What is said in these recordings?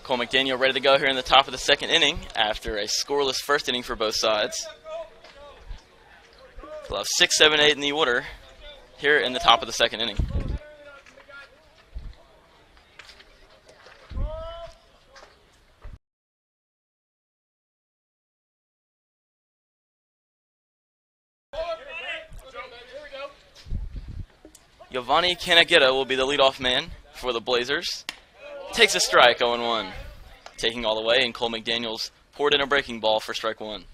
Cole McDaniel ready to go here in the top of the second inning after a scoreless first inning for both sides. We'll have 6, 7, 8 in the order here in the top of the second inning. Giovanni Canagetta will be the leadoff man for the Blazers. Takes a strike, 0-1. Taking all the way, and Cole McDaniel's poured in a breaking ball for strike one.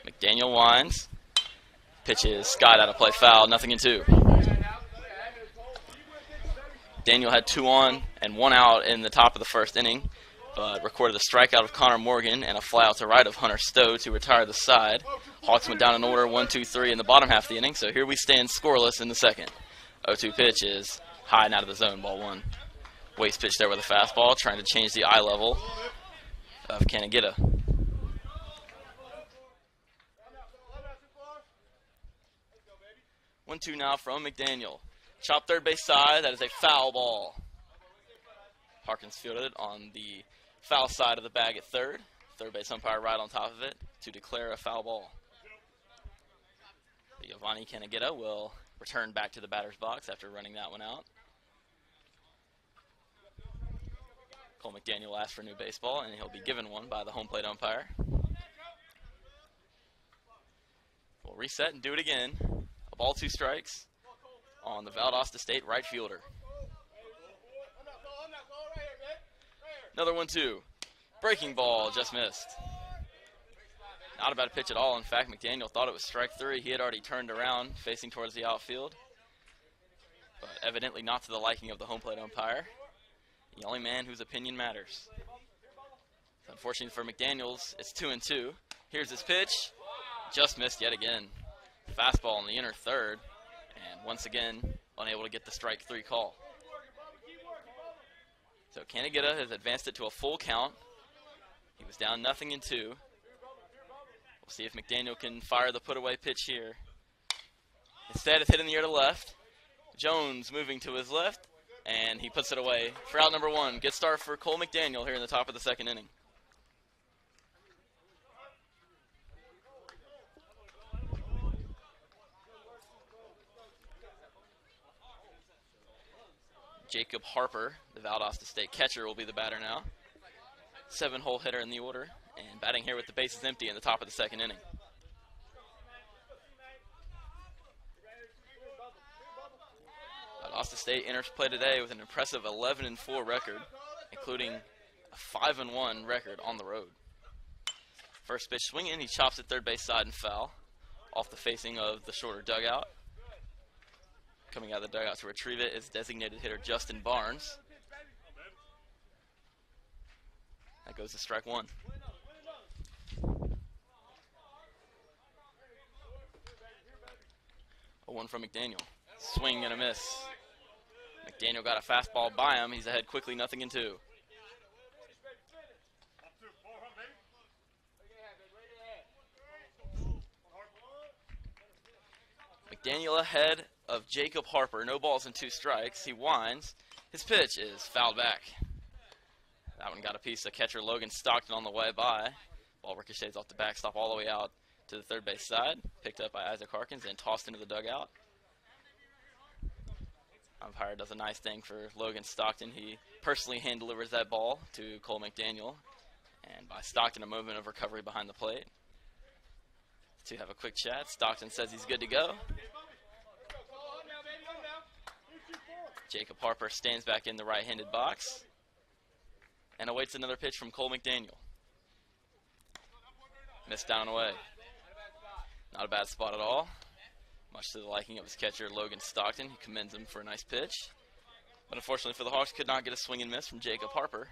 McDaniel winds. Pitch is skied out of play, foul, 0-2. Daniel had 2 on and 1 out in the top of the first inning, but recorded a strikeout of Connor Morgan and a fly out to right of Hunter Stowe to retire the side. Hawks went down in order 1-2-3 in the bottom half of the inning, so here we stand scoreless in the second. 0-2 pitch is high and out of the zone, ball 1. Waste pitch there with a fastball, trying to change the eye level of Canagetta. 1-2 now from McDaniel. Chop third base side, that is a foul ball. Harkins fielded it on the foul side of the bag at third. Third base umpire right on top of it to declare a foul ball. Giovanni Canagetta will return back to the batter's box after running that one out. Cole McDaniel asked for a new baseball, and he'll be given one by the home plate umpire. We'll reset and do it again. A ball, 2 strikes on the Valdosta State right fielder. Another 1-2. Breaking ball, just missed. Not a bad pitch at all. In fact, McDaniel thought it was strike 3. He had already turned around, facing towards the outfield. But evidently not to the liking of the home plate umpire. The only man whose opinion matters. Unfortunately for McDaniels, it's 2-2. Here's his pitch. Just missed yet again. Fastball in the inner third. And once again, unable to get the strike 3 call. So Canagetta has advanced it to a full count. He was down 0-2. We'll see if McDaniel can fire the put-away pitch here. Instead, it's hit in the air to left. Jones moving to his left, and he puts it away for out number 1. Good start for Cole McDaniel here in the top of the second inning. Jacob Harper, the Valdosta State catcher, will be the batter now. 7-hole hitter in the order, and batting here with the bases empty in the top of the second inning. Valdosta State enters play today with an impressive 11-4 record, including a 5-1 record on the road. First pitch swinging, he chops it third base side and foul, off the facing of the shorter dugout. Coming out of the dugout to retrieve it is designated hitter Justin Barnes. That goes to strike 1. 0-1 from McDaniel. Swing and a miss. McDaniel got a fastball by him. He's ahead quickly, 0-2. McDaniel ahead of Jacob Harper. No balls and 2 strikes. He winds. His pitch is fouled back. That one got a piece of catcher Logan Stockton on the way by. Ball ricochets off the backstop all the way out to the third base side. Picked up by Isaac Harkins and tossed into the dugout. Umpire does a nice thing for Logan Stockton. He personally hand delivers that ball to Cole McDaniel. And by Stockton, a moment of recovery behind the plate. To have a quick chat. Stockton says he's good to go. Jacob Harper stands back in the right-handed box and awaits another pitch from Cole McDaniel. Missed down and away. Not a bad spot at all. Much to the liking of his catcher, Logan Stockton. He commends him for a nice pitch. But unfortunately for the Hawks, could not get a swing and miss from Jacob Harper.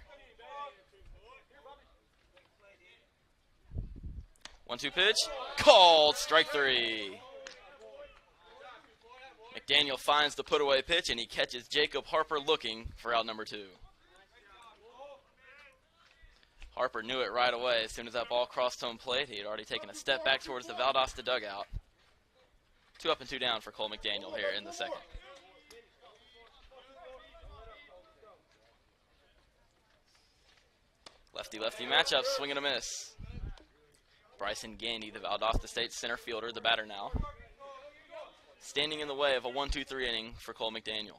1-2 pitch. Called. Strike 3. McDaniel finds the put-away pitch, and he catches Jacob Harper looking for out number 2. Harper knew it right away. As soon as that ball crossed home plate, he had already taken a step back towards the Valdosta dugout. 2 up and 2 down for Cole McDaniel here in the second. Lefty-lefty matchup, swing and a miss. Bryson Gandy, the Valdosta State center fielder, the batter now, standing in the way of a 1-2-3 inning for Cole McDaniel.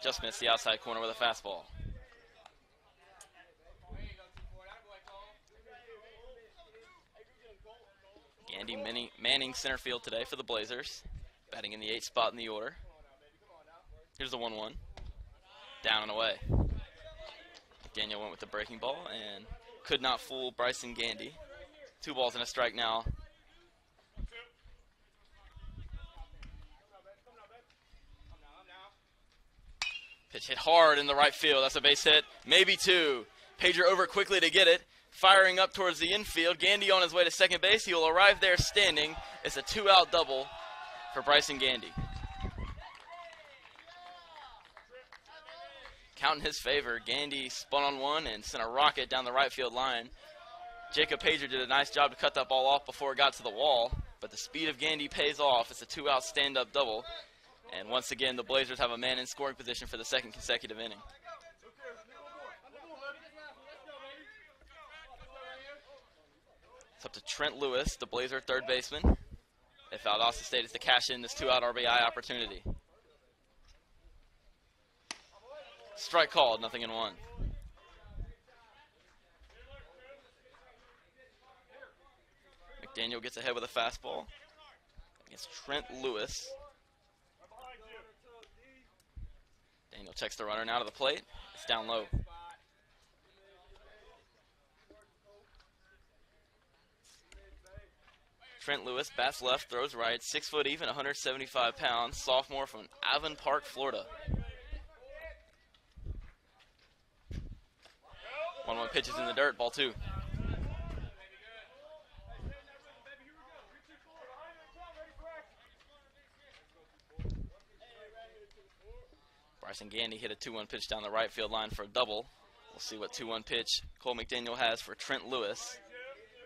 Just missed the outside corner with a fastball. Gandy manning center field today for the Blazers, batting in the 8th spot in the order. Here's the 1-1. Down and away. McDaniel went with the breaking ball and could not fool Bryson Gandy. 2 balls and a strike now. Pitch hit hard in the right field. That's a base hit. Maybe 2. Pager over quickly to get it. Firing up towards the infield. Gandy on his way to second base. He will arrive there standing. It's a 2-out double for Bryson Gandy. Count in his favor. Gandy spun on one and sent a rocket down the right field line. Jacob Pager did a nice job to cut that ball off before it got to the wall, but the speed of Gandy pays off. It's a 2-out stand-up double. And once again, the Blazers have a man in scoring position for the 2nd consecutive inning. It's up to Trent Lewis, the Blazer third baseman, if Valdosta State is to cash in this 2-out RBI opportunity. Strike called, 0-1. McDaniel gets ahead with a fastball against Trent Lewis. Daniel checks the runner now to the plate. It's down low. Trent Lewis bats left, throws right, 6 foot even, 175 pounds, sophomore from Avon Park, Florida. 1-1 pitches in the dirt, ball 2. Bryson Gandy hit a 2-1 pitch down the right field line for a double. We'll see what 2-1 pitch Cole McDaniel has for Trent Lewis.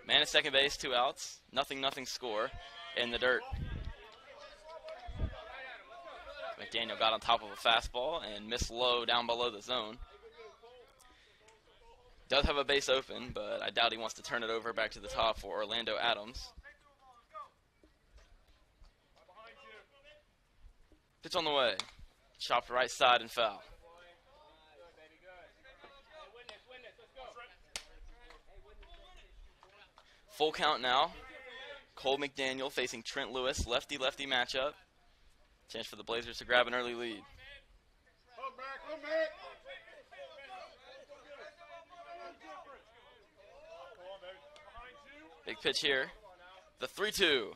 Man at second base, 2 outs, 0-0 score in the dirt. McDaniel got on top of a fastball and missed low down below the zone. Does have a base open, but I doubt he wants to turn it over back to the top for Orlando Adams. Pitch on the way. Chopped right side and foul. Full count now. Cole McDaniel facing Trent Lewis, lefty-lefty matchup. Chance for the Blazers to grab an early lead. Big pitch here. The 3-2.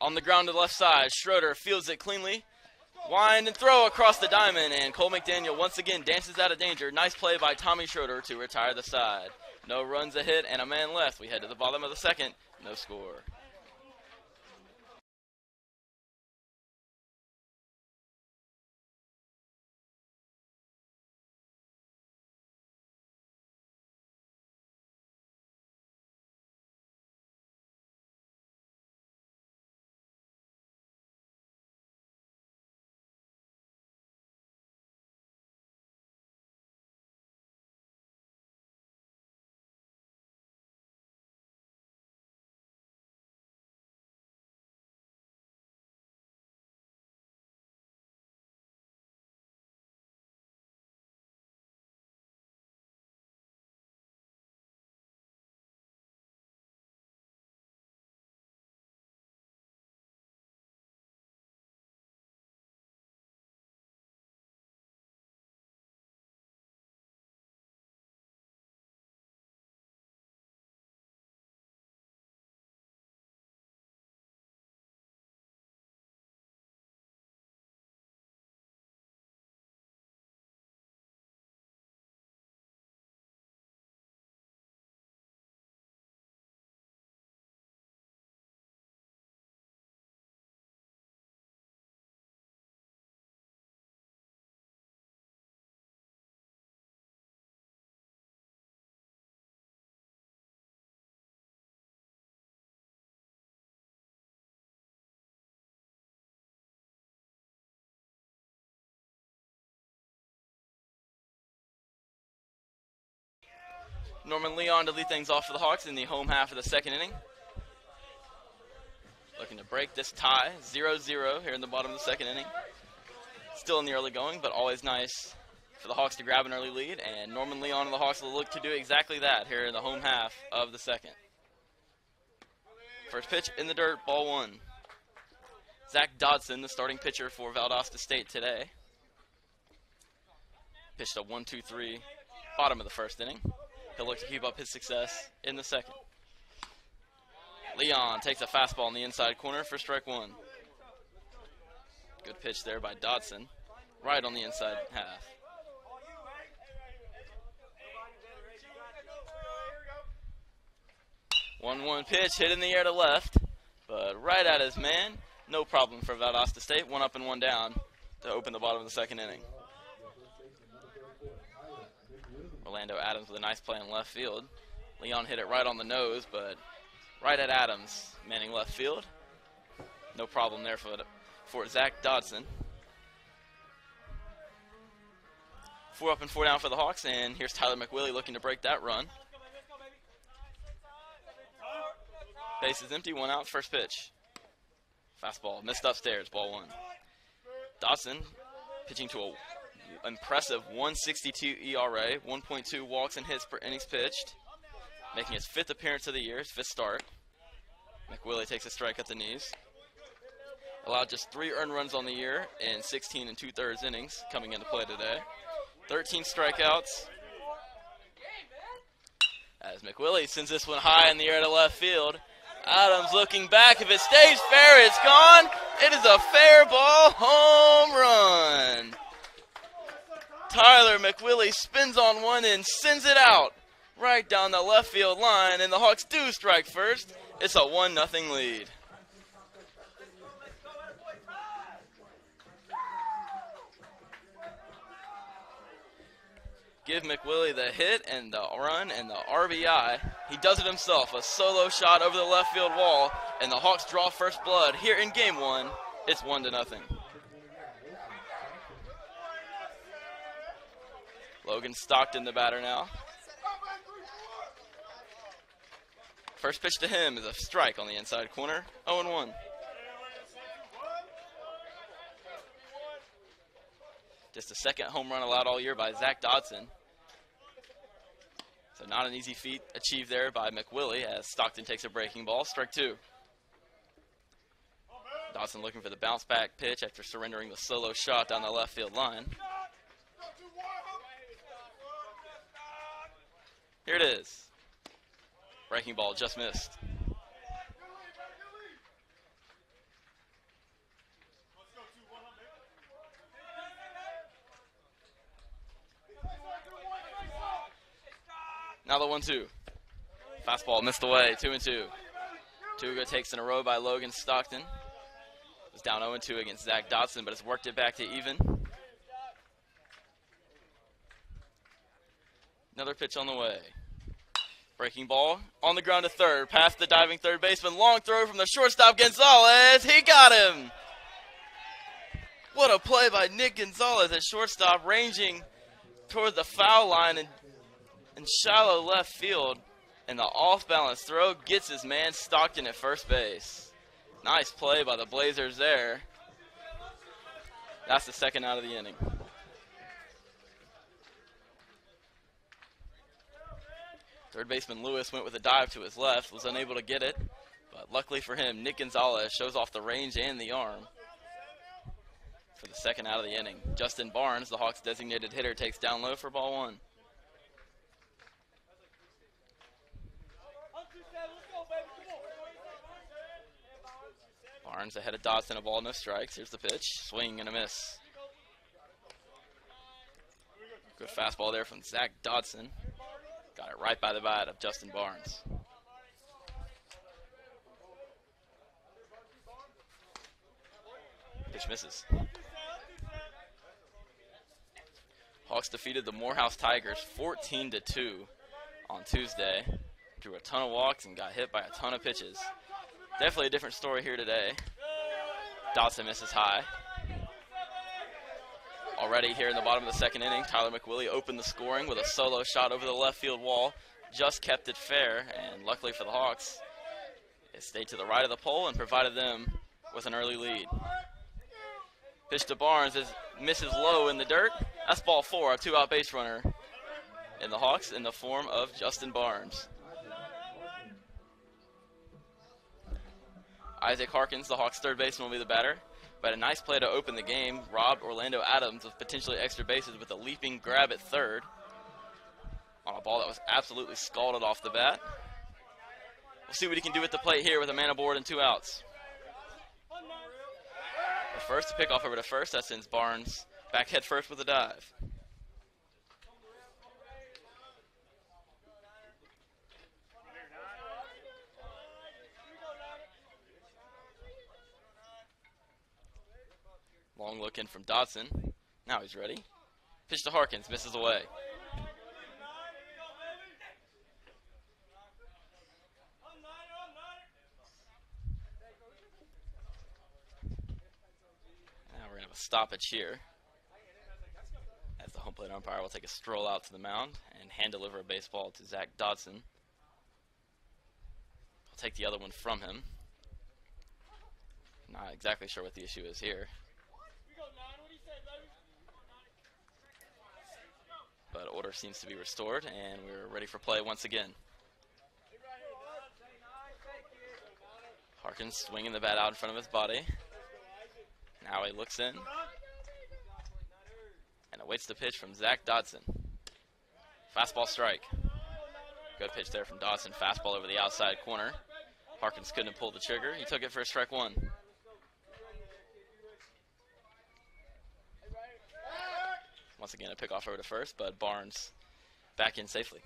On the ground to the left side. Schroeder fields it cleanly. Wind and throw across the diamond, and Cole McDaniel once again dances out of danger. Nice play by Tommy Schroeder to retire the side. No runs, a hit, and a man left. We head to the bottom of the 2nd. No score. Norman Leon to lead things off for the Hawks in the home half of the second inning. Looking to break this tie, 0-0 here in the bottom of the second inning. Still in the early going, but always nice for the Hawks to grab an early lead, and Norman Leon and the Hawks will look to do exactly that here in the home half of the second. First pitch in the dirt, ball one. Zach Dodson, the starting pitcher for Valdosta State today. Pitched a 1-2-3, bottom of the first inning. He'll look to keep up his success in the second. Leon takes a fastball in the inside corner for strike one. Good pitch there by Dodson, right on the inside half. 1-1 pitch hit in the air to left, but right at his man. No problem for Valdosta State. 1 up and 1 down to open the bottom of the second inning. Orlando Adams with a nice play in left field. Leon hit it right on the nose, but right at Adams, manning left field. No problem there for Zach Dodson. 4 up and 4 down for the Hawks, and here's Tyler McWillie looking to break that run. Base is empty, 1 out, first pitch. Fastball, missed upstairs, ball one. Dodson pitching to an impressive 1.62 ERA, 1.2 walks and hits per innings pitched, making his 5th appearance of the year, his 5th start. McWillie takes a strike at the knees. Allowed just 3 earned runs on the year in 16 2/3 innings coming into play today. 13 strikeouts. As McWillie sends this one high in the air to left field. Adams looking back. If it stays fair, it's gone. It is a fair ball home run. Tyler McWillie spins on one and sends it out right down the left field line, and the Hawks do strike first. It's a 1-0 lead. Give McWillie the hit and the run and the RBI. He does it himself, a solo shot over the left field wall, and the Hawks draw first blood here in game 1. It's 1-0. Logan Stockton, the batter now. First pitch to him is a strike on the inside corner, 0-1. Just the 2nd home run allowed all year by Zach Dodson. So not an easy feat achieved there by McWillie as Stockton takes a breaking ball, strike 2. Dodson looking for the bounce back pitch after surrendering the solo shot down the left field line. Here it is. Breaking ball just missed. Now the 1-2. Fastball missed away, 2-2. 2 good takes in a row by Logan Stockton. It's down 0-2 against Zach Dodson, but has worked it back to even. Another pitch on the way. Breaking ball on the ground to third, past the diving third baseman. Long throw from the shortstop, Gonzalez. He got him. What a play by Nick Gonzalez at shortstop, ranging toward the foul line and in shallow left field, and the off-balance throw gets his man Stockton at first base. Nice play by the Blazers there. That's the 2nd out of the inning. Third baseman Lewis went with a dive to his left, was unable to get it, but luckily for him, Nick Gonzalez shows off the range and the arm for the 2nd out of the inning. Justin Barnes, the Hawks' designated hitter, takes down low for ball 1. Barnes ahead of Dodson, a ball, no strikes. Here's the pitch, swing and a miss. Good fastball there from Zach Dodson. Got it right by the bat of Justin Barnes. Pitch misses. Hawks defeated the Morehouse Tigers 14-2 on Tuesday. Drew a ton of walks and got hit by a ton of pitches. Definitely a different story here today. Dodson misses high. Already here in the bottom of the 2nd inning, Tyler McWillie opened the scoring with a solo shot over the left field wall. just kept it fair, and luckily for the Hawks, it stayed to the right of the pole and provided them with an early lead. Pitch to Barnes misses low in the dirt. That's ball 4, a 2-out base runner in the Hawks in the form of Justin Barnes. Isaac Harkins, the Hawks' third baseman, will be the batter. But a nice play to open the game robbed Orlando Adams of potentially extra bases with a leaping grab at third on a ball that was absolutely scalded off the bat. We'll see what he can do at the plate here with a man aboard and 2 outs. The first to pick off over to first. That sends Barnes back head first with a dive. Long look in from Dodson. Now he's ready. Pitch to Harkins, misses away. Now we're going to have a stoppage here, as the home plate umpire will take a stroll out to the mound and hand deliver a baseball to Zach Dodson. He'll take the other one from him. Not exactly sure what the issue is here. But order seems to be restored, and we're ready for play once again. Harkins swinging the bat out in front of his body. Now he looks in and awaits the pitch from Zach Dodson. Fastball strike. Good pitch there from Dodson. Fastball over the outside corner. Harkins couldn't have pulled the trigger. He took it for strike 1. Once again, a pickoff over to first, but Barnes back in safely.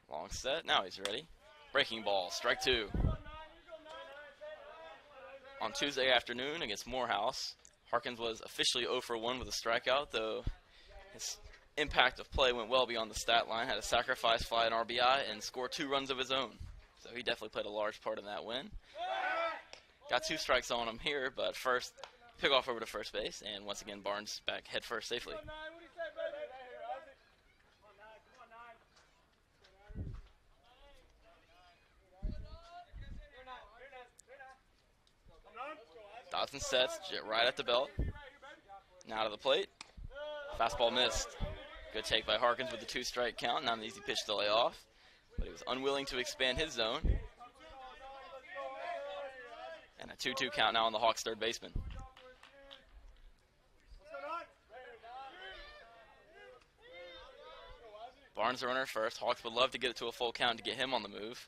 Long set. Now he's ready. Breaking ball. Strike 2. On Tuesday afternoon against Morehouse, Harkins was officially 0 for 1 with a strikeout, though his impact of play went well beyond the stat line. Had a sacrifice fly, an RBI, and scored 2 runs of his own. So he definitely played a large part in that win. Got 2 strikes on him here, but first, pick off over to first base, and once again, Barnes back head first safely. Dodson sets right at the belt. Now to the plate. Fastball missed. Good take by Harkins with the 2-strike count. Not an easy pitch to lay off, but he was unwilling to expand his zone. And a 2-2 count now on the Hawks' third baseman. Barnes the runner first. Hawks would love to get it to a full count to get him on the move.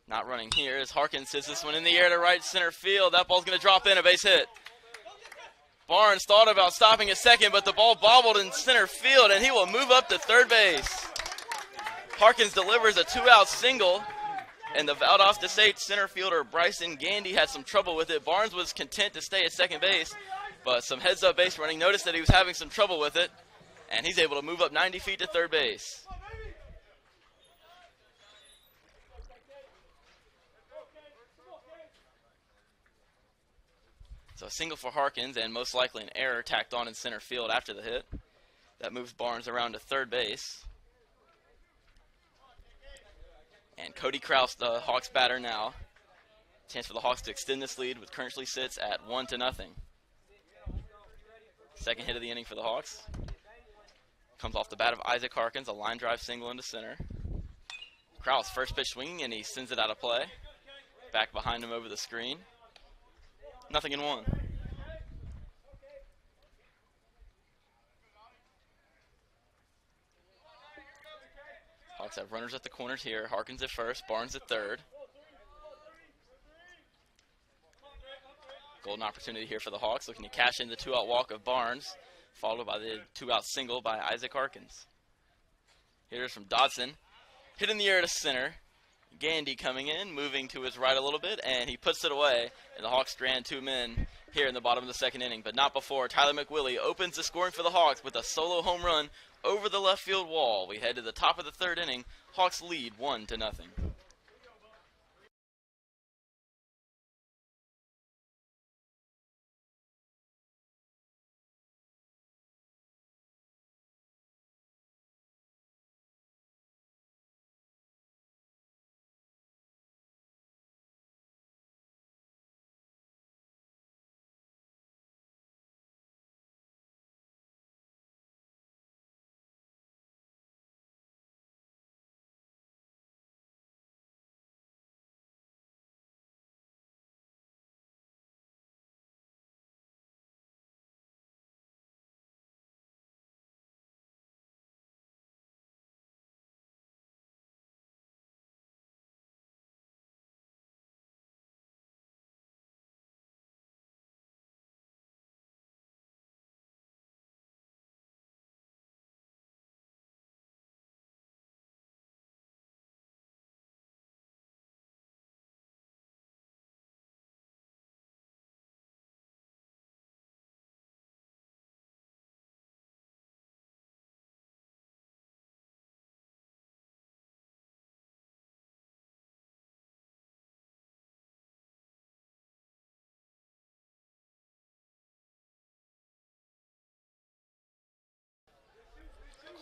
Not running here as Harkins hits this one in the air to right center field. That ball's going to drop in, a base hit. Barnes thought about stopping a second, but the ball bobbled in center field, and he will move up to third base. Harkins delivers a 2-out single, and the Valdosta State center fielder Bryson Gandy had some trouble with it. Barnes was content to stay at second base, but some heads-up base running noticed that he was having some trouble with it, and he's able to move up 90 feet to third base. So a single for Harkins, and most likely an error tacked on in center field after the hit. That moves Barnes around to third base. And Cody Kraus, the Hawks batter now. Chance for the Hawks to extend this lead, which currently sits at 1-0. Second hit of the inning for the Hawks. Comes off the bat of Isaac Harkins, a line drive single into center. Kraus first pitch swinging, and he sends it out of play. Back behind him over the screen. 0-1. Hawks have runners at the corners here. Harkins at first, Barnes at third. Golden opportunity here for the Hawks, looking to cash in the 2-out walk of Barnes, followed by the 2-out single by Isaac Harkins. Here's from Dodson. Hit in the air to center. Gandy coming in, moving to his right a little bit, and he puts it away. And the Hawks strand 2 men here in the bottom of the second inning, but not before Tyler McWillie opens the scoring for the Hawks with a solo home run over the left field wall. We head to the top of the third inning. Hawks lead 1-0.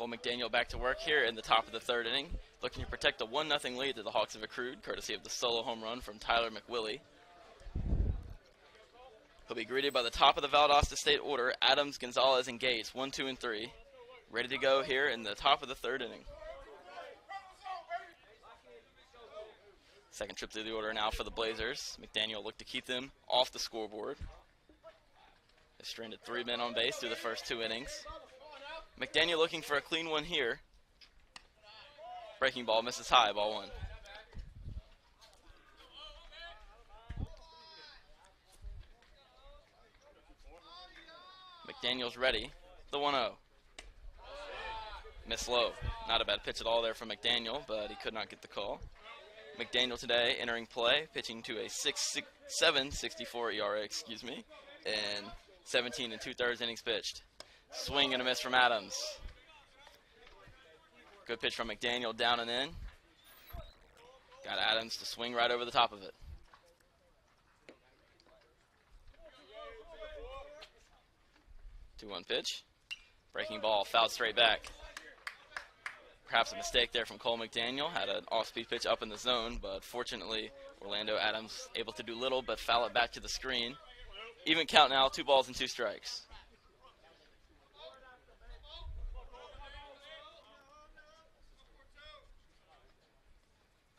Cole McDaniel back to work here in the top of the third inning, looking to protect the 1-0 lead that the Hawks have accrued, courtesy of the solo home run from Tyler McWillie. He'll be greeted by the top of the Valdosta State order, Adams, Gonzalez, and Gates, 1, 2, and 3, ready to go here in the top of the third inning. Second trip through the order now for the Blazers. McDaniel looked to keep them off the scoreboard. They stranded 3 men on base through the first 2 innings. McDaniel looking for a clean one here. Breaking ball misses high, ball 1. McDaniel's ready, the 1-0. Miss low. Not a bad pitch at all there from McDaniel, but he could not get the call. McDaniel today entering play, pitching to a 7.64 ERA, and 17 2/3 innings pitched. Swing and a miss from Adams. Good pitch from McDaniel, down and in. Got Adams to swing right over the top of it. Two-one pitch. Breaking ball, fouled straight back. Perhaps a mistake there from Cole McDaniel. Had an off-speed pitch up in the zone, but fortunately, Orlando Adams able to do little but foul it back to the screen. Even count now, 2 balls and 2 strikes.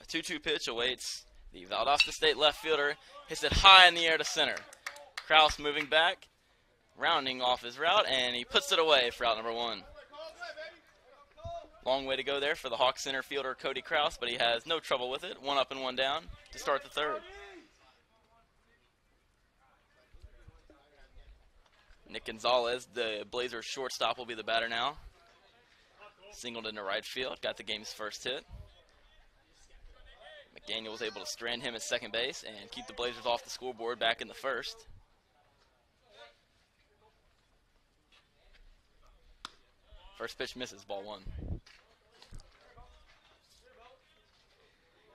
A 2-2 pitch awaits the Valdosta State left fielder. Hits it high in the air to center. Kraus moving back, rounding off his route, and he puts it away for out number 1. Long way to go there for the Hawks center fielder Cody Kraus, but he has no trouble with it. 1 up and 1 down to start the third. Nick Gonzalez, the Blazers shortstop, will be the batter now. Singled into right field, got the game's first hit. McDaniel was able to strand him at second base and keep the Blazers off the scoreboard back in the first. First pitch misses, ball 1.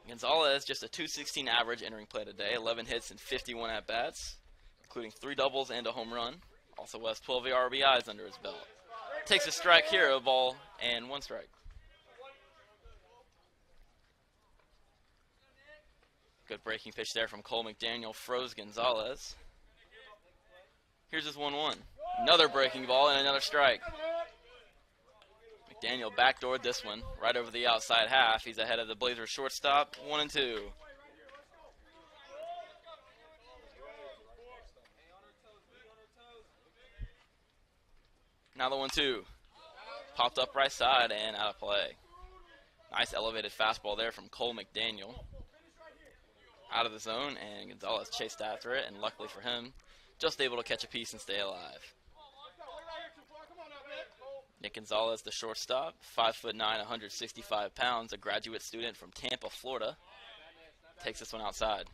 Gonzalez, just a .216 average entering play today, 11 hits and 51 at-bats, including 3 doubles and a home run. Also has 12 RBIs under his belt. Takes a strike here, a ball and 1 strike. Good breaking pitch there from Cole McDaniel, froze Gonzalez. Here's his 1-1. Another breaking ball and another strike. McDaniel backdoored this one right over the outside half. He's ahead of the Blazers shortstop, 1-2. Now the 1-2. Popped up right side and out of play. Nice elevated fastball there from Cole McDaniel. Out of the zone, and Gonzalez chased after it, and luckily for him, just able to catch a piece and stay alive. Nick Gonzalez, the shortstop, 5'9", 165 pounds, a graduate student from Tampa, Florida. Takes this one outside.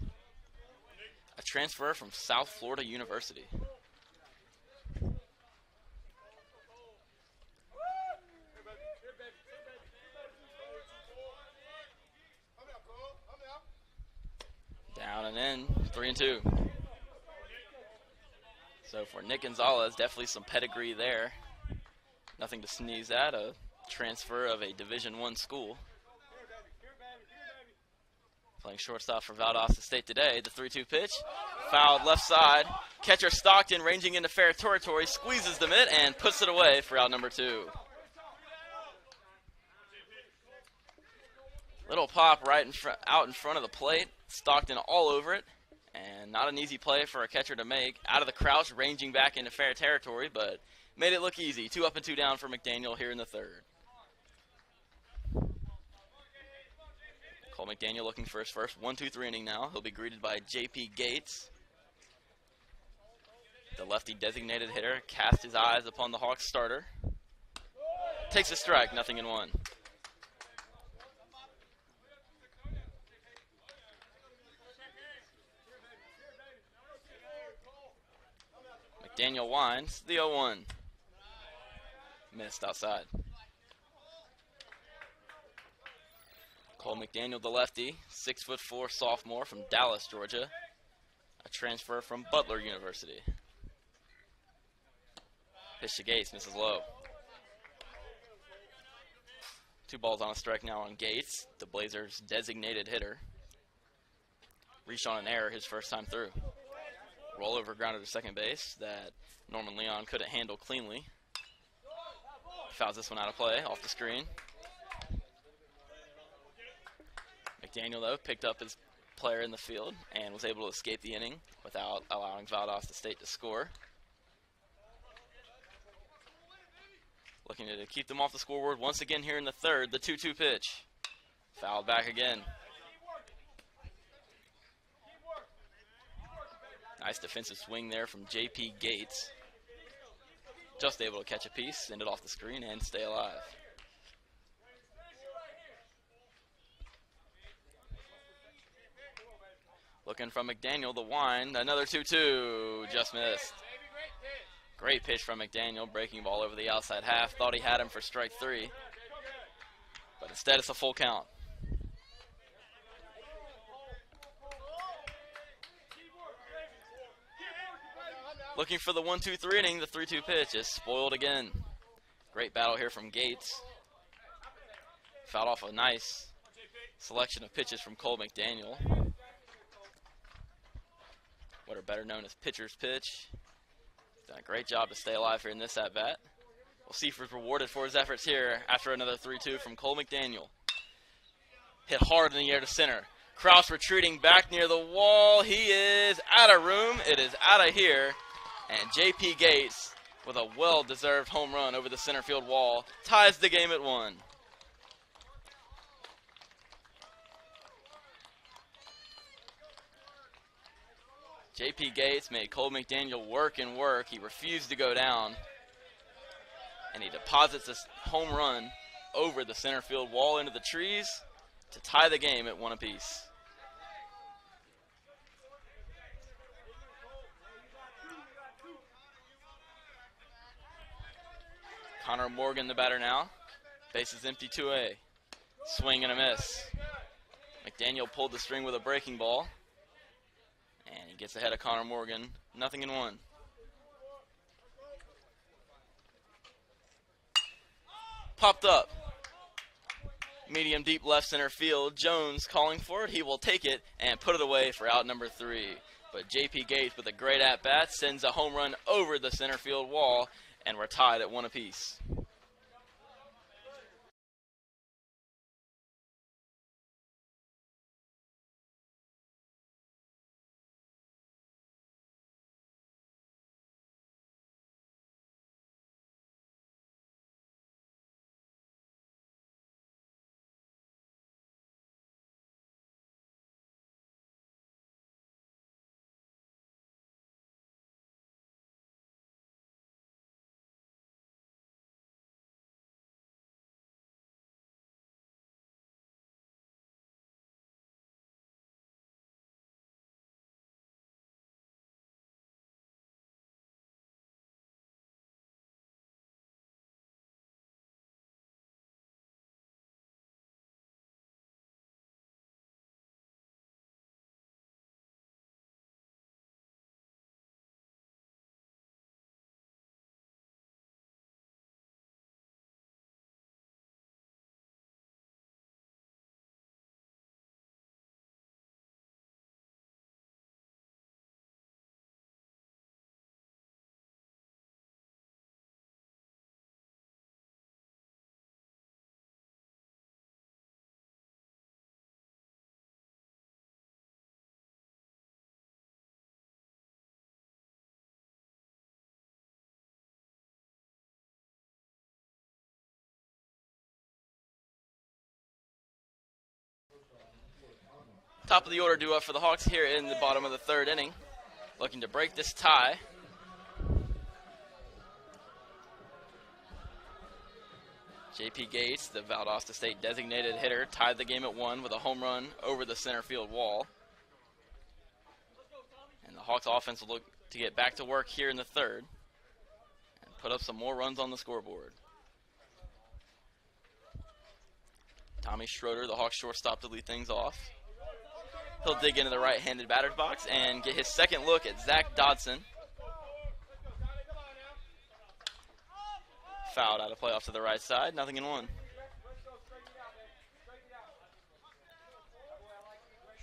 A transfer from South Florida University. Down and in, 3-2. So for Nick Gonzalez, definitely some pedigree there. Nothing to sneeze at, a transfer of a Division I school. Playing shortstop for Valdosta State today, the 3-2 pitch. Fouled left side. Catcher Stockton ranging into fair territory, squeezes the mitt and puts it away for out number 2. Little pop right out in front of the plate. Stockton all over it, and not an easy play for a catcher to make. Out of the crouch, ranging back into fair territory, but made it look easy. 2 up and 2 down for McDaniel here in the third. Cole McDaniel looking for his first 1-2-3 inning now. He'll be greeted by J.P. Gates. The lefty designated hitter cast his eyes upon the Hawks starter. Takes a strike, 0-1. McDaniel winds, the 0-1. Missed outside. Cole McDaniel, the lefty, 6'4" sophomore from Dallas, Georgia. A transfer from Butler University. Pitch to Gates, misses low. 2 balls on a strike now on Gates, the Blazers' designated hitter. Reached on an error his first time through. Rollover grounded to second base that Norman Leon couldn't handle cleanly. Fouls this one out of play, off the screen. McDaniel, though, picked up his player in the field and was able to escape the inning without allowing Valdosta State to score. Looking to keep them off the scoreboard once again here in the third, the 2-2 pitch. Fouled back again. Nice defensive swing there from J.P. Gates. Just able to catch a piece, send it off the screen, and stay alive. Looking from McDaniel, the wind, another 2-2, just missed. Great pitch from McDaniel, breaking ball over the outside half. Thought he had him for strike 3, but instead it's a full count. Looking for the 1-2-3 inning, the 3-2 pitch is spoiled again. Great battle here from Gates. Fouled off a nice selection of pitches from Cole McDaniel. What are better known as pitcher's pitch. Done a great job to stay alive here in this at-bat. We'll see if he's rewarded for his efforts here after another 3-2 from Cole McDaniel. Hit hard in the air to center. Kraus retreating back near the wall. He is out of room. It is out of here. And J.P. Gates, with a well-deserved home run over the center field wall, ties the game at 1. J.P. Gates made Cole McDaniel work and work. He refused to go down. And he deposits this home run over the center field wall into the trees to tie the game at 1 apiece. Connor Morgan, the batter now. Base is empty, 2A. Swing and a miss. McDaniel pulled the string with a breaking ball. And he gets ahead of Connor Morgan. 0-1. Popped up. Medium deep left center field. Jones calling for it. He will take it and put it away for out number 3. But J.P. Gates with a great at-bat sends a home run over the center field wall. And we're tied at 1 apiece. Top of the order due up for the Hawks here in the bottom of the 3rd inning. Looking to break this tie. J.P. Gates, the Valdosta State designated hitter, tied the game at 1 with a home run over the center field wall. And the Hawks offense will look to get back to work here in the 3rd and put up some more runs on the scoreboard. Tommy Schroeder, the Hawks shortstop, to lead things off. He'll dig into the right-handed batter's box and get his second look at Zach Dodson. Fouled out of play off to the right side, 0-1.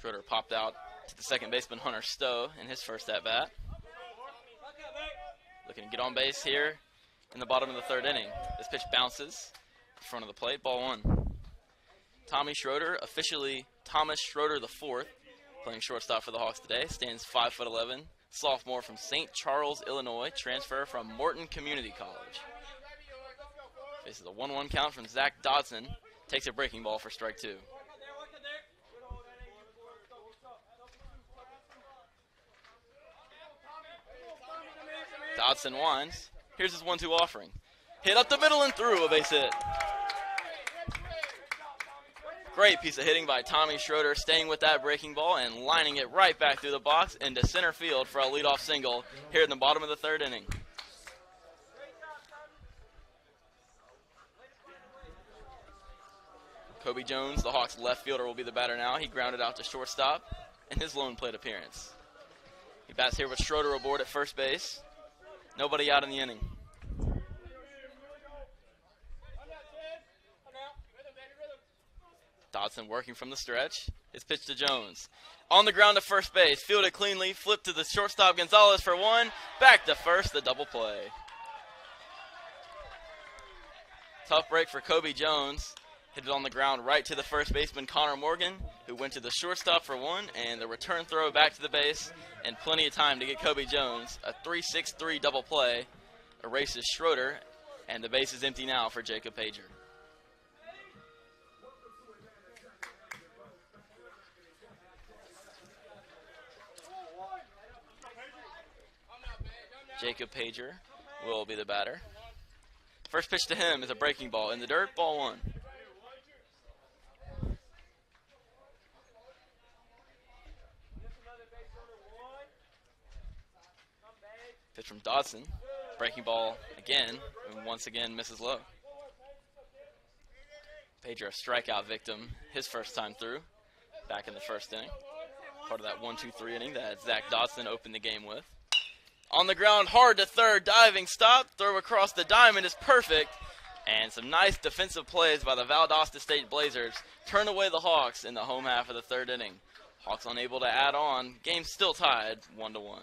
Schroeder popped out to the second baseman, Hunter Stowe, in his first at-bat. Looking to get on base here in the bottom of the third inning. This pitch bounces in front of the plate, ball one. Tommy Schroeder, officially Thomas Schroeder IV, playing shortstop for the Hawks today, stands 5'11", sophomore from St. Charles, Illinois, transfer from Morton Community College. Faces a 1-1 count from Zach Dodson, takes a breaking ball for strike two. Dodson winds. Here's his 1-2 offering. Hit up the middle and through, a base hit. Great piece of hitting by Tommy Schroeder, staying with that breaking ball and lining it right back through the box into center field for a leadoff single here in the bottom of the third inning. Kobe Jones, the Hawks' left fielder, will be the batter now. He grounded out to shortstop in his lone plate appearance. He bats here with Schroeder aboard at first base. Nobody out in the inning. Dodson working from the stretch. His pitch to Jones. On the ground to first base. Fielded cleanly. Flipped to the shortstop Gonzalez for one. Back to first. The double play. Tough break for Kobe Jones. Hit it on the ground right to the first baseman Connor Morgan, who went to the shortstop for one, and the return throw back to the base, and plenty of time to get Kobe Jones. A 3-6-3 double play erases Schroeder, and the base is empty now for Jacob Pager. Jacob Pager will be the batter. First pitch to him is a breaking ball in the dirt, ball one. Pitch from Dodson. Breaking ball again, and once again misses low. Pager, a strikeout victim, his first time through, back in the first inning. Part of that 1-2-3 inning that Zach Dodson opened the game with. On the ground, hard to third, diving stop, throw across the diamond is perfect, and some nice defensive plays by the Valdosta State Blazers turn away the Hawks in the home half of the third inning. Hawks unable to add on, game still tied 1-1.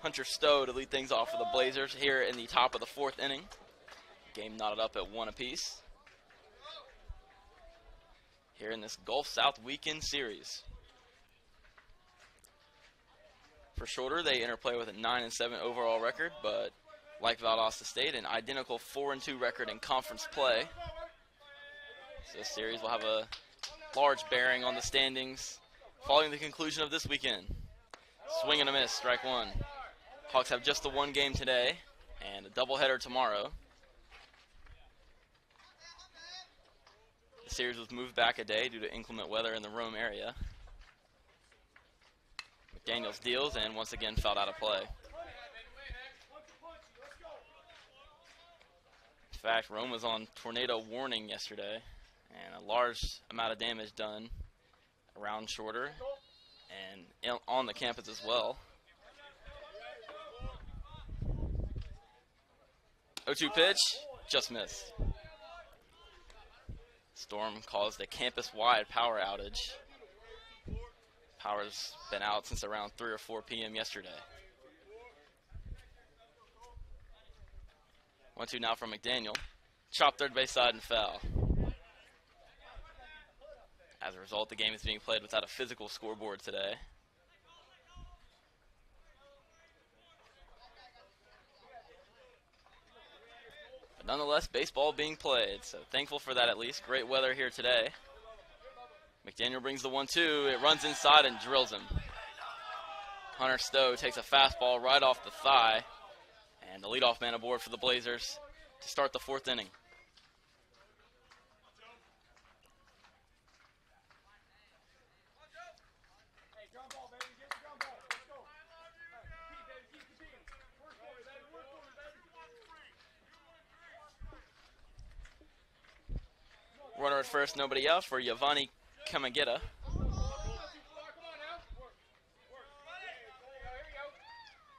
Hunter Stowe to lead things off for the Blazers here in the top of the fourth inning. Game knotted up at 1 apiece here in this Gulf South weekend series. For Schroeder, they interplay with a 9-7 overall record, but like Valdosta State, an identical 4-2 record in conference play. So this series will have a large bearing on the standings following the conclusion of this weekend. Swing and a miss, strike one. Hawks have just the one game today and a doubleheader tomorrow. The series was moved back a day due to inclement weather in the Rome area. McDaniels deals and once again fouled out of play. In fact, Rome was on tornado warning yesterday, and a large amount of damage done around Schroeder and on the campus as well. 0-2 pitch, just missed. Storm caused a campus-wide power outage. Power's been out since around 3 or 4 p.m. yesterday. 1-2 now from McDaniel. Chop third base side and foul. As a result, the game is being played without a physical scoreboard today. But nonetheless, baseball being played, so thankful for that at least. Great weather here today. McDaniel brings the 1-2. It runs inside and drills him. Hunter Stowe takes a fastball right off the thigh. And the leadoff man aboard for the Blazers to start the 4th inning. Runner at first, nobody out for Giovanni Kamagita.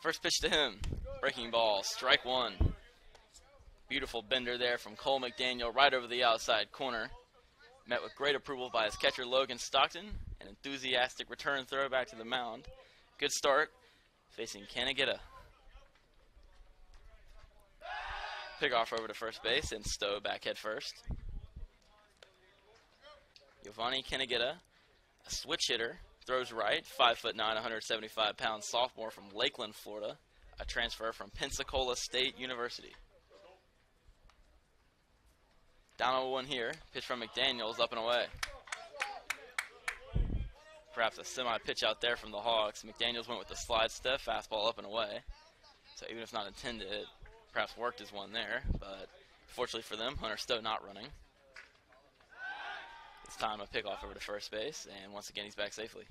First pitch to him. Breaking ball, strike 1. Beautiful bender there from Cole McDaniel right over the outside corner. Met with great approval by his catcher Logan Stockton. An enthusiastic return throw back to the mound. Good start facing Kanagita. Pickoff over to first base and Stowe back head first. Giovanni Kanagita, a switch hitter, throws right, 5'9", 175-pound sophomore from Lakeland, Florida, a transfer from Pensacola State University. Down 0-1 here, pitch from McDaniels, up and away. Perhaps a semi-pitch out there from the Hawks. McDaniels went with the slide step, fastball up and away. So even if not intended, it perhaps worked as one there, but fortunately for them, Hunter Stowe not running. It's time a pickoff over to first base, and once again he's back safely.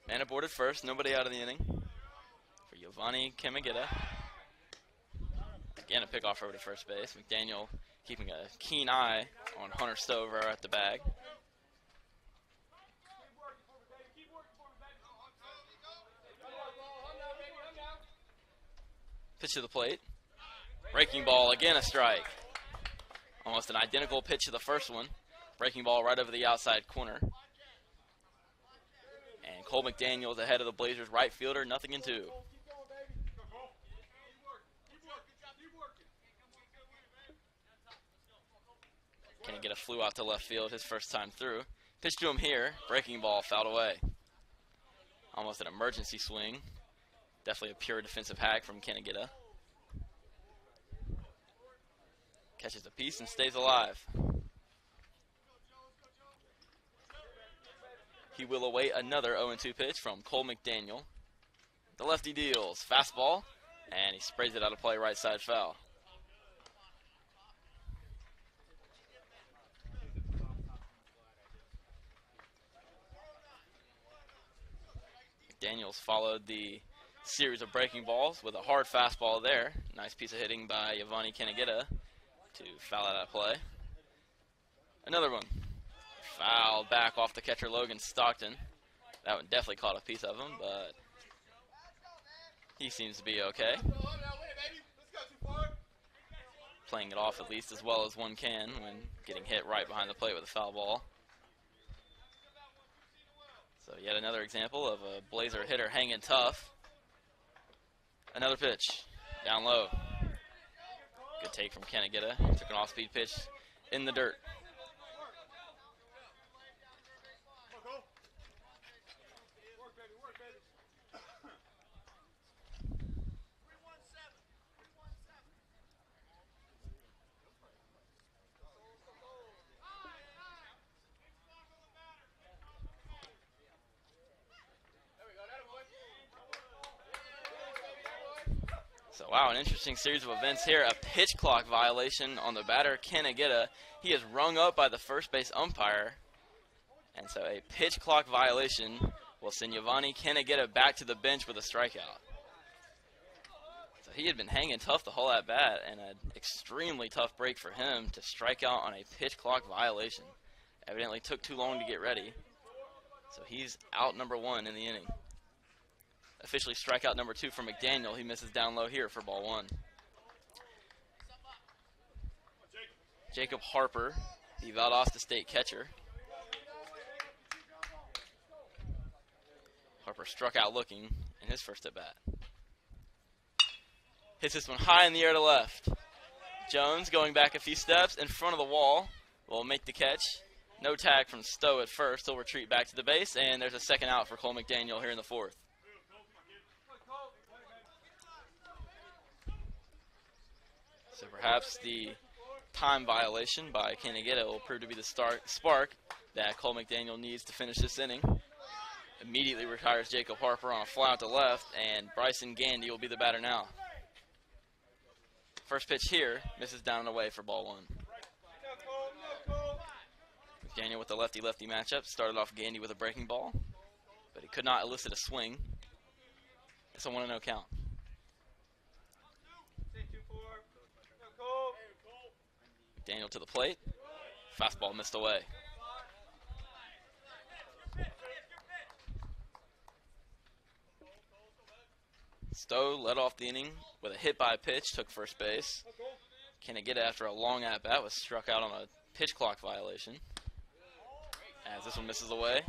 Man aboard at first, nobody out of the inning for Giovanni Kamagita. Again, a pickoff over to first base. McDaniel keeping a keen eye on Hunter Stowe at the bag. Pitch to the plate. Breaking ball, again a strike. Almost an identical pitch to the first one. Breaking ball right over the outside corner. And Cole McDaniel is ahead of the Blazers right fielder, 0-2. Kanagita flew out to left field his first time through. Pitch to him here. Breaking ball, fouled away. Almost an emergency swing. Definitely a pure defensive hack from Kanagita. Catches a piece and stays alive. He will await another 0-2 pitch from Cole McDaniel. The lefty deals. Fastball, and he sprays it out of play, right side foul. McDaniels followed the series of breaking balls with a hard fastball there. Nice piece of hitting by Giovanni Kanagita to foul it out of play. Another one. Fouled back off the catcher Logan Stockton. That one definitely caught a piece of him, but he seems to be okay. Playing it off at least as well as one can when getting hit right behind the plate with a foul ball. So yet another example of a Blazer hitter hanging tough. Another pitch, down low. Good take from Kanagita. Took an off-speed pitch in the dirt. So, wow, an interesting series of events here. A pitch clock violation on the batter, Kanagita. He is rung up by the first base umpire. And so a pitch clock violation will send Giovanni Kanagita back to the bench with a strikeout. So He had been hanging tough the whole at bat, and an extremely tough break for him to strike out on a pitch clock violation. Evidently took too long to get ready. So he's out number 1 in the inning. Officially strikeout number 2 for McDaniel. He misses down low here for ball 1. Jacob Harper, the Valdosta State catcher. Harper struck out looking in his first at bat. Hits this one high in the air to left. Jones going back a few steps in front of the wall will make the catch. No tag from Stowe at first. He'll retreat back to the base, and there's a second out for Cole McDaniel here in the 4th. So perhaps the time violation by Kanageta will prove to be the spark that Cole McDaniel needs to finish this inning. Immediately retires Jacob Harper on a fly out to left, and Bryson Gandy will be the batter now. First pitch here, misses down and away for ball 1. McDaniel with the lefty-lefty matchup. Started off Gandy with a breaking ball, but he could not elicit a swing. It's a 1-0 count. McDaniel to the plate. Fastball missed away. Stowe led off the inning with a hit by pitch, took first base. Kanageta, after a long at-bat, was struck out on a pitch clock violation. As this one misses away,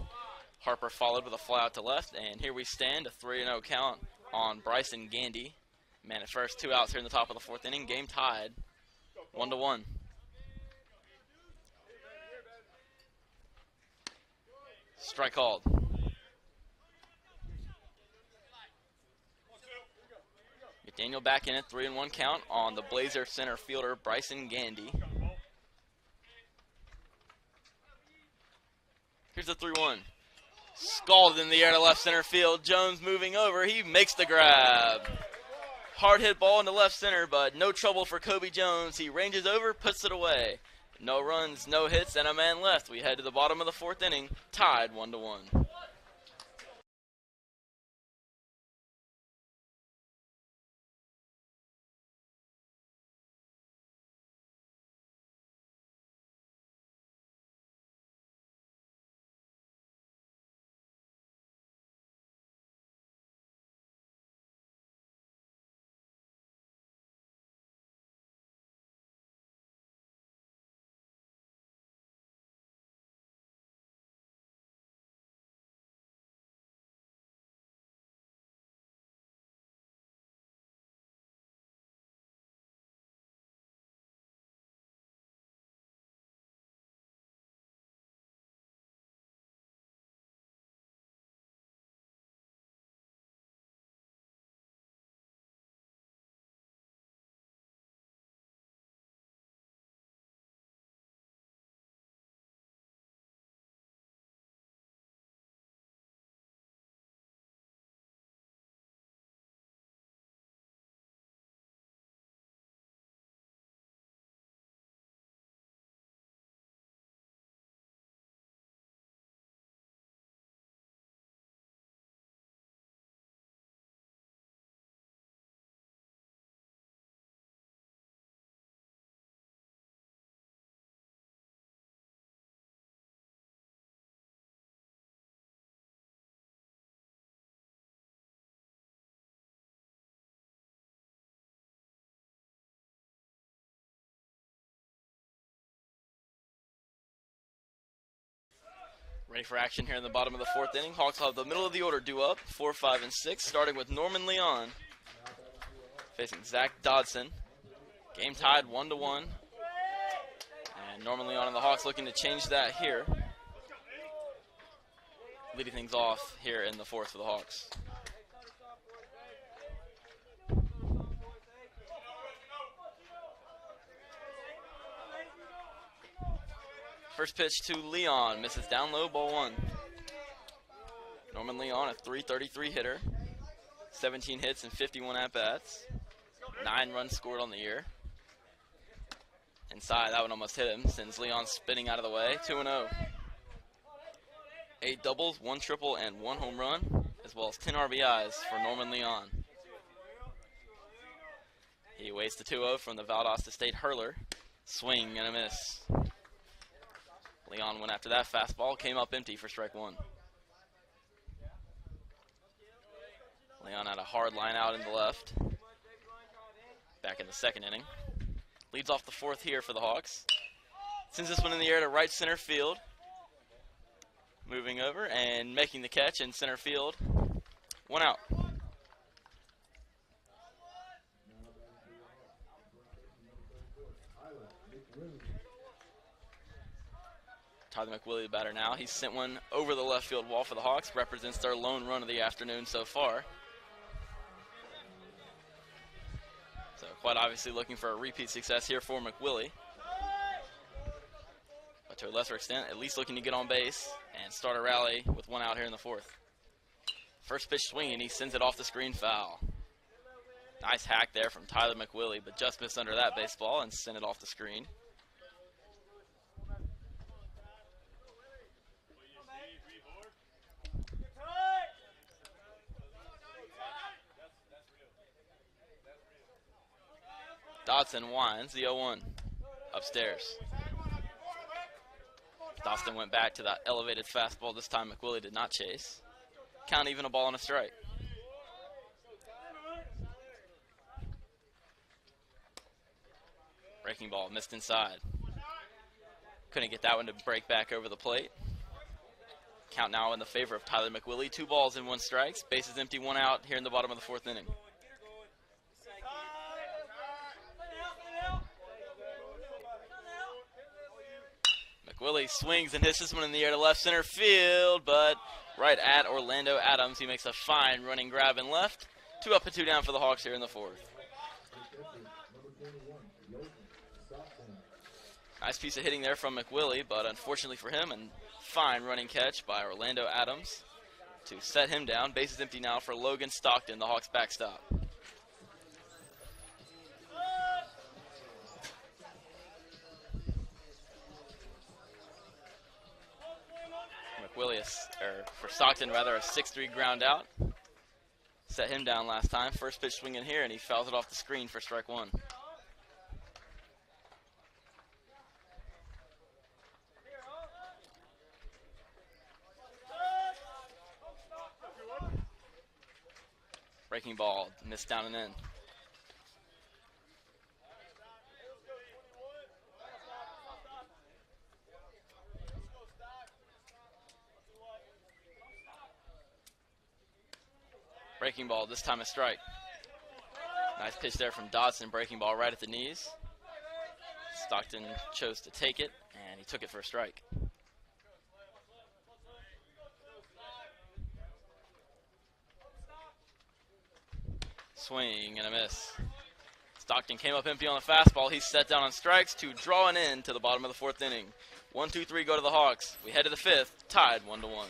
Harper followed with a fly out to left, and here we stand, a 3-0 count on Bryson Gandy. Man at first, 2 outs here in the top of the 4th inning. Game tied, 1-1. Strike called. McDaniel back in it, 3-1 count on the Blazer center fielder Bryson Gandy. Here's the 3-1. Scalded in the air to left center field. Jones moving over. He makes the grab. Hard hit ball into left center, but no trouble for Kobe Jones. He ranges over, puts it away. No runs, no hits, and a man left. We head to the bottom of the 4th inning, tied 1-1. Ready for action here in the bottom of the 4th inning. Hawks will have the middle of the order due up, 4, 5, and 6, starting with Norman Leon facing Zach Dodson. Game tied 1-1. And Norman Leon and the Hawks looking to change that here. Leading things off here in the 4th for the Hawks. First pitch to Leon, misses down low, ball 1. Norman Leon, a .333 hitter, 17 hits and 51 at-bats, 9 runs scored on the year. Inside, that one almost hit him, sends Leon spinning out of the way, 2-0. 8 doubles, 1 triple, and 1 home run, as well as 10 RBIs for Norman Leon. He waits the 2-0 from the Valdosta State hurler. Swing and a miss. Leon went after that fastball, came up empty for strike one. Leon had a hard line out in the left. Back in the second inning. Leads off the fourth here for the Hawks. Sends this one in the air to right center field. Moving over and making the catch in center field. One out. Tyler McWillie, the batter now. He's sent one over the left field wall for the Hawks. Represents their lone run of the afternoon so far. So quite obviously looking for a repeat success here for McWillie. But to a lesser extent, at least looking to get on base and start a rally with one out here in the fourth. First pitch swinging, he sends it off the screen foul. Nice hack there from Tyler McWillie, but just missed under that baseball and sent it off the screen. Dodson winds the 0-1 upstairs. Dawson went back to that elevated fastball. This time McWillie did not chase. Count even, a ball and a strike. Breaking ball missed inside. Couldn't get that one to break back over the plate. Count now in the favor of Tyler McWillie. 2 balls and 1 strike. Bases empty, 1 out here in the bottom of the fourth inning. McWillie swings and hits this one in the air to left center field, but right at Orlando Adams. He makes a fine running grab in left. 2 up and 2 down for the Hawks here in the fourth. Nice piece of hitting there from McWillie, but unfortunately for him, a fine running catch by Orlando Adams to set him down. Bases empty now for Logan Stockton, the Hawks backstop. McWillie, for Stockton rather, a 6-3 ground out. Set him down last time. First pitch swinging here, and he fouls it off the screen for strike one. Breaking ball, missed down and in. Breaking ball, this time a strike. Nice pitch there from Dodson, breaking ball right at the knees. Stockton chose to take it, and he took it for a strike. Swing and a miss. Stockton came up empty on the fastball. He's set down on strikes to draw an end to the bottom of the fourth inning. 1-2-3 go to the Hawks. We head to the fifth, tied 1-1.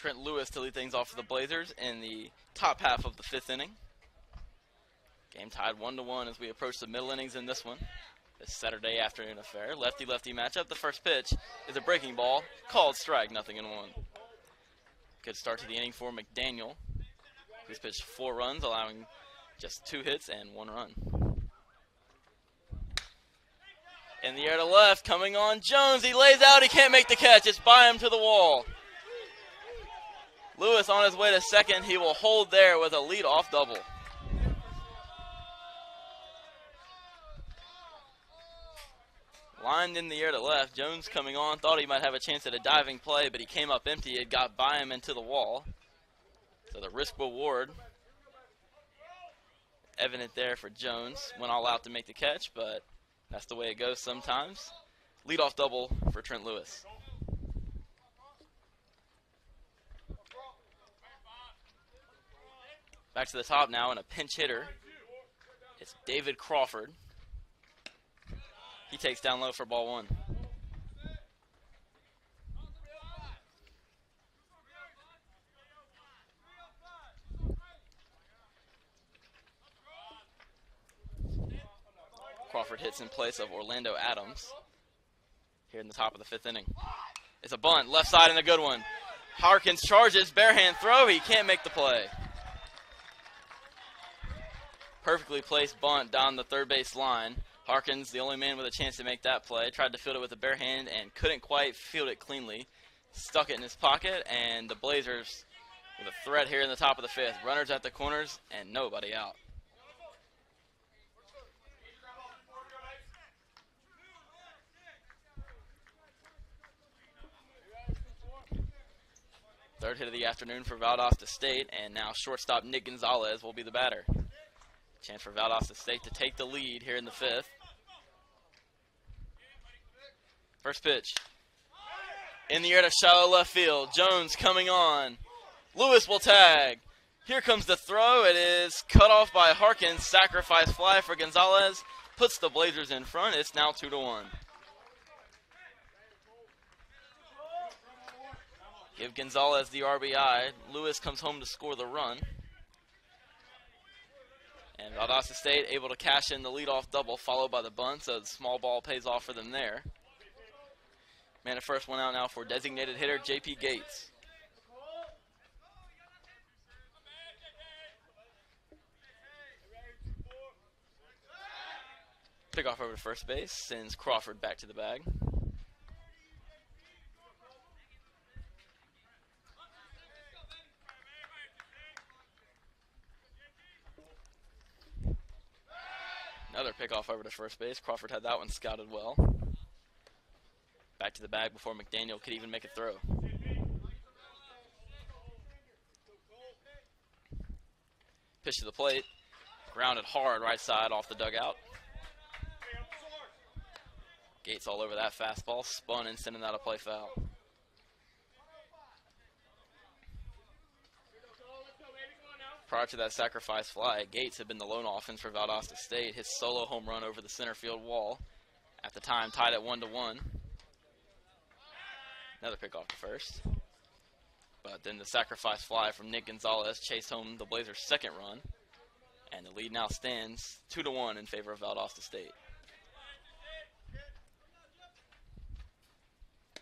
Trent Lewis to lead things off for the Blazers in the top half of the 5th inning. Game tied 1-1 as we approach the middle innings in this one. This Saturday afternoon affair. Lefty-lefty matchup. The first pitch is a breaking ball. Called strike, 0-1. Good start to the inning for McDaniel. He's pitched 4 runs, allowing just 2 hits and 1 run. In the air to left, coming on Jones. He lays out, he can't make the catch. It's by him to the wall. Lewis on his way to second. He will hold there with a leadoff double. Lined in the air to left. Jones coming on, thought he might have a chance at a diving play, but he came up empty. It got by him into the wall. So the risk reward evident there for Jones. Went all out to make the catch, but that's the way it goes sometimes. Leadoff double for Trent Lewis. Back to the top now, and a pinch hitter. It's David Crawford. He takes down low for ball 1. Crawford hits in place of Orlando Adams here in the top of the 5th inning. It's a bunt, left side, and a good one. Harkins charges, bare hand throw. He can't make the play. Perfectly placed bunt down the third base line. Harkins, the only man with a chance to make that play, tried to field it with a bare hand and couldn't quite field it cleanly. Stuck it in his pocket, and the Blazers with a threat here in the top of the 5th. Runners at the corners and nobody out. Third hit of the afternoon for Valdosta State, and now shortstop Nick Gonzalez will be the batter. Chance for Valdosta State to take the lead here in the 5th. First pitch. In the air to shallow left field. Jones coming on. Lewis will tag. Here comes the throw. It is cut off by Harkins. Sacrifice fly for Gonzalez. Puts the Blazers in front. It's now 2-1. Give Gonzalez the RBI. Lewis comes home to score the run. And Valdosta State able to cash in the leadoff double, followed by the bunt, so the small ball pays off for them there. Man at first, one out now for designated hitter J.P. Gates. Pick off over to first base, sends Crawford back to the bag. Another pickoff over to first base. Crawford had that one scouted well. Back to the bag before McDaniel could even make a throw. Pitch to the plate. Grounded hard right side off the dugout. Gates all over that fastball. Spun and sending that a play foul. Prior to that sacrifice fly, Gates had been the lone offense for Valdosta State. His solo home run over the center field wall, at the time tied at 1-1. Another pick off to first. But then the sacrifice fly from Nick Gonzalez chased home the Blazers' second run. And the lead now stands 2-1 in favor of Valdosta State.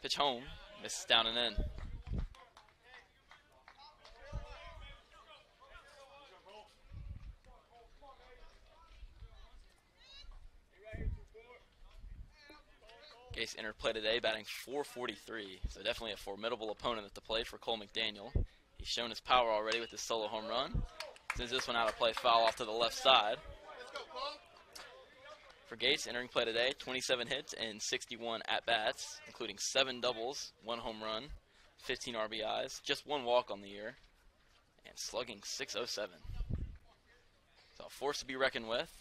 Pitch home, misses down and in. Gates entered play today batting .443, so definitely a formidable opponent at the plate for Cole McDaniel. He's shown his power already with his solo home run. Sends this one out of play, foul off to the left side. For Gates, entering play today, 27 hits and 61 at-bats, including 7 doubles, 1 home run, 15 RBIs, just 1 walk on the year, and slugging .607. So a force to be reckoned with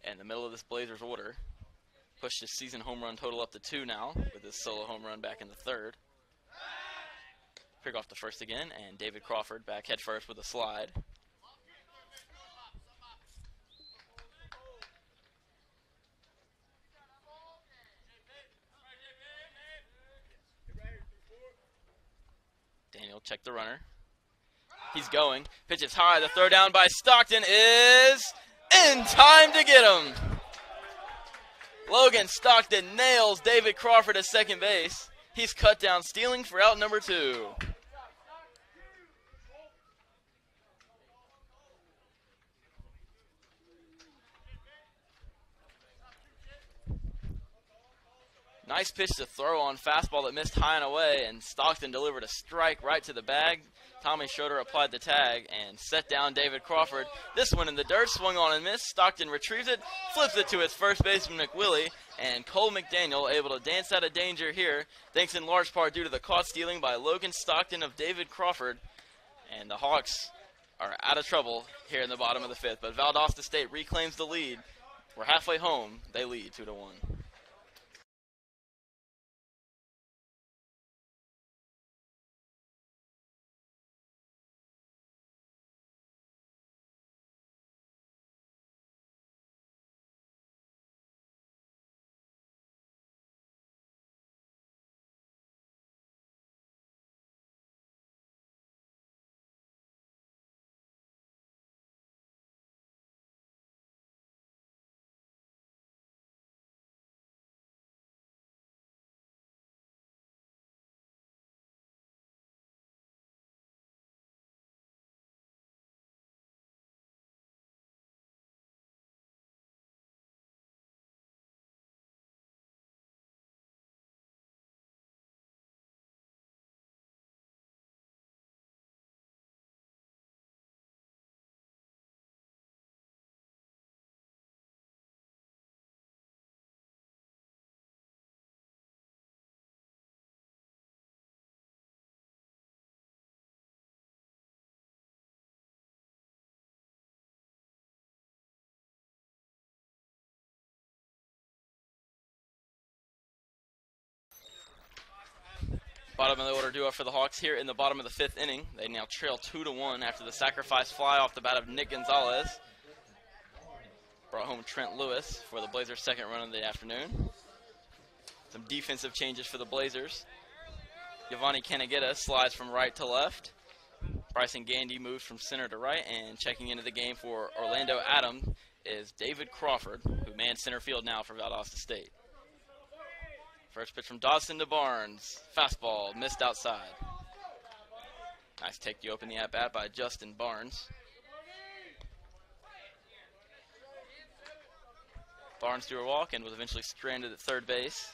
in the middle of this Blazers order. Pushed his season home run total up to 2 now, with his solo home run back in the third. Pick off the first again, and David Crawford back head first with a slide. McDaniel check the runner. He's going. Pitch is high. The throw down by Stockton is in time to get him. Logan Stockton nails David Crawford at second base. He's cut down stealing for out number 2. Nice pitch to throw on fastball that missed high and away, and Stockton delivered a strike right to the bag. Tommy Schroeder applied the tag and set down David Crawford. This one in the dirt, swung on and missed. Stockton retrieves it, flips it to his first baseman McWillie, and Cole McDaniel able to dance out of danger here, thanks in large part due to the caught stealing by Logan Stockton of David Crawford. And the Hawks are out of trouble here in the bottom of the 5th, but Valdosta State reclaims the lead. We're halfway home. They lead 2-1. Bottom of the order duo for the Hawks here in the bottom of the 5th inning. They now trail 2-1 after the sacrifice fly off the bat of Nick Gonzalez. Brought home Trent Lewis for the Blazers' second run of the afternoon. Some defensive changes for the Blazers. Giovanni Canagetta slides from right to left. Bryson Gandy moves from center to right, and checking into the game for Orlando Adams is David Crawford, who mans center field now for Valdosta State. First pitch from Dodson to Barnes. Fastball missed outside. Nice take to open the at-bat by Justin Barnes. Barnes drew a walk and was eventually stranded at third base.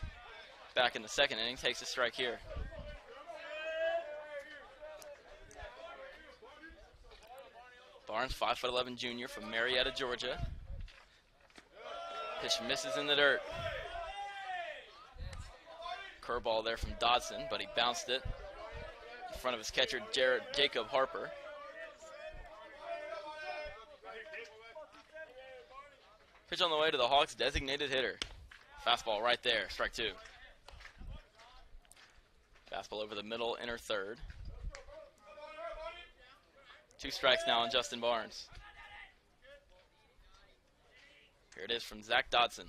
Back in the second inning, takes a strike here. Barnes, 5'11" junior from Marietta, Georgia. Pitch misses in the dirt. Curveball there from Dodson, but he bounced it in front of his catcher, Jacob Harper. Pitch on the way to the Hawks' designated hitter. Fastball right there, strike 2. Fastball over the middle, inner third. 2 strikes now on Justin Barnes. Here it is from Zach Dodson.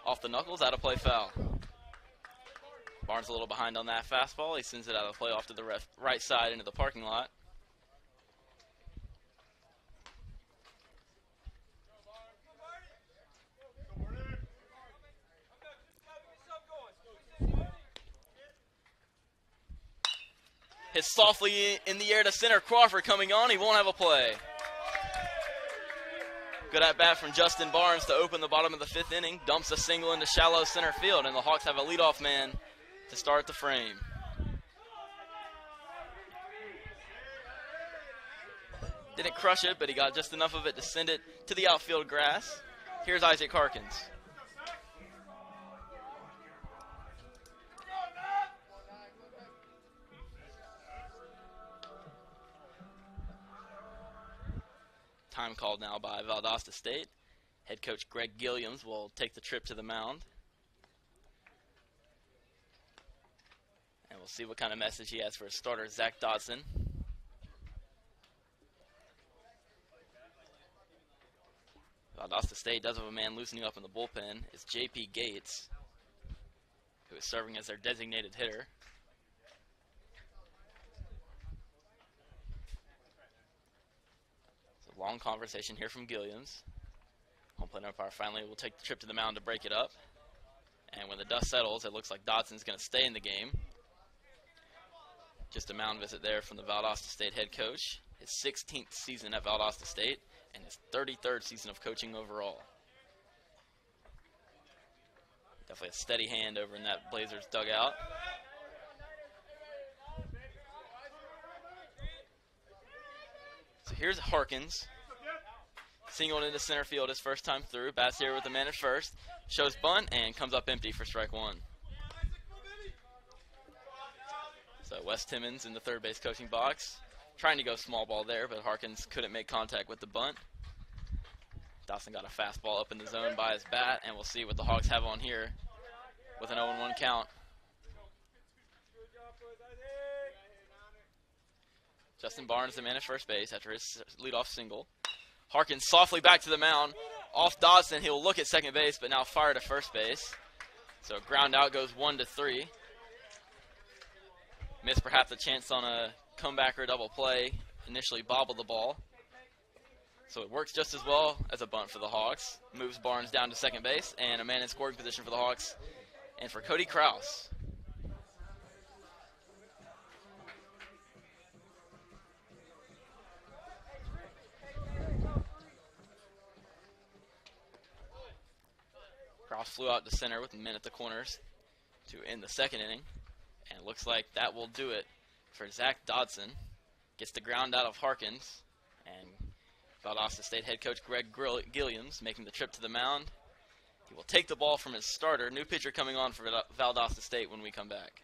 Off the knuckles, out of play foul. Barnes a little behind on that fastball. He sends it out of play off to the right side into the parking lot. Hit softly in the air to center. Crawford coming on. He won't have a play. Good at bat from Justin Barnes to open the bottom of the 5th inning. Dumps a single into shallow center field, and the Hawks have a leadoff man to start the frame. Didn't crush it, but he got just enough of it to send it to the outfield grass. Here's Isaac Harkins. Time called now by Valdosta State. Head coach Greg Gilliams will take the trip to the mound. And we'll see what kind of message he has for his starter, Zach Dodson. Valdosta State does have a man loosening up in the bullpen. It's J.P. Gates, who is serving as their designated hitter. Long conversation here from Gilliams. Home plate umpire finally will take the trip to the mound to break it up. And when the dust settles, it looks like Dodson's going to stay in the game. Just a mound visit there from the Valdosta State head coach. His 16th season at Valdosta State and his 33rd season of coaching overall. Definitely a steady hand over in that Blazers dugout. So here's Harkins. Singled into center field his first time through. Bats here with the man at first. Shows bunt and comes up empty for strike one. So Wes Timmons in the third base coaching box. Trying to go small ball there, but Harkins couldn't make contact with the bunt. Dawson got a fastball up in the zone by his bat, and we'll see what the Hawks have on here with an 0-1 count. Justin Barnes, the man at first base after his leadoff single. Harkins softly back to the mound. Off Dodson, he'll look at second base, but now fire to first base. So ground out goes 1-3. Missed perhaps a chance on a comeback or a double play. Initially bobbled the ball. So it works just as well as a bunt for the Hawks. Moves Barnes down to second base, and a man in scoring position for the Hawks. And for Cody Kraus. Kraus flew out to center with a man at the corners to end the second inning. And it looks like that will do it for Zach Dodson. Gets the ground out of Harkins. And Valdosta State head coach Greg Gilliams making the trip to the mound. He will take the ball from his starter. New pitcher coming on for Valdosta State when we come back.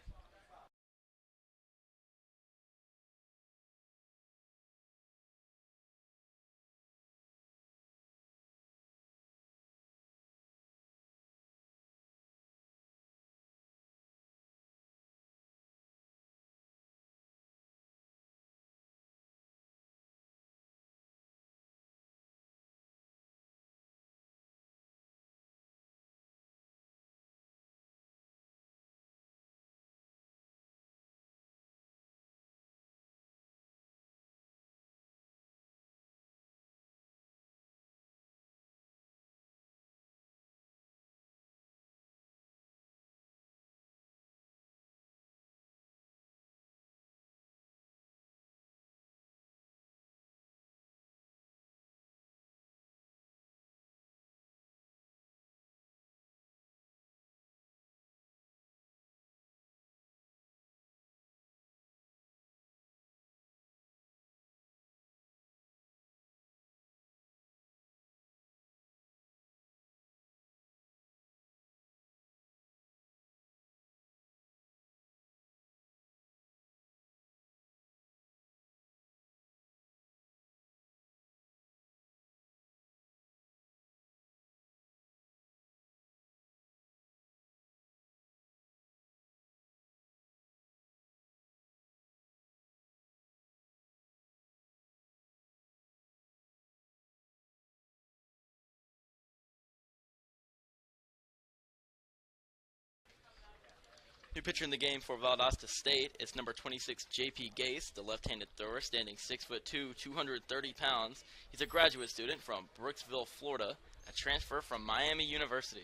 New pitcher in the game for Valdosta State is number 26, J.P. Gase, the left-handed thrower, standing 6'2", 230 pounds. He's a graduate student from Brooksville, Florida, a transfer from Miami University.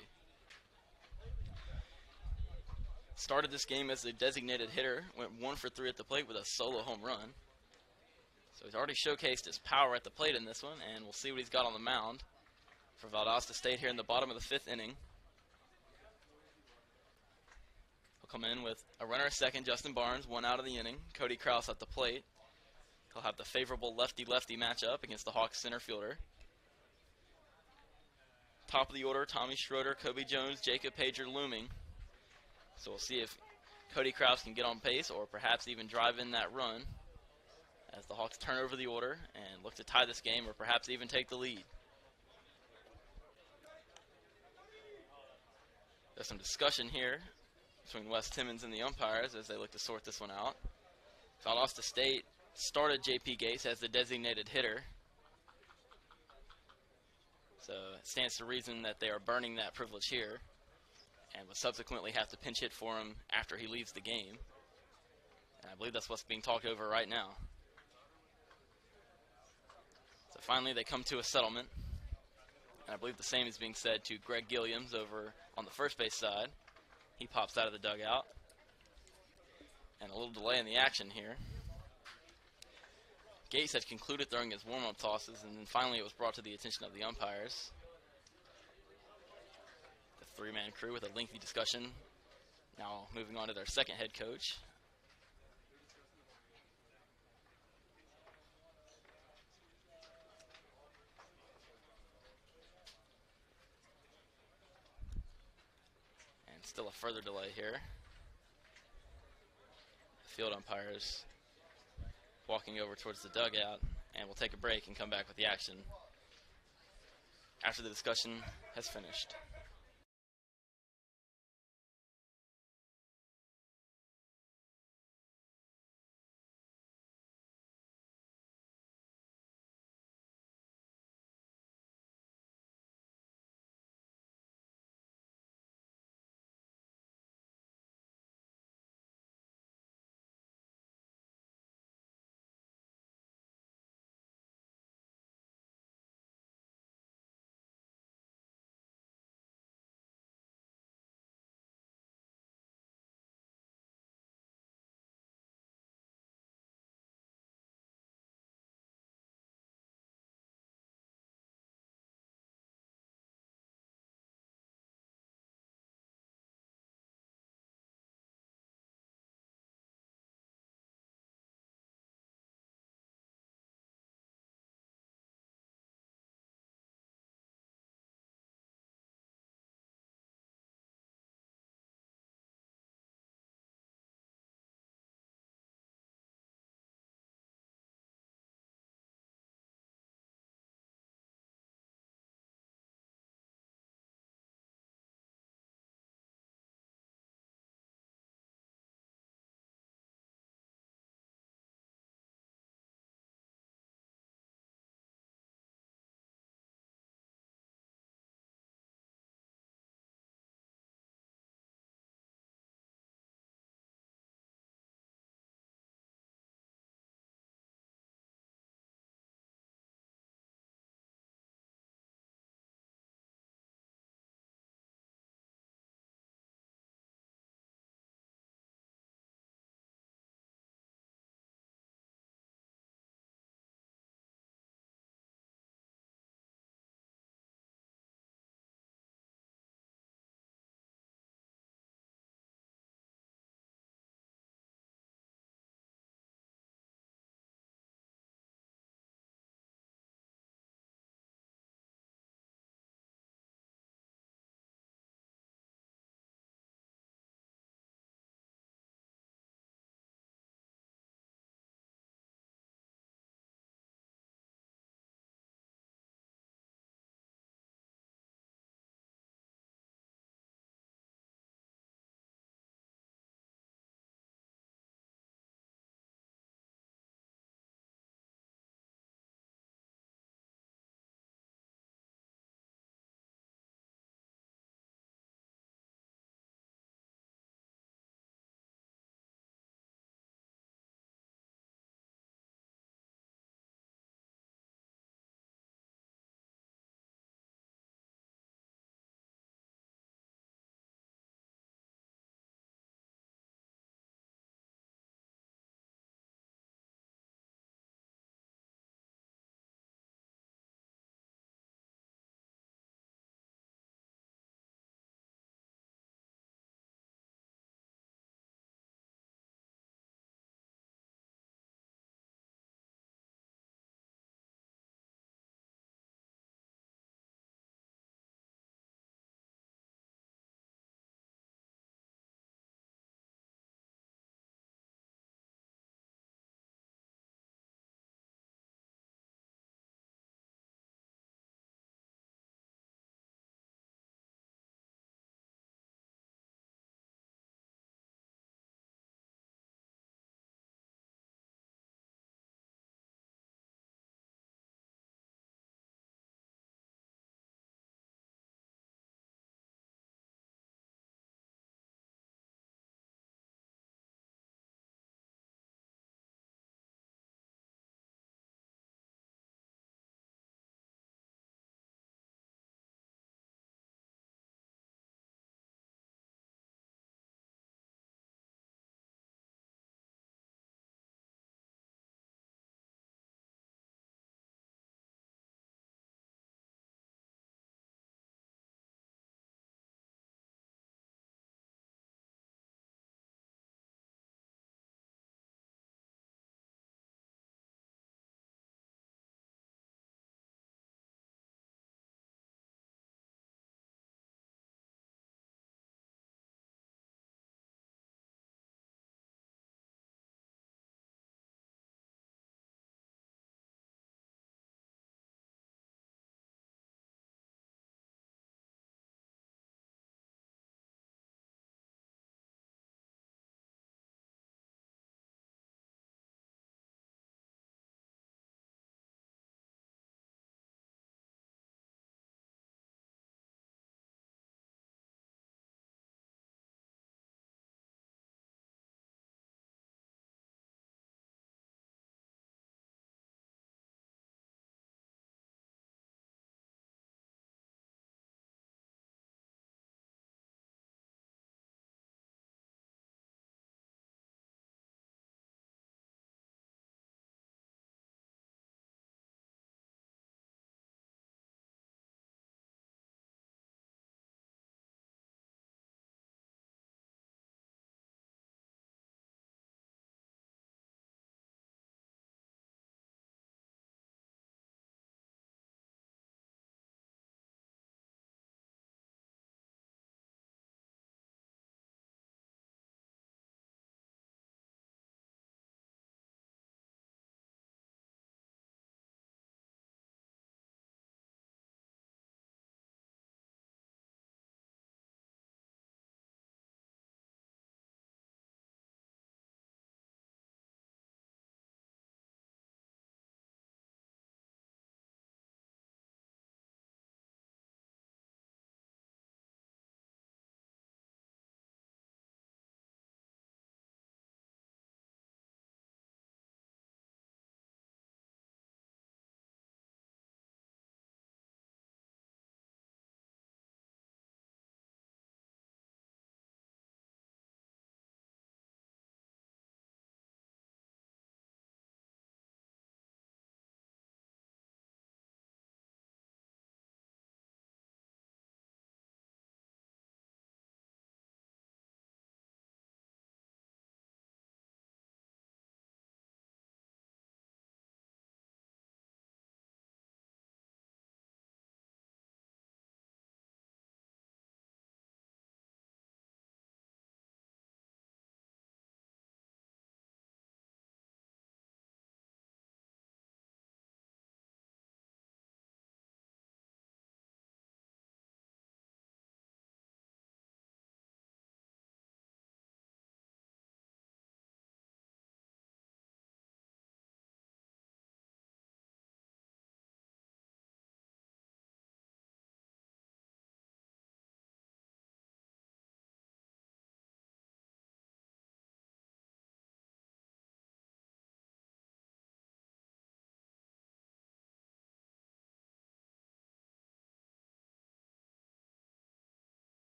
Started this game as a designated hitter, went 1 for 3 at the plate with a solo home run. So he's already showcased his power at the plate in this one, and we'll see what he's got on the mound for Valdosta State here in the bottom of the 5th inning. Come in with a runner at second, Justin Barnes, 1 out of the inning. Cody Kraus at the plate. He'll have the favorable lefty-lefty matchup against the Hawks center fielder. Top of the order, Tommy Schroeder, Kobe Jones, Jacob Pager looming. So we'll see if Cody Kraus can get on pace or perhaps even drive in that run as the Hawks turn over the order and look to tie this game or perhaps even take the lead. There's some discussion here between Wes Timmons and the umpires as they look to sort this one out. Valdosta State started J.P. Gase as the designated hitter. So it stands to reason that they are burning that privilege here and will subsequently have to pinch hit for him after he leaves the game. And I believe that's what's being talked over right now. So finally they come to a settlement. And I believe the same is being said to Greg Gilliams over on the first base side. He pops out of the dugout. And a little delay in the action here. Gates had concluded throwing his warm-up tosses, and then finally it was brought to the attention of the umpires. The three-man crew with a lengthy discussion. Now moving on to their second head coach. And still a further delay here. Field umpires walking over towards the dugout, and we'll take a break and come back with the action after the discussion has finished.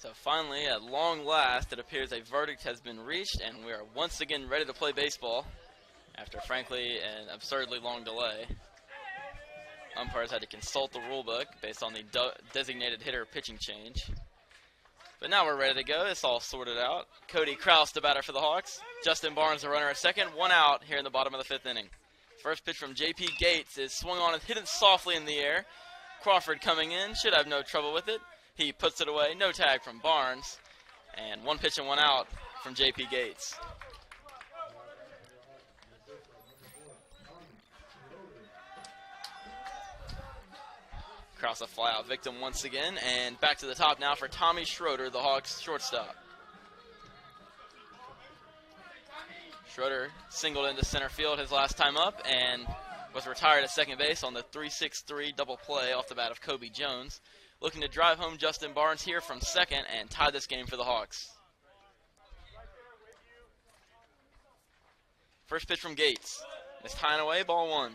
So finally, at long last, it appears a verdict has been reached, and we are once again ready to play baseball after, frankly, an absurdly long delay. Umpires had to consult the rule book based on the designated hitter pitching change. But now we're ready to go. It's all sorted out. Cody Kraus, the batter for the Hawks. Justin Barnes, the runner at second. One out here in the bottom of the fifth inning. First pitch from J.P. Gates is swung on and hit it softly in the air. Crawford coming in. Should have no trouble with it. He puts it away. No tag from Barnes. And one pitch and one out from J.P. Gates. Kraus a fly-out victim once again. And back to the top now for Tommy Schroeder, the Hawks shortstop. Schroeder singled into center field his last time up and was retired at second base on the 3-6-3 double play off the bat of Kobe Jones. Looking to drive home Justin Barnes here from second and tie this game for the Hawks. First pitch from Gates. It's tying away, ball one.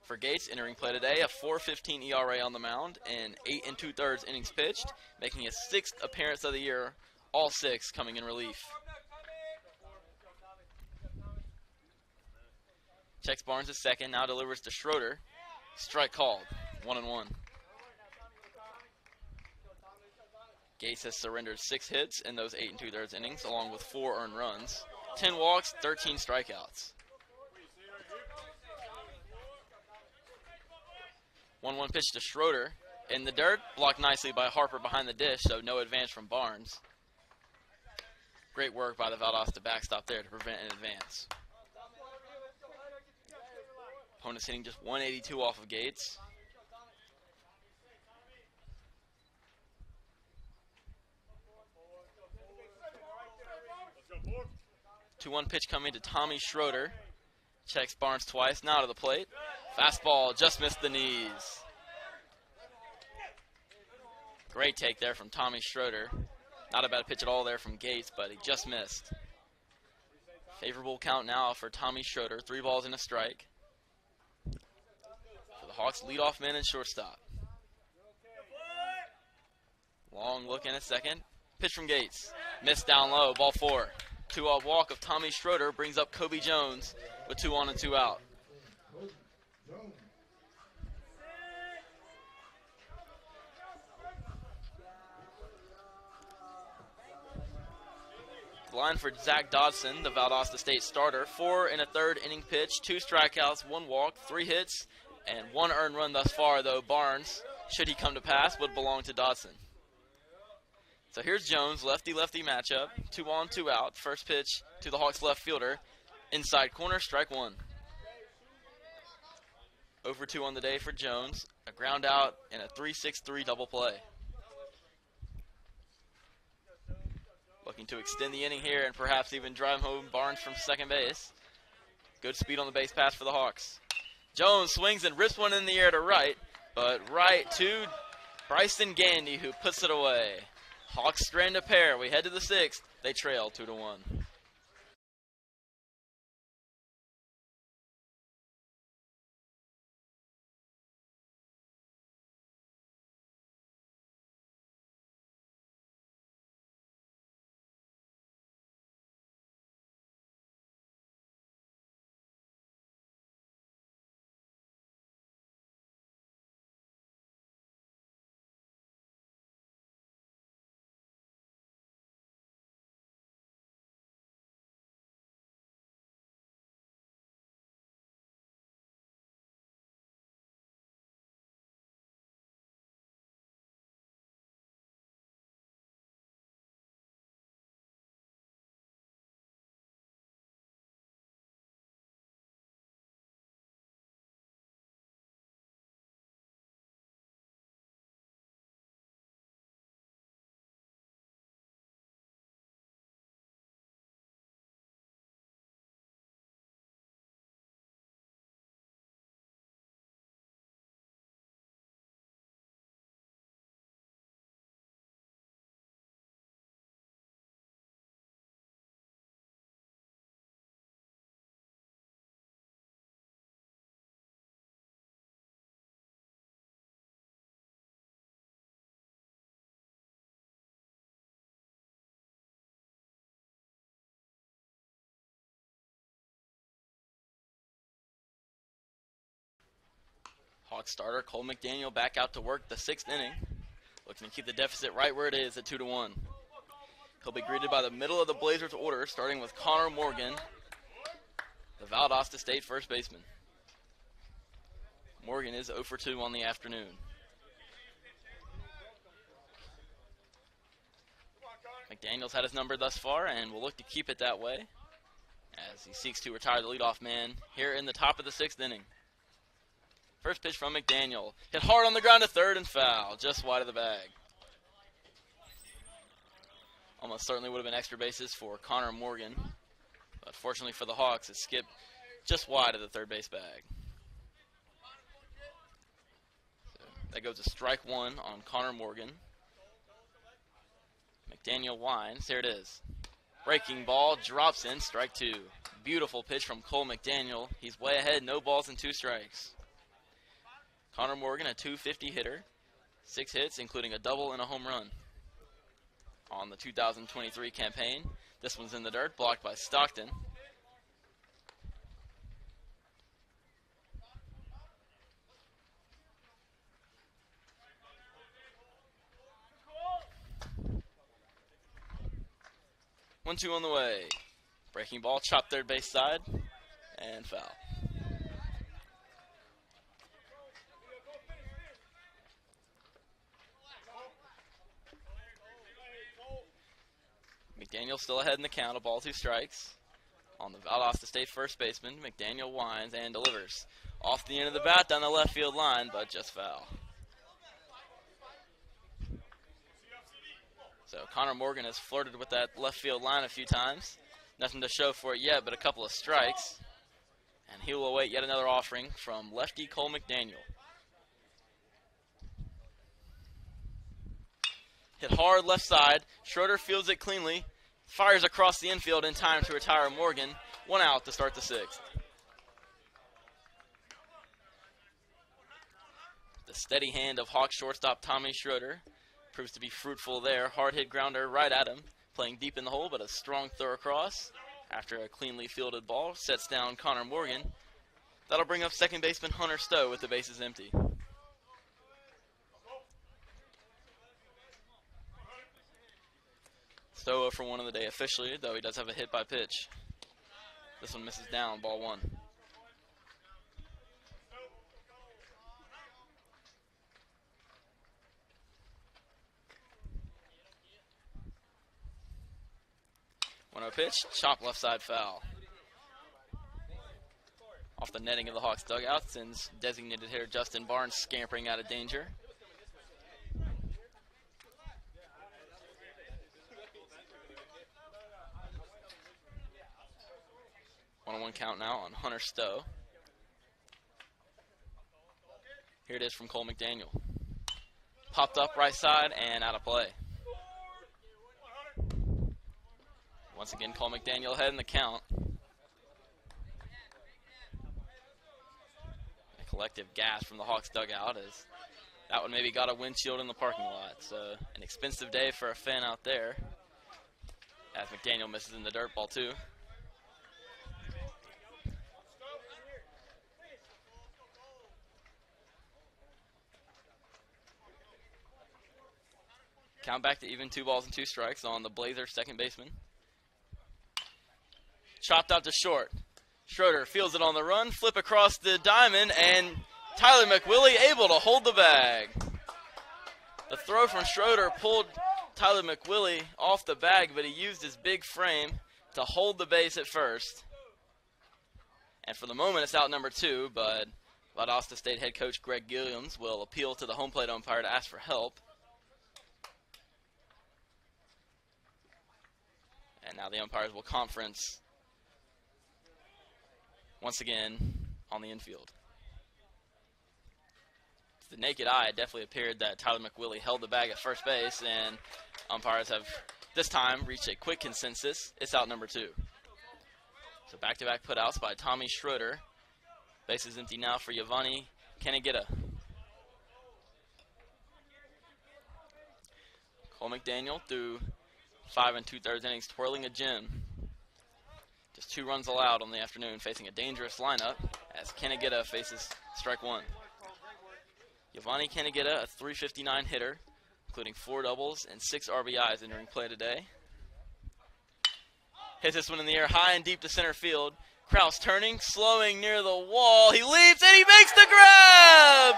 For Gates, entering play today, a 4.15 ERA on the mound and 8 2/3 innings pitched, making his 6th appearance of the year, all 6 coming in relief. Checks Barnes at second, now delivers to Schroeder. Strike called, 1-1. Gates has surrendered 6 hits in those 8 2/3 innings, along with 4 earned runs, 10 walks, 13 strikeouts. 1-1 pitch to Schroeder. In the dirt, blocked nicely by Harper behind the dish, so no advance from Barnes. Great work by the Valdosta backstop there to prevent an advance. Opponent's hitting just 182 off of Gates. Two 2-1 pitch coming to Tommy Schroeder. Checks Barnes twice, now to the plate. Fastball just missed the knees. Great take there from Tommy Schroeder. Not a bad pitch at all there from Gates, but he just missed. Favorable count now for Tommy Schroeder. 3 balls and a strike. For the Hawks, leadoff man and shortstop. Long look in at second. Pitch from Gates. Missed down low, ball 4. 2-out walk of Tommy Schroeder brings up Kobe Jones with 2 on and 2 out. The line for Zach Dodson, the Valdosta State starter, 4 1/3 inning pitch, 2 strikeouts, 1 walk, 3 hits, and 1 earned run thus far, though Barnes, should he come to pass, would belong to Dodson. So here's Jones, lefty-lefty matchup, 2 on, 2 out. First pitch to the Hawks left fielder, inside corner, strike 1. 0-2 on the day for Jones, a ground out and a 3-6-3 double play. Looking to extend the inning here and perhaps even drive home Barnes from second base. Good speed on the base pass for the Hawks. Jones swings and rips one in the air to right, but right to Bryson Gandy, who puts it away. Hawks strand a pair. We head to the 6th. They trail 2-1. Hawks starter Cole McDaniel back out to work the 6th inning, looking to keep the deficit right where it is at 2-1. He'll be greeted by the middle of the Blazers order, starting with Connor Morgan, the Valdosta State first baseman. Morgan is 0 for 2 on the afternoon. McDaniel's had his number thus far and will look to keep it that way as he seeks to retire the leadoff man here in the top of the 6th inning. First pitch from McDaniel. Hit hard on the ground to third and foul, just wide of the bag. Almost certainly would have been extra bases for Connor Morgan, but fortunately for the Hawks, it skipped just wide of the third base bag. So that goes to strike one on Connor Morgan. McDaniel winds. Here it is. Breaking ball, drops in, strike 2. Beautiful pitch from Cole McDaniel. He's way ahead, no balls and 2 strikes. Connor Morgan, a .250 hitter, 6 hits, including a double and a home run on the 2023 campaign. This one's in the dirt, blocked by Stockton. One, two on the way. Breaking ball, chopped third base side, and foul. McDaniel still ahead in the count, a ball, 2 strikes. On the Valdosta State first baseman, McDaniel winds and delivers. Off the end of the bat down the left field line, but just foul. So Connor Morgan has flirted with that left field line a few times. Nothing to show for it yet, but a couple of strikes. And he will await yet another offering from lefty Cole McDaniel. Hit hard left side. Schroeder fields it cleanly. Fires across the infield in time to retire Morgan. 1 out to start the 6th. The steady hand of Hawks shortstop Tommy Schroeder proves to be fruitful there. Hard hit grounder right at him. Playing deep in the hole, but a strong throw across. After a cleanly fielded ball, sets down Connor Morgan. That'll bring up second baseman Hunter Stowe with the bases empty. Stowe 0 for 1 on the day officially, though he does have a hit by pitch. This one misses down, ball 1. Pitch, chop left side foul. Off the netting of the Hawks dugout, sends designated hitter Justin Barnes scampering out of danger. 1-1 count now on Hunter Stowe. Here it is from Cole McDaniel. Popped up right side and out of play. Once again, Cole McDaniel ahead in the count. A collective gasp from the Hawks dugout as that one maybe got a windshield in the parking lot. So an expensive day for a fan out there as McDaniel misses in the dirt, ball 2. Count back to even 2 balls and 2 strikes on the Blazers second baseman. Chopped out to short. Schroeder fields it on the run, flip across the diamond, and Tyler McWillie able to hold the bag. The throw from Schroeder pulled Tyler McWillie off the bag, but he used his big frame to hold the base at first. And for the moment, it's out number 2, but Valdosta State head coach Greg Gilliams will appeal to the home plate umpire to ask for help. And now the umpires will conference once again on the infield. To the naked eye, it definitely appeared that Tyler McWillie held the bag at first base, and umpires have this time reached a quick consensus. It's out number 2. So back-to-back putouts by Tommy Schroeder. Base is empty now for Giovanni Kenegita. Cole McDaniel through 5 2/3 innings, twirling a gem. Just 2 runs allowed on the afternoon, facing a dangerous lineup as Kenegita faces strike 1. Giovanni Canagetta, a .359 hitter, including 4 doubles and 6 RBIs entering play today. Hits this one in the air, high and deep to center field. Kraus turning, slowing near the wall. He leaps and he makes the grab!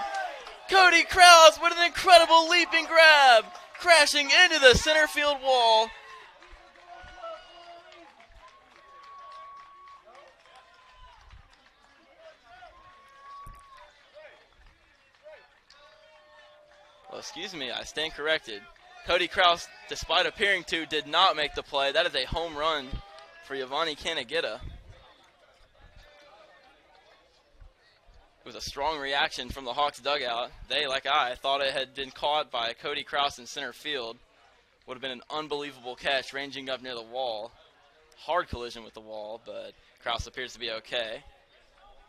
Cody Kraus with an incredible leaping grab, crashing into the center field wall. Well, excuse me, I stand corrected. Cody Kraus, despite appearing to, did not make the play. That is a home run for Giovanni Canagetta. It was a strong reaction from the Hawks dugout. They, like I, thought it had been caught by Cody Kraus in center field. Would have been an unbelievable catch ranging up near the wall. Hard collision with the wall, but Kraus appears to be okay.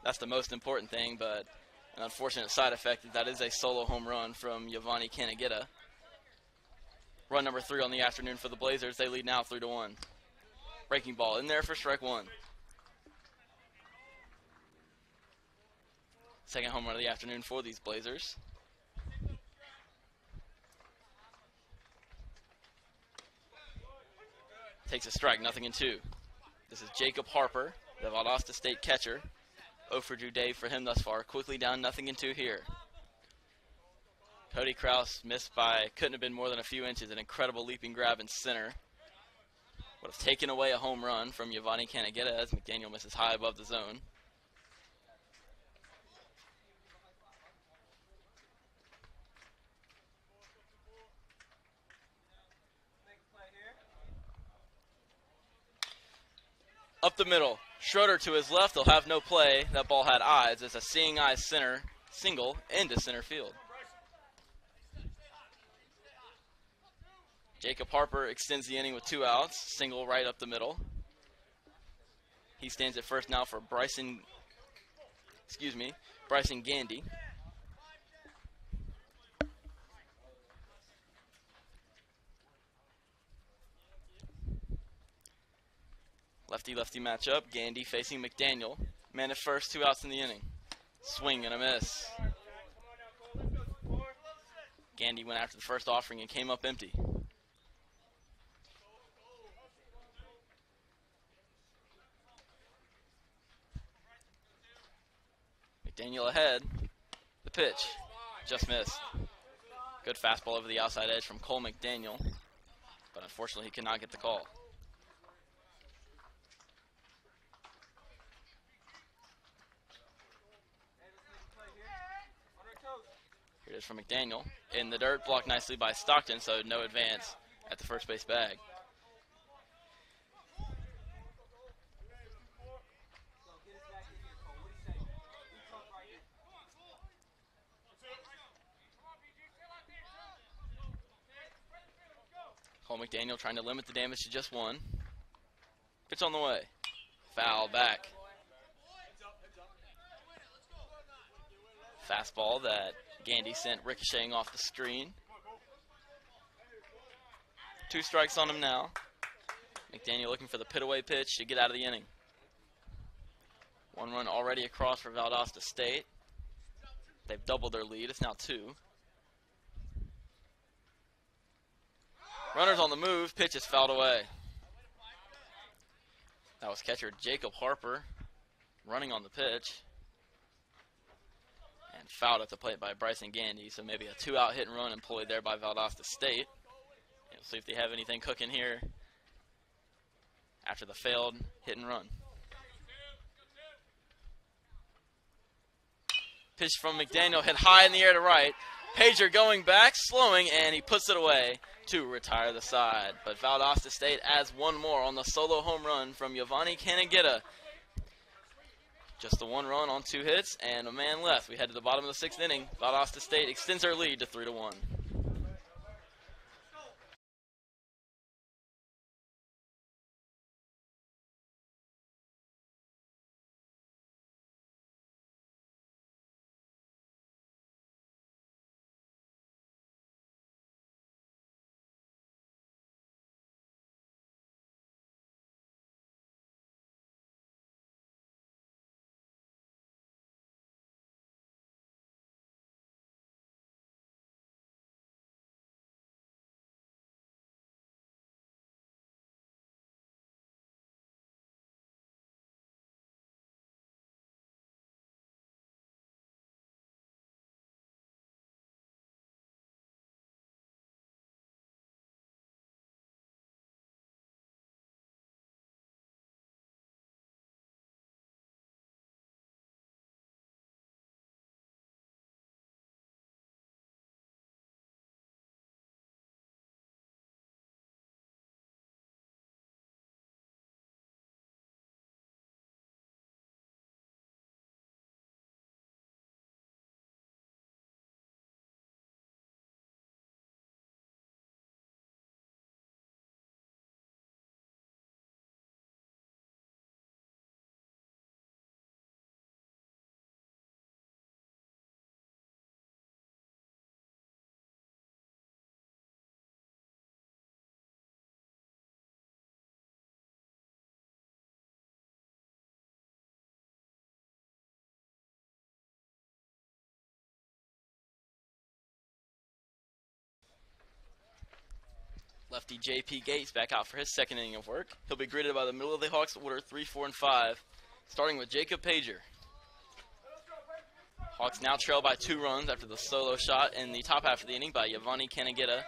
That's the most important thing, but an unfortunate side effect is that is a solo home run from Giovanni Canagetta. Run number 3 on the afternoon for the Blazers. They lead now 3-1. Breaking ball in there for strike 1. Second home run of the afternoon for these Blazers. Takes a strike, 0-2. This is Jacob Harper, the Valdosta State catcher. 0 for Drew Dave for him thus far. Quickly down 0-2 here. Cody Kraus missed by, couldn't have been more than a few inches. An incredible leaping grab in center. Would have taken away a home run from Giovanni Canagetta as McDaniel misses high above the zone. Up the middle, Schroeder to his left, they'll have no play. That ball had eyes. It's a seeing eyes center single into center field. Jacob Harper extends the inning with 2 outs, single right up the middle. He stands at first now for Bryson Gandy. Lefty-lefty matchup. Gandy facing McDaniel. Man at first, 2 outs in the inning. Swing and a miss. Gandy went after the first offering and came up empty. McDaniel ahead. The pitch. Just missed. Good fastball over the outside edge from Cole McDaniel. But unfortunately, he could not get the call. Here it is from McDaniel. In the dirt, blocked nicely by Stockton, so no advance at the first base bag. Cole McDaniel trying to limit the damage to just 1. Pitch on the way. Foul back. Fastball that Gandy sent ricocheting off the screen. 2 strikes on him now. McDaniel looking for the pit-away pitch to get out of the inning. 1 run already across for Valdosta State. They've doubled their lead. It's now 2. Runners on the move. Pitch is fouled away. That was catcher Jacob Harper running on the pitch. And fouled at the plate by Bryson Gandy. So maybe a 2-out hit and run employed there by Valdosta State. And we'll see if they have anything cooking here after the failed hit and run. Pitch from McDaniel, hit high in the air to right. Pager going back, slowing, and he puts it away to retire the side. But Valdosta State adds 1 more on the solo home run from Giovanni Canagetta. Just the 1 run on 2 hits and a man left. We head to the bottom of the 6th inning. Valdosta State extends their lead to 3-1. Lefty J.P. Gates back out for his second inning of work. He'll be greeted by the middle of the Hawks order 3, 4, and 5, starting with Jacob Pager. Hawks now trail by 2 runs after the solo shot in the top half of the inning by Giovanni Canagetta.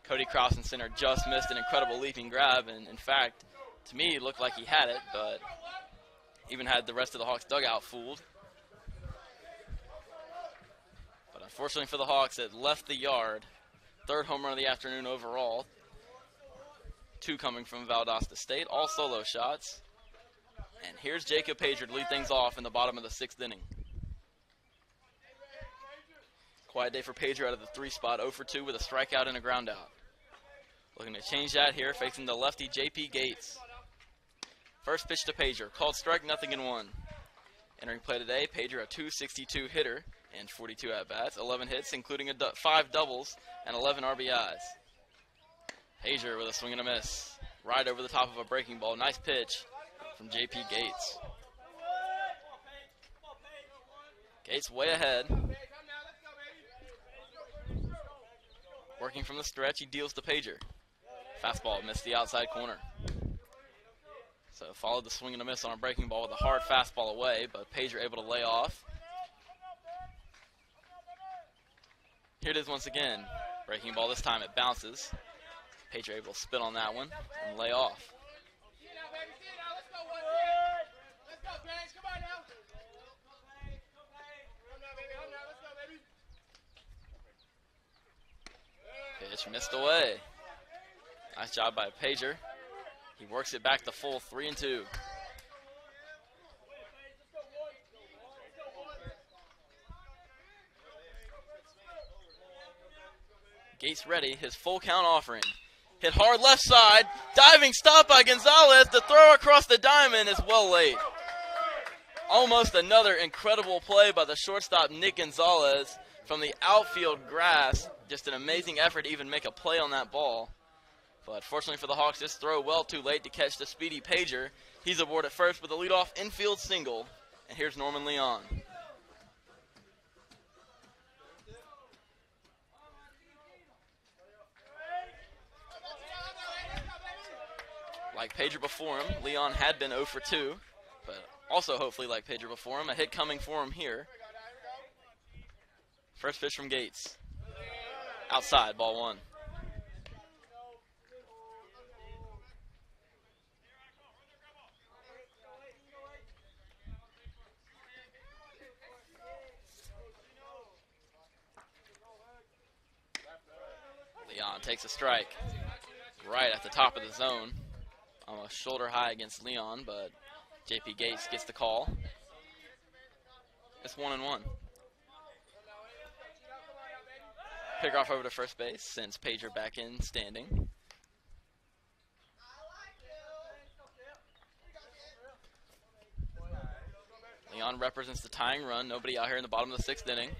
Cody Krause in center just missed an incredible leaping grab, and in fact, to me, it looked like he had it, but even had the rest of the Hawks dugout fooled. But unfortunately for the Hawks, it left the yard. 3rd home run of the afternoon overall. 2 coming from Valdosta State, all solo shots. And here's Jacob Pager to lead things off in the bottom of the 6th inning. Quiet day for Pager out of the 3 spot, 0 for 2 with a strikeout and a ground out. Looking to change that here, facing the lefty J.P. Gates. First pitch to Pager, called strike, 0-1. Entering play today, Pager a .262 hitter and 42 at-bats, 11 hits, including 5 doubles and 11 RBIs. Pager with a swing and a miss. Right over the top of a breaking ball. Nice pitch from J.P. Gates. Gates way ahead. Working from the stretch, he deals to Pager. Fastball missed the outside corner. So followed the swing and a miss on a breaking ball with a hard fastball away, but Pager able to lay off. Here it is once again. Breaking ball, this time it bounces. Pager able to spin on that one and lay off. Pitch missed away. Nice job by Pager. He works it back to full 3-2. Gates ready, his full count offering. Hit hard left side, diving stop by Gonzalez. The throw across the diamond is well late. Almost another incredible play by the shortstop Nick Gonzalez from the outfield grass. Just an amazing effort to even make a play on that ball. But fortunately for the Hawks, this throw well too late to catch the speedy Pager. He's aboard at first with a leadoff infield single. And here's Norman Leon. Like Pager before him, Leon had been 0 for 2. But also hopefully like Pager before him, a hit coming for him here. First pitch from Gates. Outside, ball 1. Leon takes a strike right at the top of the zone. Almost shoulder high against Leon, but J.P. Gates gets the call. It's 1-1. Pick off over to first base, sends Pager back in standing. Leon represents the tying run. Nobody out here in the bottom of the 6th inning.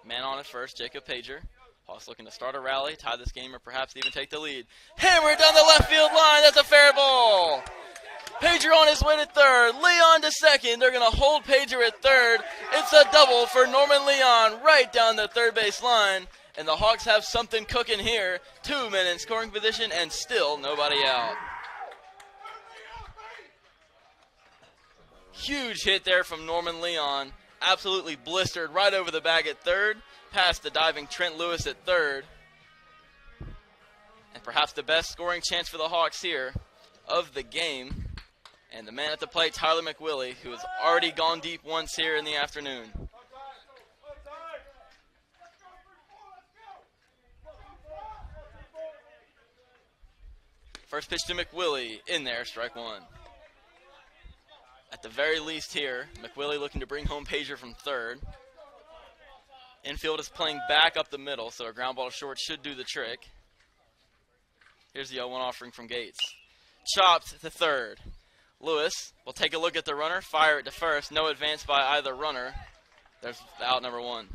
Man on at first, Jacob Pager. Hawks looking to start a rally, tie this game, or perhaps even take the lead. Hammered down the left field line. That's a fair ball. Pager on his way to third. Leon to second. They're going to hold Pager at third. It's a double for Norman Leon right down the third base line. And the Hawks have something cooking here. 2 men in scoring position and still nobody out. Huge hit there from Norman Leon. Absolutely blistered right over the bag at third. Past the diving Trent Lewis at third. And perhaps the best scoring chance for the Hawks here of the game. And the man at the plate, Tyler McWillie, who has already gone deep once here in the afternoon. First pitch to McWillie, in there, strike 1. At the very least here, McWillie looking to bring home Pager from third. Infield is playing back up the middle, so a ground ball to short should do the trick. Here's the 0-1 offering from Gates. Chopped to third. Lewis will take a look at the runner, fire it to first. No advance by either runner. There's out number 1.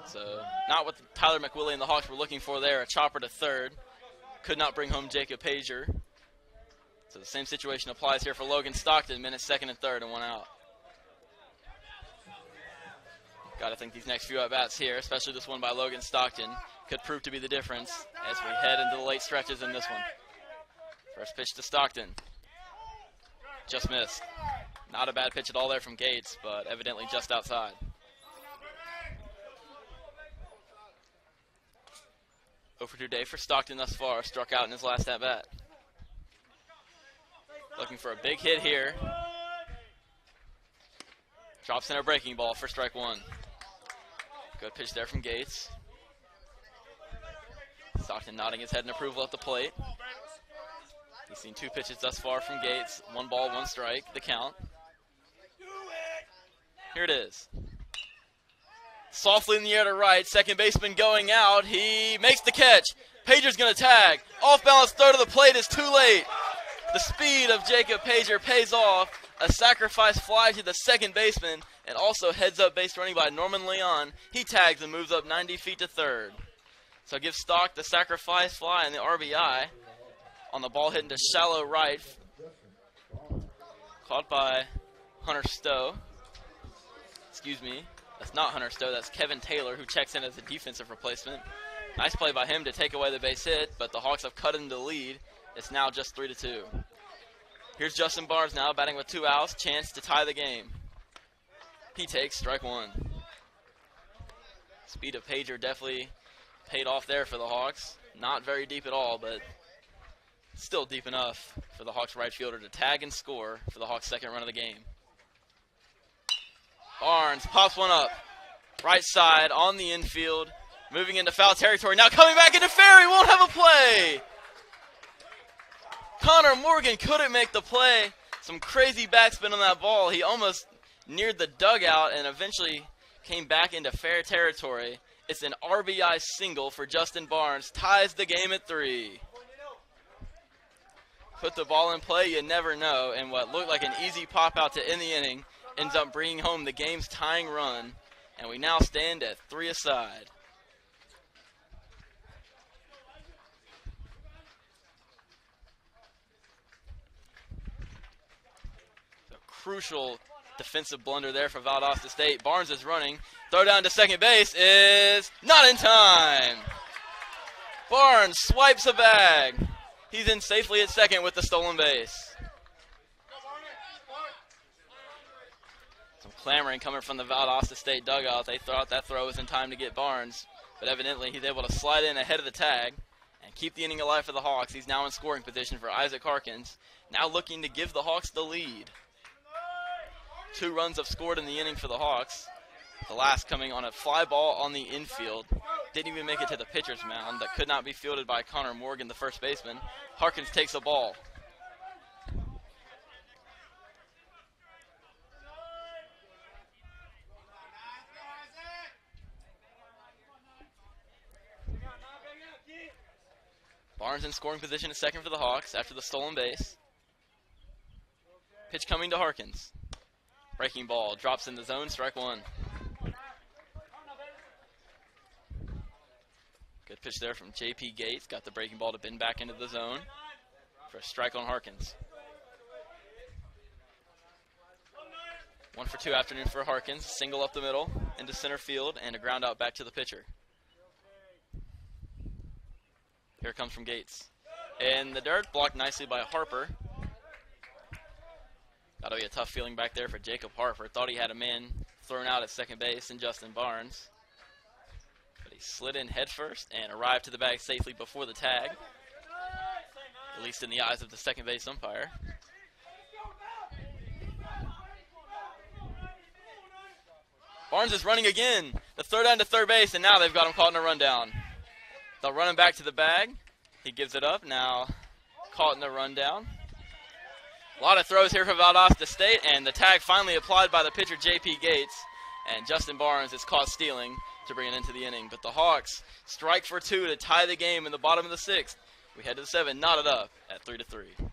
So not what Tyler McWillie and the Hawks were looking for there. A chopper to third. Could not bring home Jacob Pager. So the same situation applies here for Logan Stockton. Minutes second and third and 1 out. Got to think these next few at-bats here, especially this one by Logan Stockton, could prove to be the difference as we head into the late stretches in this one. First pitch to Stockton. Just missed. Not a bad pitch at all there from Gates, but evidently just outside. Over 2 day for Stockton thus far, struck out in his last at-bat. Looking for a big hit here. Drops in a breaking ball for strike one. Good pitch there from Gates. Stockton nodding his head in approval at the plate. He's seen 2 pitches thus far from Gates. 1 ball, 1 strike, the count. Here it is. Softly in the air to right, second baseman going out. He makes the catch. Pager's going to tag. Off balance, third of the plate is too late. The speed of Jacob Pager pays off. A sacrifice fly to the second baseman, and also heads up base running by Norman Leon. He tags and moves up 90 feet to third. So gives Stock the sacrifice fly and the RBI on the ball hitting to shallow right. Caught by Hunter Stowe. Excuse me, that's not Hunter Stowe, that's Kevin Taylor, who checks in as a defensive replacement. Nice play by him to take away the base hit, but the Hawks have cut into the lead. It's now just 3-2. Here's Justin Barnes now, batting with 2 outs, chance to tie the game. He takes strike one. Speed of Pager definitely paid off there for the Hawks. Not very deep at all, but still deep enough for the Hawks right fielder to tag and score for the Hawks' second run of the game. Barnes pops one up. Right side on the infield. Moving into foul territory. Now coming back into fair. He won't have a play. Connor Morgan couldn't make the play. Some crazy backspin on that ball. He almost neared the dugout and eventually came back into fair territory. It's an RBI single for Justin Barnes. Ties the game at 3. Put the ball in play, you never know. And what looked like an easy pop out to end the inning ends up bringing home the game's tying run. And we now stand at 3 aside. Crucial defensive blunder there for Valdosta State. Barnes is running. Throw down to second base is not in time. Barnes swipes a bag. He's in safely at second with the stolen base. Some clamoring coming from the Valdosta State dugout. They thought that throw was in time to get Barnes, but evidently he's able to slide in ahead of the tag and keep the inning alive for the Hawks. He's now in scoring position for Isaac Harkins, now looking to give the Hawks the lead. 2 runs have scored in the inning for the Hawks. The last coming on a fly ball on the infield. Didn't even make it to the pitcher's mound. That could not be fielded by Connor Morgan, the first baseman. Harkins takes the ball. Barnes in scoring position at second for the Hawks after the stolen base. Pitch coming to Harkins. Breaking ball, drops in the zone, strike one. Good pitch there from J.P. Gates. Got the breaking ball to bend back into the zone for a strike on Harkins. 1 for 2 afternoon for Harkins. Single up the middle into center field and a ground out back to the pitcher. Here it comes from Gates. In the dirt, blocked nicely by Harper. That'll be a tough feeling back there for Jacob Harper. Thought he had a man thrown out at second base in Justin Barnes. But he slid in head first and arrived to the bag safely before the tag. At least in the eyes of the second base umpire. Barnes is running again. The throw down to third base, and now they've got him caught in a rundown. They'll run him back to the bag. He gives it up. Now caught in the rundown. A lot of throws here for Valdosta State, and the tag finally applied by the pitcher J.P. Gates. And Justin Barnes is caught stealing to bring it into the inning. But the Hawks strike for 2 to tie the game in the bottom of the 6th. We head to the 7th, knotted up at 3-3.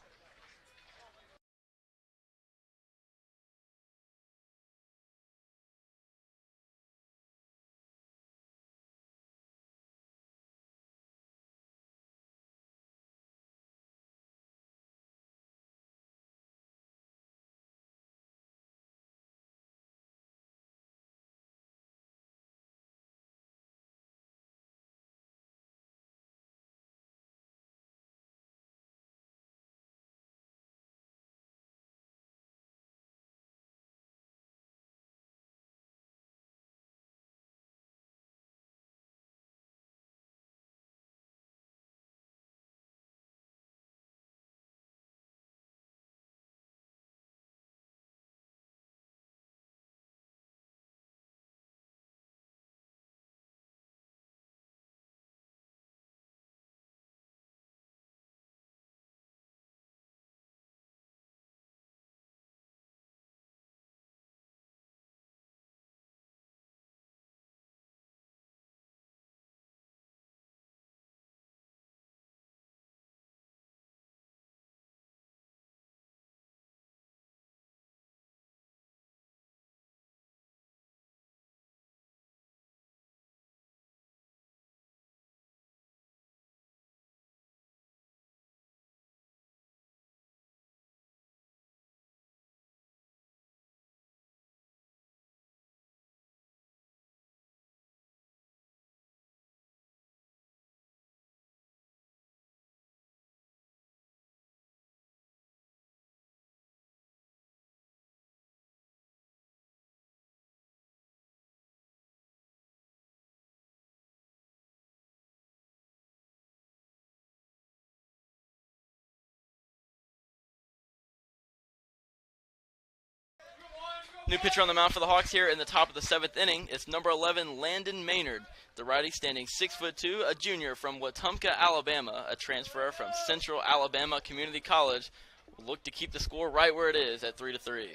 New pitcher on the mound for the Hawks here in the top of the 7th inning. It's number 11, Landon Maynard. The righty, standing 6'2", a junior from Wetumpka, Alabama, a transfer from Central Alabama Community College. Will look to keep the score right where it is at 3-3.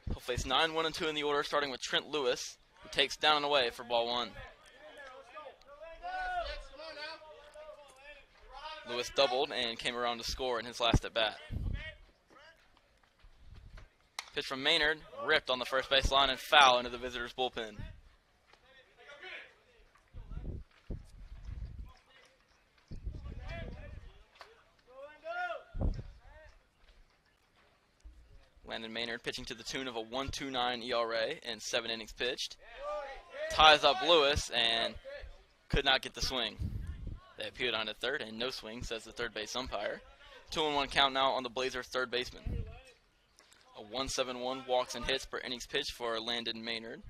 He'll face 9, 1, and 2 in the order, starting with Trent Lewis, who takes down and away for ball 1. Lewis doubled and came around to score in his last at bat. Pitch from Maynard, ripped on the first base line and foul into the visitors' bullpen. Landon Maynard pitching to the tune of a 1.29 ERA in 7 innings pitched. Ties up Lewis and could not get the swing. They appeared on at third, and no swing, says the third base umpire. 2-1 count now on the Blazers' third baseman. A 1.71 walks and hits per innings pitched for Landon Maynard.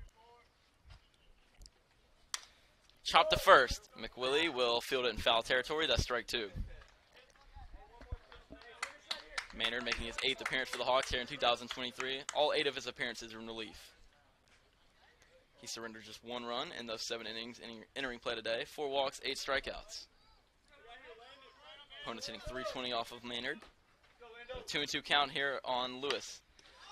Chopped to first. McWillie will field it in foul territory. That's strike 2. Maynard making his 8th appearance for the Hawks here in 2023. All 8 of his appearances are in relief. He surrendered just 1 run in those 7 innings entering play today. 4 walks, 8 strikeouts. Opponent's hitting 320 off of Maynard. 2-2 count here on Lewis.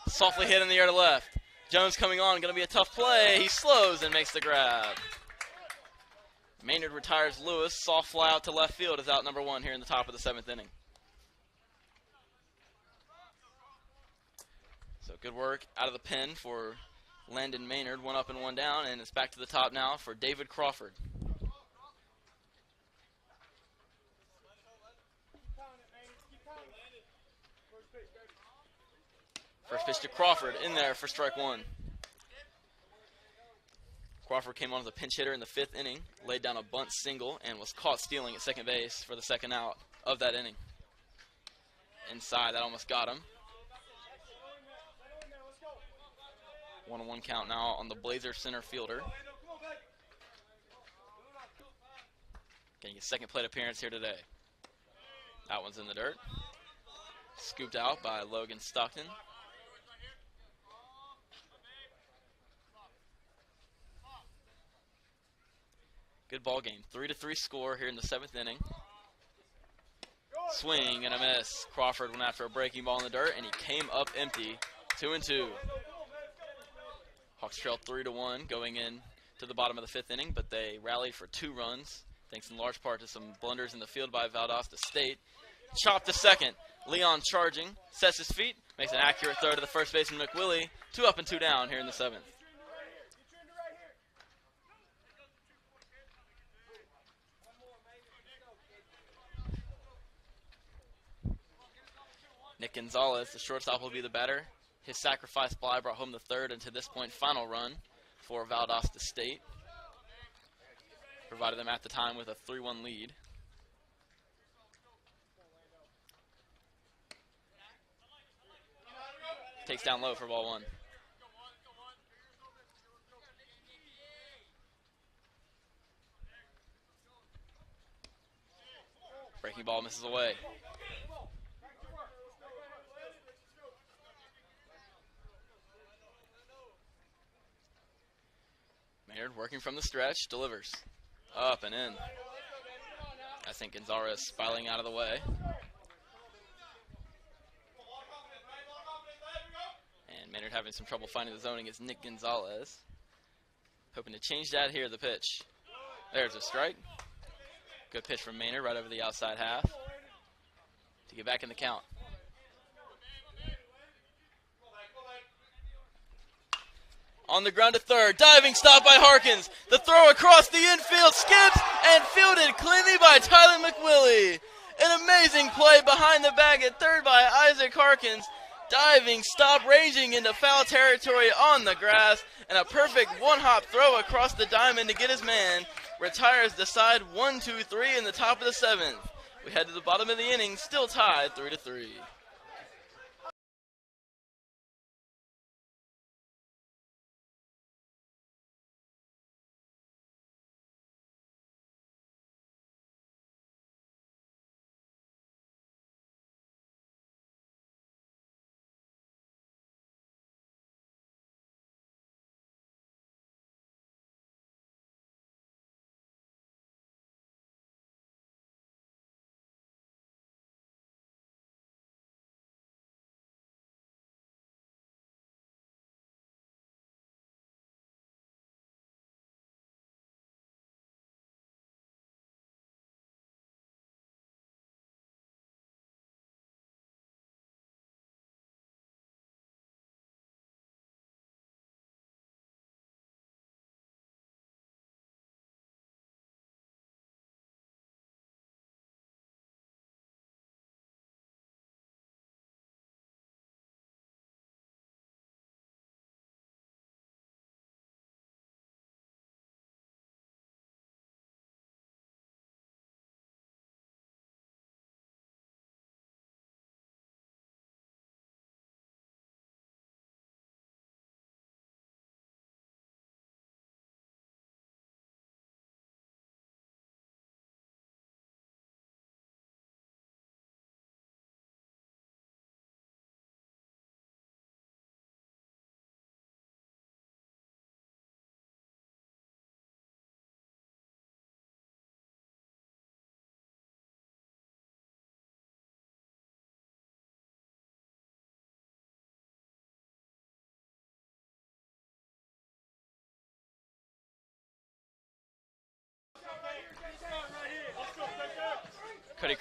Softly hit in the air to left. Jones coming on, going to be a tough play. He slows and makes the grab. Maynard retires Lewis. Soft fly out to left field is out number 1 here in the top of the 7th inning. So good work out of the pen for Landon Maynard. 1 up and 1 down, and it's back to the top now for David Crawford. First pitch to Crawford in there for strike 1. Crawford came on as a pinch hitter in the 5th inning, laid down a bunt single, and was caught stealing at second base for the second out of that inning. Inside, that almost got him. 1-1 count now on the Blazer center fielder. Getting his 2nd plate appearance here today. That one's in the dirt. Scooped out by Logan Stockton. Good ball game. 3-3 score here in the 7th inning. Swing and a miss. Crawford went after a breaking ball in the dirt, and he came up empty. 2-2. Hawks trailed 3-1 going in to the bottom of the 5th inning, but they rallied for 2 runs, thanks in large part to some blunders in the field by Valdosta State. Chopped to second. Leon charging, sets his feet, makes an accurate throw to the first baseman McWillie. 2 up and 2 down here in the 7th. Nick Gonzalez, the shortstop, will be the batter. His sacrifice fly brought home the 3rd and to this point final run for Valdosta State. Provided them at the time with a 3-1 lead. Takes down low for ball 1. Breaking ball misses away. Maynard working from the stretch, delivers. Up and in. I think Gonzalez spiraling out of the way. And Maynard having some trouble finding the zoning is Nick Gonzalez. Hoping to change that here, the pitch. There's a strike. Good pitch from Maynard right over the outside half to get back in the count. On the ground to third, diving stop by Harkins. The throw across the infield, skips, and fielded cleanly by Tyler McWillie. An amazing play behind the bag at third by Isaac Harkins. Diving stop, ranging into foul territory on the grass, and a perfect one-hop throw across the diamond to get his man. Retires the side 1-2-3 in the top of the 7th. We head to the bottom of the inning, still tied 3-3.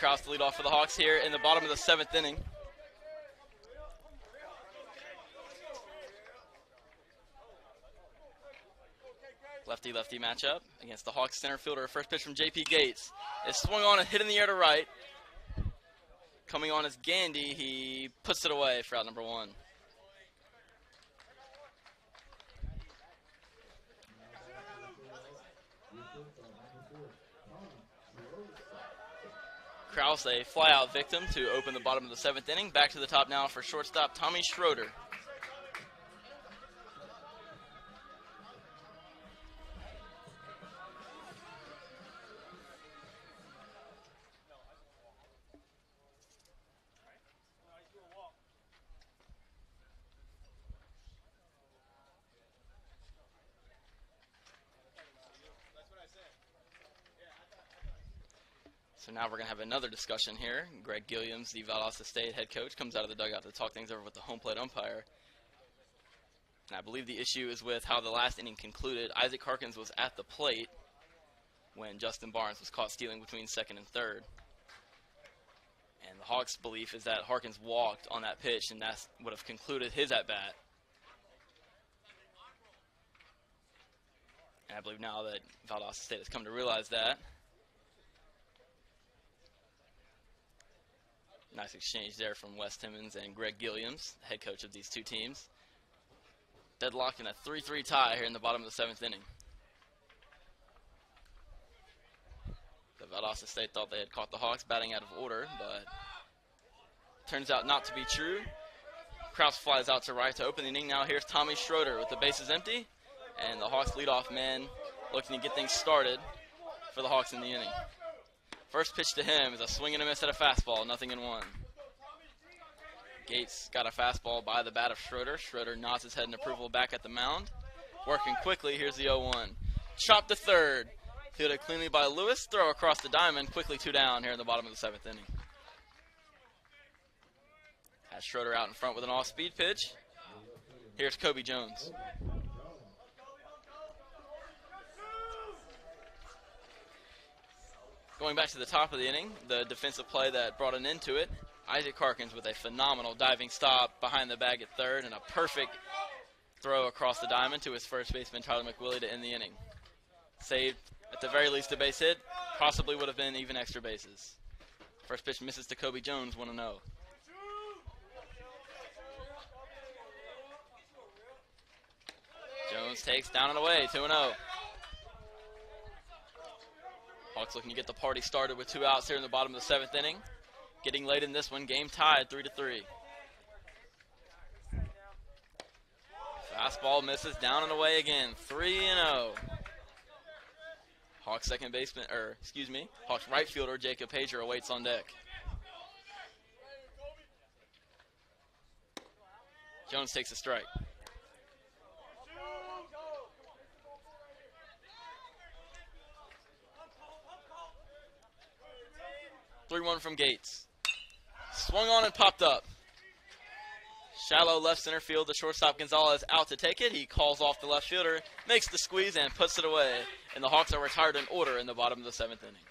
Kraus to lead off for the Hawks here in the bottom of the 7th inning. Lefty-lefty matchup against the Hawks center fielder. First pitch from J.P. Gates is swung on and hit in the air to right. Coming on is Gandy. He puts it away for out number 1. Kraus, a fly-out victim to open the bottom of the 7th inning. Back to the top now for shortstop Tommy Schroeder. So now we're going to have another discussion here. Greg Gilliams, the Valdosta State head coach, comes out of the dugout to talk things over with the home plate umpire. And I believe the issue is with how the last inning concluded. Isaac Harkins was at the plate when Justin Barnes was caught stealing between 2nd and 3rd. And the Hawks' belief is that Harkins walked on that pitch, and that would have concluded his at-bat. And I believe now that Valdosta State has come to realize that. Nice exchange there from Wes Timmons and Greg Gilliams, head coach of these two teams. Deadlocked in a 3-3 tie here in the bottom of the 7th inning. The Valdosta State thought they had caught the Hawks batting out of order, but turns out not to be true. Kraus flies out to right to open the inning. Now here's Tommy Schroeder with the bases empty, and the Hawks leadoff man looking to get things started for the Hawks in the inning. First pitch to him is a swing and a miss at a fastball, 0-1. Gates got a fastball by the bat of Schroeder. Schroeder nods his head in approval back at the mound. Working quickly, here's the 0-1. Chop to third. Fielded cleanly by Lewis. Throw across the diamond. Quickly 2 down here in the bottom of the 7th inning. Has Schroeder out in front with an off-speed pitch. Here's Kobe Jones. Going back to the top of the inning, the defensive play that brought an end to it, Isaac Harkins with a phenomenal diving stop behind the bag at 3rd and a perfect throw across the diamond to his first baseman, Tyler McWillie, to end the inning. Saved, at the very least, a base hit. Possibly would have been even extra bases. First pitch misses to Kobe Jones, 1-0. Jones takes down and away, 2-0. Hawks looking to get the party started with 2 outs here in the bottom of the 7th inning. Getting late in this one, game tied 3-3. Fastball misses, down and away again, 3-0. Hawks Hawks right fielder Jacob Pager awaits on deck. Jones takes a strike. 3-1 from Gates. Swung on and popped up. Shallow left center field. The shortstop Gonzalez out to take it. He calls off the left fielder, makes the squeeze, and puts it away. And the Hawks are retired in order in the bottom of the 7th inning.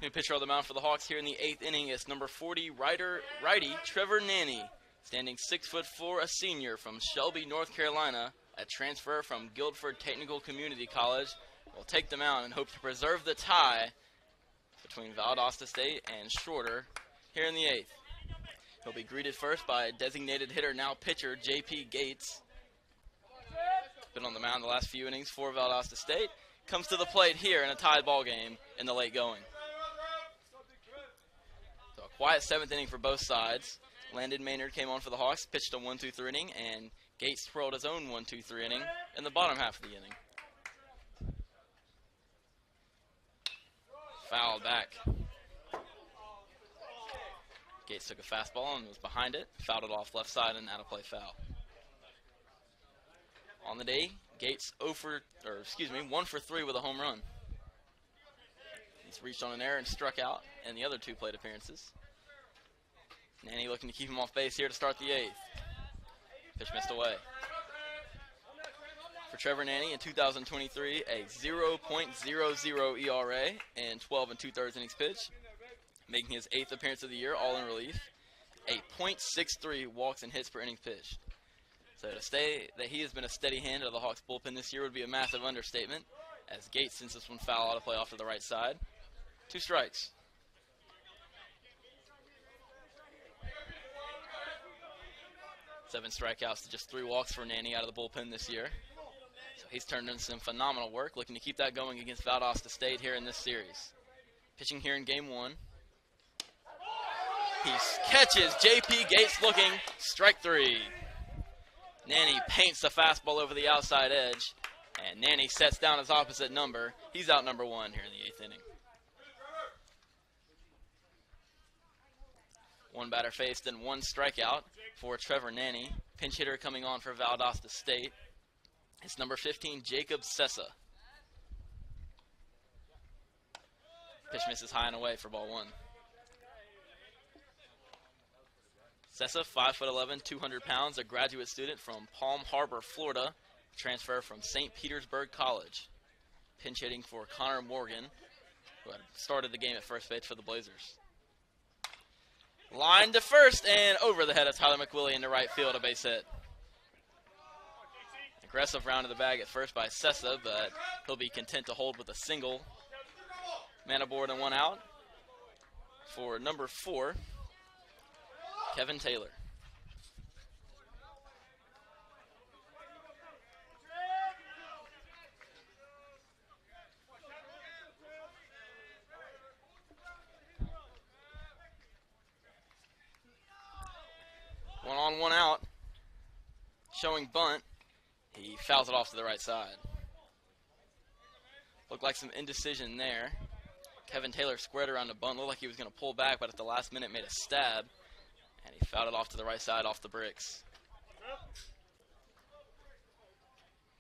New pitcher on the mound for the Hawks here in the 8th inning is number 40 righty Trevor Nanny, standing 6'4", a senior from Shelby, North Carolina, a transfer from Guildford Technical Community College, will take the mound and hope to preserve the tie between Valdosta State and Shorter here in the 8th. He'll be greeted first by designated hitter, now pitcher, J.P. Gates. Been on the mound the last few innings for Valdosta State. Comes to the plate here in a tied ball game in the late going. So a quiet 7th inning for both sides. Landon Maynard came on for the Hawks, pitched a 1-2-3 inning, and Gates twirled his own 1-2-3 inning in the bottom half of the inning. Fouled back. Gates took a fastball and was behind it, fouled it off left side, and out of play foul. On the day, Gates 1 for 3 with a home run. He's reached on an error and struck out in the other 2 plate appearances. Nanny looking to keep him off base here to start the 8th. Pitch missed away. For Trevor Nanny in 2023, a 0.00 ERA and 12 2/3 innings pitched, making his 8th appearance of the year, all in relief. A .63 walks and hits per innings pitched. So to say that he has been a steady hand of the Hawks bullpen this year would be a massive understatement, as Gates sends this one foul out of play off to the right side. 2 strikes. Seven strikeouts to just 3 walks for Nanny out of the bullpen this year. So he's turned in some phenomenal work, looking to keep that going against Valdosta State here in this series. Pitching here in game 1. He catches J.P. Gates looking, strike 3. Nanny paints the fastball over the outside edge, and Nanny sets down his opposite number. He's out number 1 here in the 8th inning. 1 batter faced and 1 strikeout for Trevor Nanny. Pinch hitter coming on for Valdosta State. It's number 15, Jacob Sessa. Pitch misses high and away for ball 1. Sessa, 5'11", 200 pounds, a graduate student from Palm Harbor, Florida, transfer from St. Petersburg College. Pinch hitting for Connor Morgan, who had started the game at first base for the Blazers. Line to first and over the head of Tyler McWillie into right field, a base hit. Aggressive round of the bag at first by Sessa, but he'll be content to hold with a single. Man aboard and 1 out for number 4, Kevin Taylor. One on, 1 out. Showing bunt. He fouls it off to the right side. Looked like some indecision there. Kevin Taylor squared around the bunt. Looked like he was going to pull back, but at the last minute made a stab. And he fouled it off to the right side off the bricks.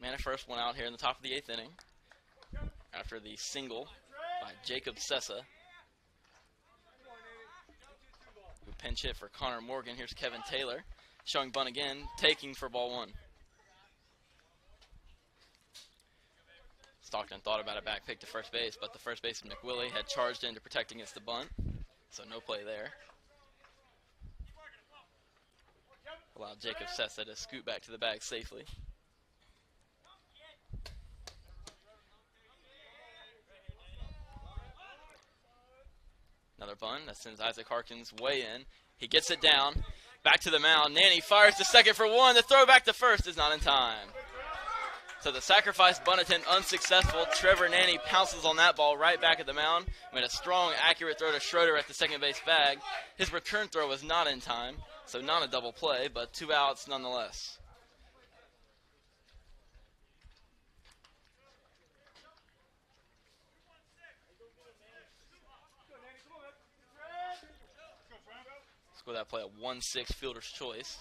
Man at first, 1 out here in the top of the 8th inning. After the single by Jacob Sessa, who pinch hit for Connor Morgan. Here's Kevin Taylor showing bunt again, taking for ball 1. Stockton thought about a back pick to first base, but the first baseman McWillie had charged in to protect against the bunt, so no play there. Allowed Jacob Sessa to scoot back to the bag safely. Another bunt that sends Isaac Harkins way in. He gets it down. Back to the mound. Nanny fires to second for 1. The throw back to first is not in time. So the sacrifice bunt attempt unsuccessful. Trevor Nanny pounces on that ball right back at the mound. Made a strong, accurate throw to Schroeder at the second base bag. His return throw was not in time, so not a double play, but 2 outs nonetheless. Score that play a 1-6 fielder's choice.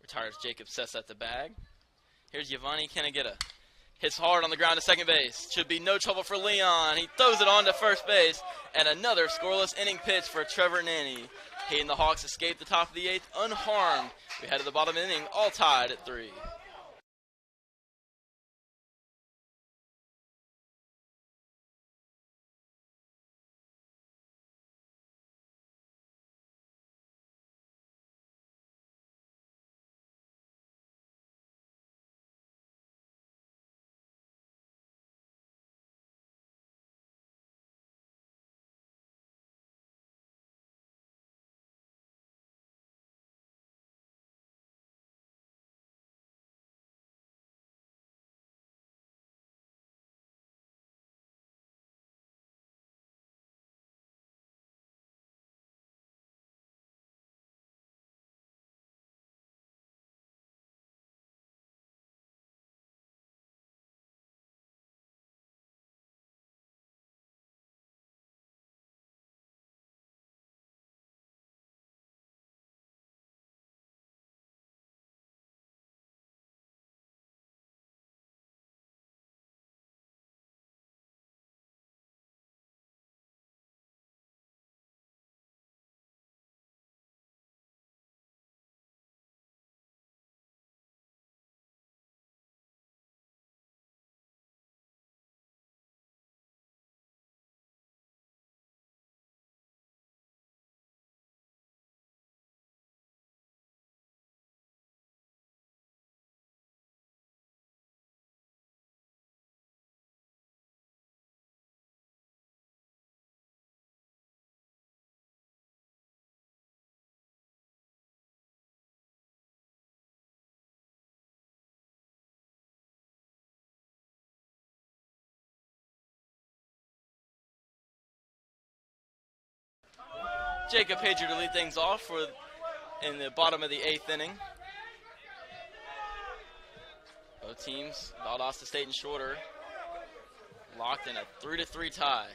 Retires Jacob Sessa at the bag. Here's Giovanni Kenegita. Hits hard on the ground to second base. Should be no trouble for Leon. He throws it on to first base. And another scoreless inning pitch for Trevor Nanny. He and the Hawks escape the top of the 8th unharmed. We head to the bottom inning, all tied at 3. Jacob Pager to lead things off in the bottom of the 8th inning. Both teams, Valdosta State and Shorter, locked in a 3-3 tie.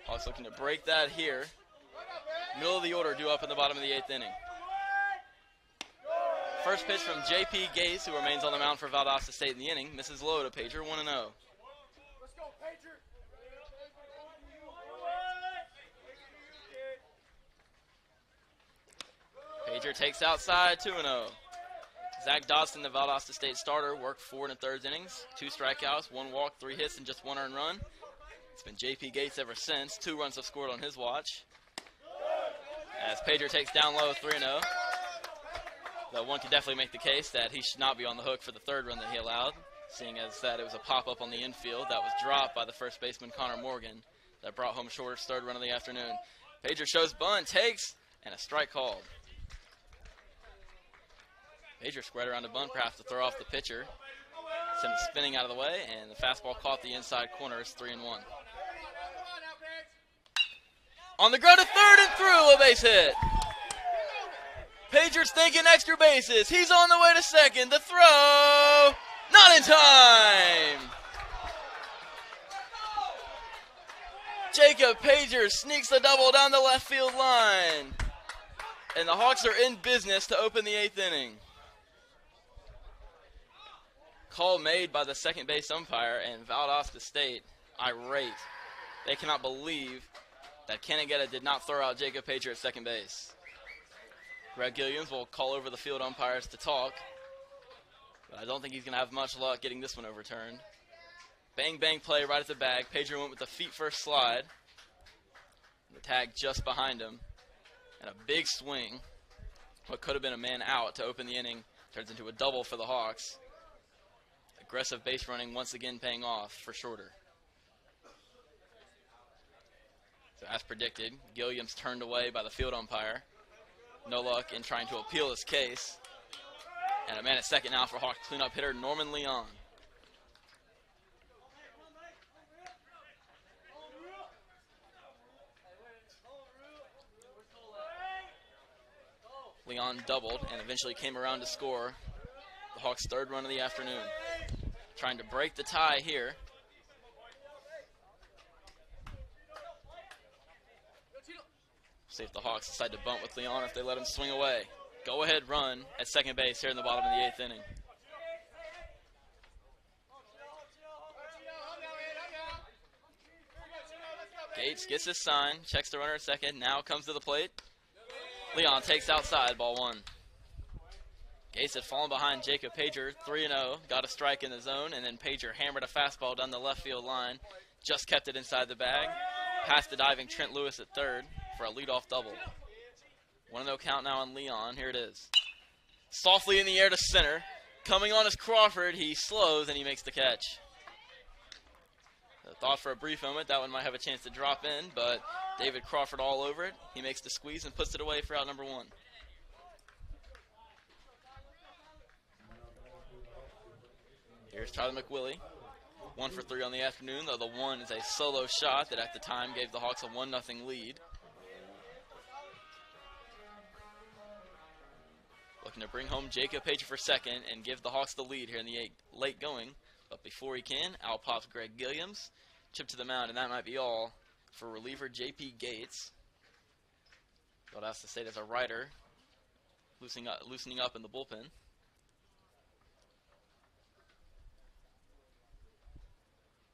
Hawks looking to break that here. Middle of the order due up in the bottom of the 8th inning. First pitch from J.P. Gates, who remains on the mound for Valdosta State in the inning. Misses low to Pager, 1-0. Pager takes outside, 2-0. Zach Dodson, the Valdosta State starter, worked 4 1/3 innings, 2 strikeouts, 1 walk, 3 hits, and just 1 earned run. It's been J.P. Gates ever since. 2 runs have scored on his watch. As Pager takes down low, 3-0. Though one could definitely make the case that he should not be on the hook for the 3rd run that he allowed, seeing as that it was a pop-up on the infield that was dropped by the first baseman Connor Morgan that brought home Shorter's 3rd run of the afternoon. Pager shows bunt, takes, and a strike called. Pager squared around a bunt, perhaps to throw off the pitcher. Sent it spinning out of the way, and the fastball caught the inside corner. It's 3-1. On the ground to 3rd and through, a base hit. Pager's thinking extra bases. He's on the way to 2nd. The throw, not in time. Jacob Pager sneaks the double down the left field line. And the Hawks are in business to open the 8th inning. Call made by the second base umpire, and Valdosta State irate. They cannot believe that Canagetta did not throw out Jacob Pager at second base. Greg Gilliams will call over the field umpires to talk, but I don't think he's going to have much luck getting this one overturned. Bang, bang play right at the bag. Pager went with the feet first slide. The tag just behind him. And a big swing. What could have been a man out to open the inning turns into a double for the Hawks. Aggressive base running once again paying off for Shorter. So as predicted, Gilliams turned away by the field umpire. No luck in trying to appeal his case. And a man at second now for Hawks cleanup hitter Norman Leon. Leon doubled and eventually came around to score the Hawks' 3rd run of the afternoon. Trying to break the tie here. See if the Hawks decide to bunt with Leon or if they let him swing away. Go ahead run at second base here in the bottom of the 8th inning. Gates gets his sign, checks the runner at second, now comes to the plate. Leon takes outside, ball 1. Gates had fallen behind Jacob Pager, 3-0, got a strike in the zone, and then Pager hammered a fastball down the left field line, just kept it inside the bag, past the diving Trent Lewis at 3rd for a leadoff double. 1-0 count now on Leon, here it is. Softly in the air to center, coming on is Crawford, he slows and he makes the catch. I thought for a brief moment that one might have a chance to drop in, but David Crawford all over it. He makes the squeeze and puts it away for out number 1. Here's Tyler McWillie, 1 for 3 on the afternoon, though the 1 is a solo shot that at the time gave the Hawks a 1-0 lead. Looking to bring home Jacob Pager for 2nd and give the Hawks the lead here in the late going. But before he can, out pops Greg Gilliams, chip to the mound, and that might be all for reliever J.P. Gates. Valdosta State as a rider, loosening up in the bullpen.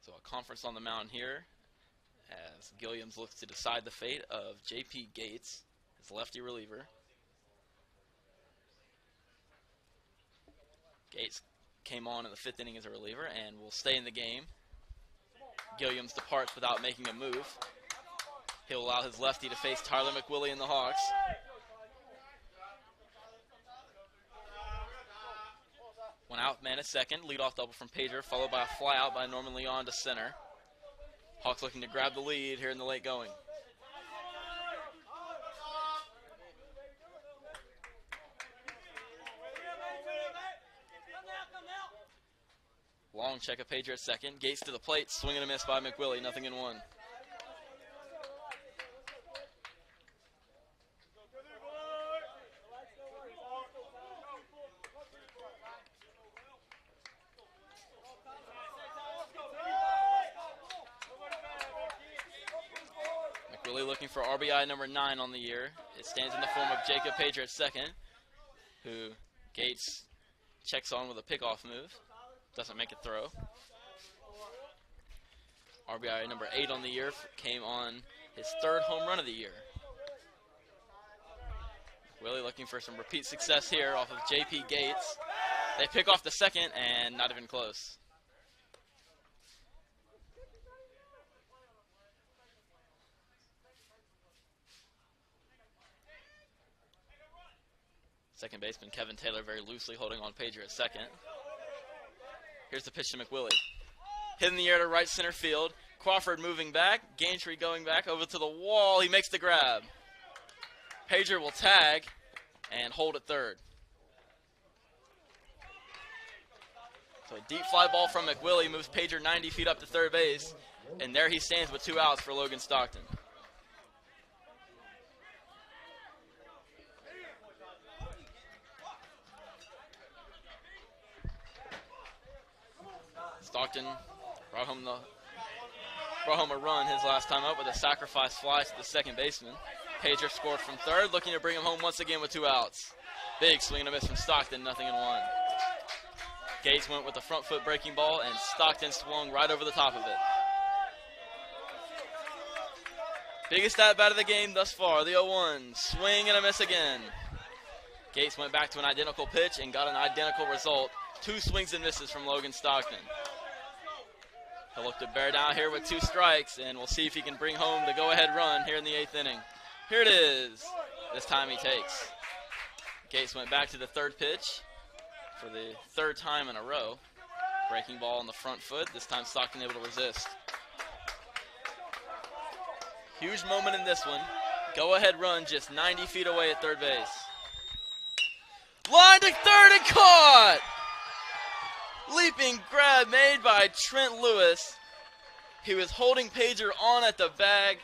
So a conference on the mound here as Gilliams looks to decide the fate of J.P. Gates, his lefty reliever. Gates came on in the 5th inning as a reliever and will stay in the game. Gilliams departs without making a move. He'll allow his lefty to face Tyler McWillie and the Hawks. One out, man at second. Leadoff double from Pager, followed by a fly out by Norman Leon to center. Hawks looking to grab the lead here in the late going. Long check of Pager at second. Gates to the plate. Swing and a miss by McWillie. 0-1. Willie looking for RBI number 9 on the year. It stands in the form of Jacob Pager at second, who Gates checks on with a pickoff move. Doesn't make a throw. RBI number 8 on the year came on his 3rd home run of the year. Willie looking for some repeat success here off of J.P. Gates. They pick off the second, and not even close. Second baseman Kevin Taylor very loosely holding on Pager at second. Here's the pitch to McWillie. Hit in the air to right center field. Crawford moving back. Gaintree going back over to the wall. He makes the grab. Pager will tag and hold at third. So a deep fly ball from McWillie moves Pager 90 feet up to third base. And there he stands with 2 outs for Logan Stockton. Stockton brought home a run his last time up with a sacrifice fly to the second baseman. Pager scored from third, looking to bring him home once again with 2 outs. Big swing and a miss from Stockton, 0-1. Gates went with the front foot breaking ball, and Stockton swung right over the top of it. Biggest at-bat of the game thus far, the 0-1. Swing and a miss again. Gates went back to an identical pitch and got an identical result. 2 swings and misses from Logan Stockton. He'll look to bear down here with 2 strikes, and we'll see if he can bring home the go-ahead run here in the 8th inning. Here it is. This time he takes. Gates went back to the 3rd pitch for the 3rd time in a row. Breaking ball on the front foot. This time Stockton able to resist. Huge moment in this one. Go-ahead run just 90 feet away at third base. Line to third and caught! Leaping grab made by Trent Lewis. He was holding Pager on at the bag,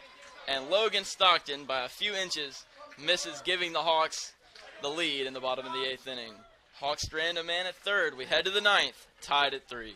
and Logan Stockton, by a few inches, misses, giving the Hawks the lead in the bottom of the 8th inning. Hawks strand a man at third. We head to the 9th, tied at 3.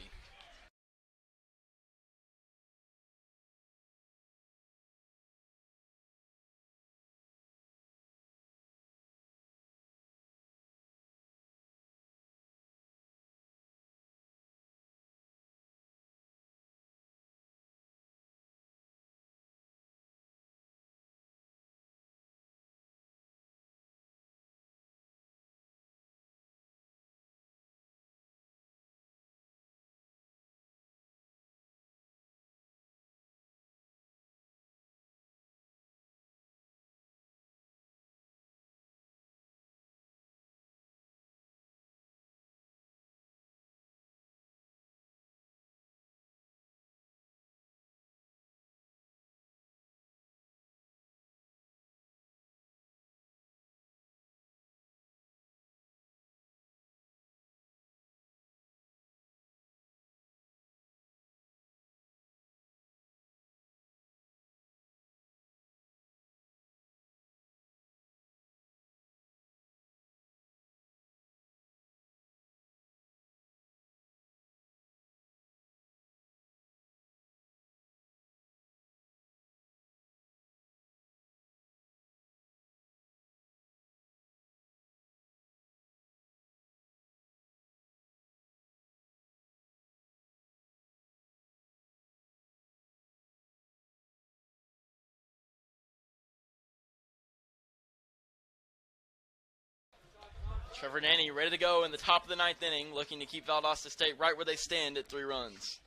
Trevor Nanny ready to go in the top of the 9th inning, looking to keep Valdosta State right where they stand at 3 runs.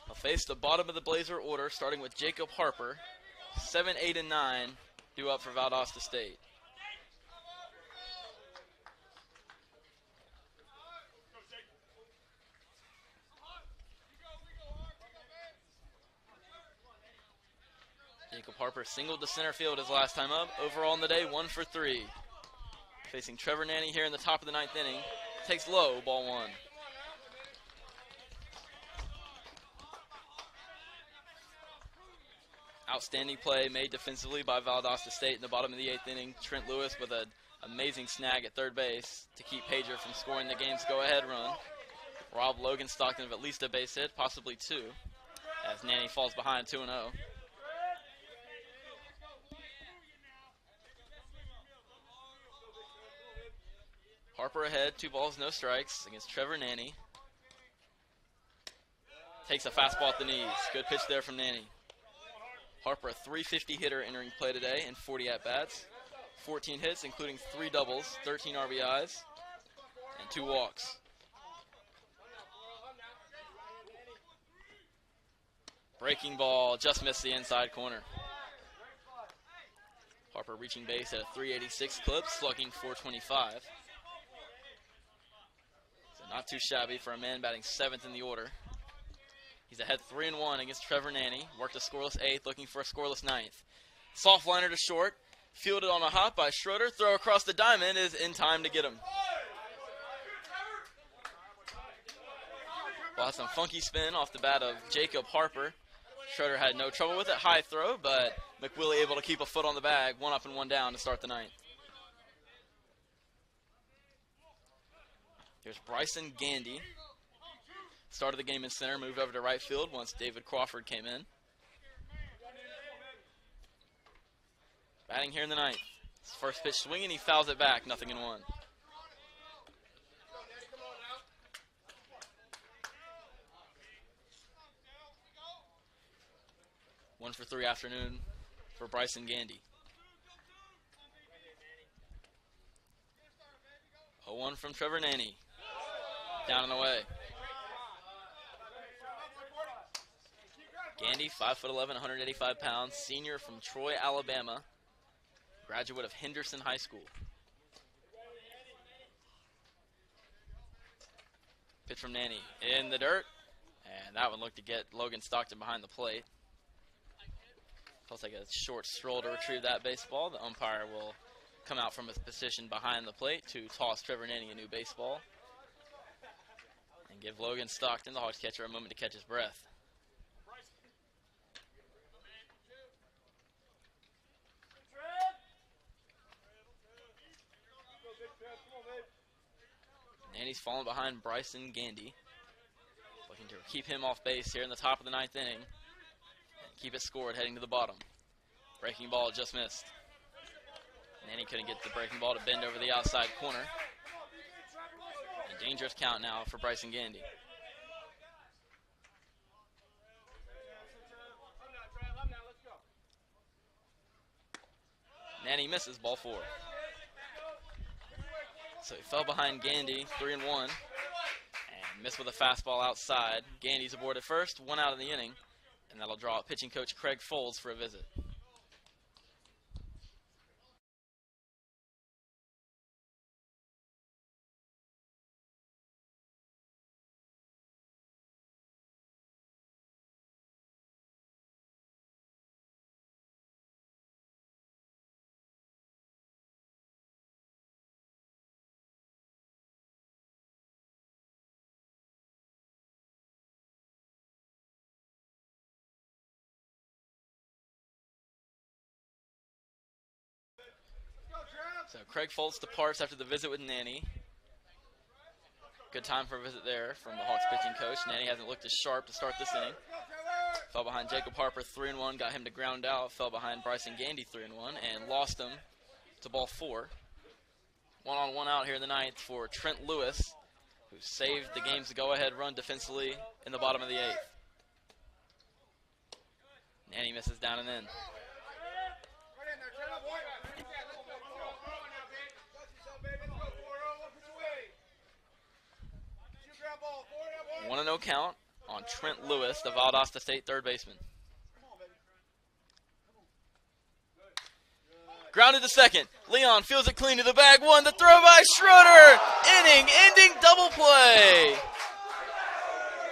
He'll face the bottom of the Blazer order, starting with Jacob Harper. 7, 8, and 9 due up for Valdosta State. Jacob Harper singled to center field his last time up. Overall in the day, 1 for 3. Facing Trevor Nanny here in the top of the 9th inning. Takes low, ball 1. Outstanding play made defensively by Valdosta State in the bottom of the 8th inning. Trent Lewis with an amazing snag at third base to keep Pager from scoring the game's go-ahead run. Rob Logan Stockton of at least a base hit, possibly 2. as Nanny falls behind 2-0. Harper ahead, 2 balls, no strikes against Trevor Nanny. Takes a fastball at the knees. Good pitch there from Nanny. Harper, a .350 hitter entering play today in 40 at-bats. 14 hits, including 3 doubles, 13 RBIs, and 2 walks. Breaking ball, just missed the inside corner. Harper reaching base at a .386 clip, slugging .425. So not too shabby for a man batting 7th in the order. He's ahead 3-1 against Trevor Nanny. Worked a scoreless 8th, looking for a scoreless 9th. Soft liner to short. Fielded on a hop by Schroeder. Throw across the diamond is in time to get him. Well, some funky spin off the bat of Jacob Harper. Schroeder had no trouble with it. High throw, but McWillie able to keep a foot on the bag. 1 up and 1 down to start the 9th. Here's Bryson Gandy. Started the game in center, moved over to right field once David Crawford came in. Batting here in the 9th. His first pitch swinging, he fouls it back, 0-1. 1 for 3 afternoon for Bryson Gandy. 0-1 from Trevor Nanny. Down and away. Gandy, 5'11", 185 pounds, senior from Troy, Alabama, graduate of Henderson High School. Pitch from Nanny in the dirt, and that one looked to get Logan Stockton behind the plate. Feels like a short stroll to retrieve that baseball. The umpire will come out from his position behind the plate to toss Trevor Nanny a new baseball and give Logan Stockton, the Hawks catcher, a moment to catch his breath. Nanny's falling behind Bryson Gandy. Looking to keep him off base here in the top of the 9th inning. And keep it scored heading to the bottom. Breaking ball just missed. Nanny couldn't get the breaking ball to bend over the outside corner. A dangerous count now for Bryson Gandy. Nanny misses, ball 4. So he fell behind Gandy, 3-1, and missed with a fastball outside. Gandy's aboard at first, 1 out of the inning, and that'll draw out pitching coach Craig Folds for a visit. So Craig Foltz departs after the visit with Nanny. Good time for a visit there from the Hawks pitching coach. Nanny hasn't looked as sharp to start this inning. Fell behind Jacob Harper 3-1, got him to ground out. Fell behind Bryson Gandy 3-1 and lost him to ball 4. 1-on-1 out here in the 9th for Trent Lewis, who saved the game's go-ahead run defensively in the bottom of the 8th. Nanny misses down and in. 1-0 count on Trent Lewis, the Valdosta State third baseman. Grounded to second. Leon fields it clean to the bag. 1, the throw by Schroeder. Inning-ending double play.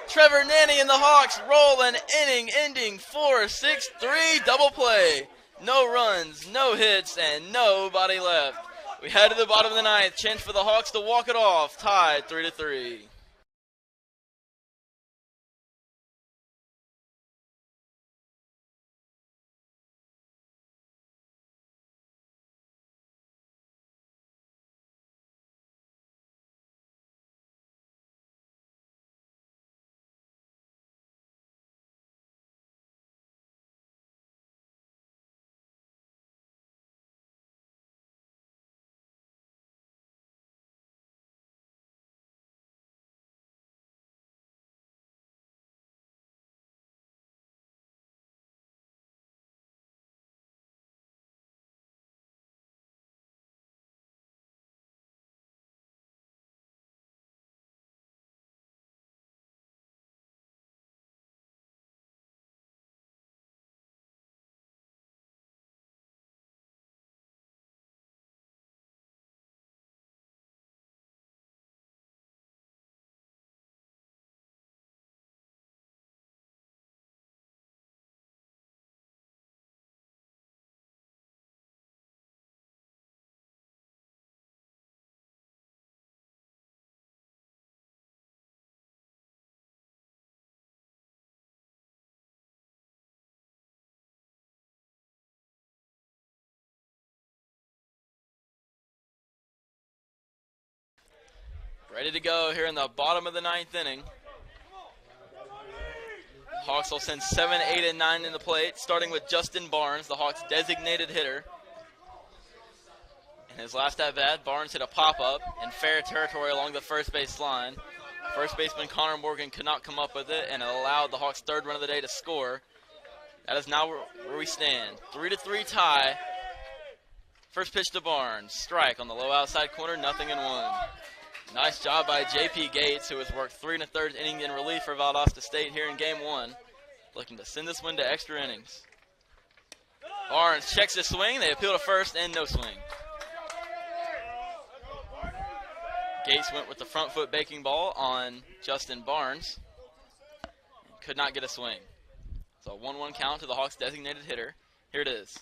Trevor Nanny and the Hawks roll an inning-ending 4-6-3 double play. No runs, no hits, and nobody left. We head to the bottom of the 9th. Chance for the Hawks to walk it off. Tied 3-3. Ready to go here in the bottom of the 9th inning. Hawks will send 7, 8, and 9 in the plate, starting with Justin Barnes, the Hawks' designated hitter. In his last at-bat, Barnes hit a pop-up in fair territory along the first base line. First baseman Connor Morgan could not come up with it, and it allowed the Hawks' 3rd run of the day to score. That is now where we stand. 3-3 tie. First pitch to Barnes. Strike on the low outside corner, 0-1. Nice job by J.P. Gates, who has worked 3 1/3 inning in relief for Valdosta State here in Game 1. Looking to send this one to extra innings. Barnes checks his swing. They appeal to first and no swing. Gates went with the front foot breaking ball on Justin Barnes. Could not get a swing. So a 1-1 count to the Hawks' designated hitter. Here it is.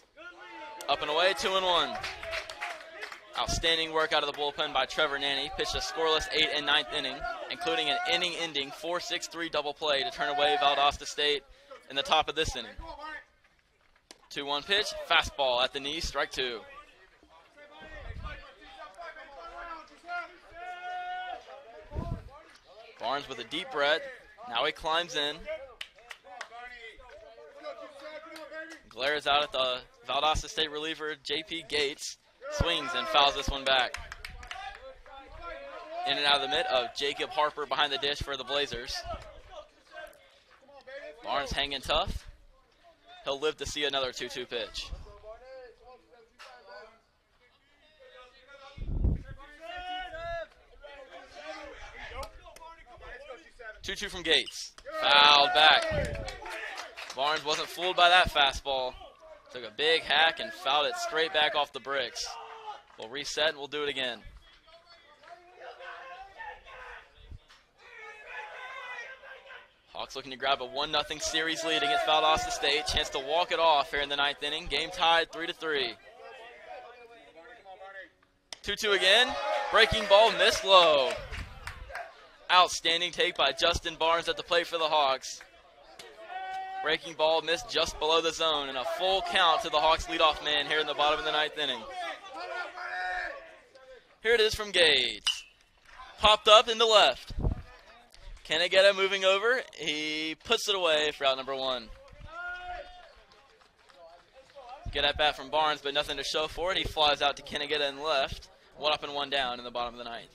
Up and away, 2-1. Outstanding work out of the bullpen by Trevor Nanny. Pitched a scoreless 8th and 9th inning, including an inning-ending 4-6-3 double play to turn away Valdosta State in the top of this inning. 2-1 pitch, fastball at the knee, strike 2. Barnes with a deep breath. Now he climbs in. Glares out at the Valdosta State reliever, J.P. Gates. Swings and fouls this one back. In and out of the mitt of Jacob Harper behind the dish for the Blazers. Barnes hanging tough. He'll live to see another 2-2 pitch. Two from Gates. Fouled back. Barnes wasn't fooled by that fastball. Took a big hack and fouled it straight back off the bricks. We'll reset and we'll do it again. Hawks looking to grab a 1-0 series lead against Valdosta State. Chance to walk it off here in the 9th inning. Game tied 3-3. 2-2 again. Breaking ball missed low. Outstanding take by Justin Barnes at the plate for the Hawks. Breaking ball missed just below the zone, and a full count to the Hawks leadoff man here in the bottom of the 9th inning. Here it is from Gates. Popped up into left. Kenegetta moving over. He puts it away for out number 1. Good at bat from Barnes, but nothing to show for it. He flies out to Kenegetta in left. 1 up and 1 down in the bottom of the 9th.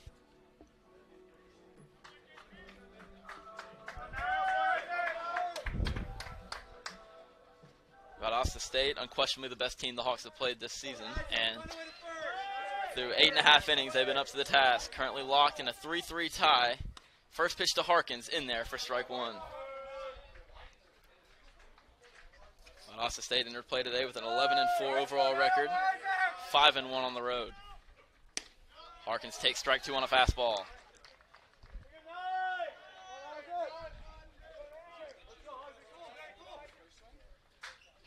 Valdosta State, unquestionably the best team the Hawks have played this season, and through 8.5 innings, they've been up to the task. Currently locked in a 3-3 tie. First pitch to Harkins in there for strike 1. Valdosta State entered play today with an 11-4 overall record, 5-1 on the road. Harkins takes strike 2 on a fastball.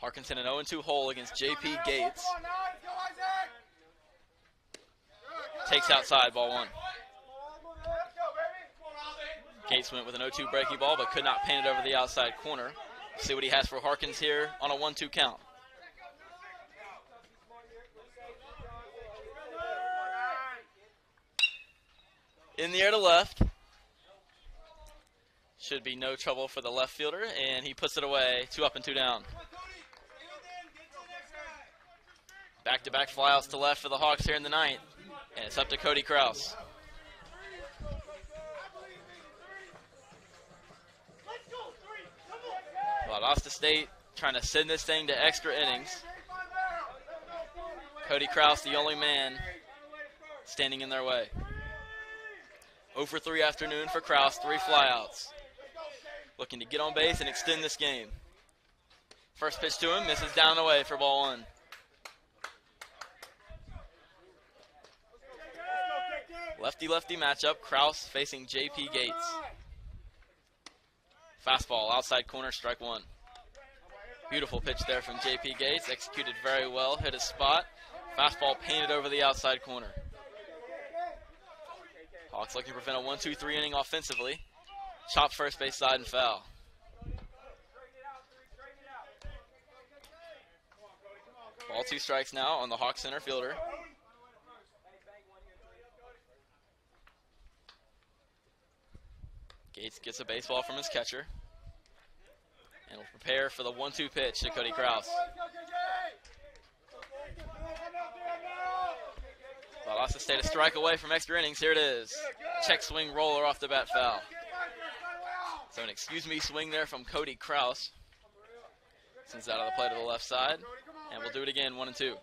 Harkins in an 0-2 hole against J.P. Gates. Takes outside, ball 1. Gates went with an 0-2 breaking ball, but could not paint it over the outside corner. See what he has for Harkins here on a 1-2 count. In the air to left. Should be no trouble for the left fielder, and he puts it away. 2 up and 2 down. Back-to-back flyouts to left for the Hawks here in the 9th. And it's up to Cody Kraus. Valdosta State trying to send this thing to extra innings. Cody Kraus, the only man standing in their way. 0 for 3 afternoon for Kraus, 3 flyouts. Looking to get on base and extend this game. First pitch to him, misses down and away for ball 1. Lefty-lefty matchup, Kraus facing J.P. Gates. Fastball, outside corner, strike 1. Beautiful pitch there from J.P. Gates, executed very well, hit his spot. Fastball painted over the outside corner. Hawks looking to prevent a 1-2-3 inning offensively. Chop first base side and foul. Ball 2 strikes now on the Hawks center fielder. Gates gets a baseball from his catcher and will prepare for the 1-2 pitch to Cody Kraus. Valdosta State a strike away from extra innings. Here it is. Check swing roller off the bat, foul. So an excuse me swing there from Cody Kraus. Sends out of the play to the left side. And we'll do it again, 1-2.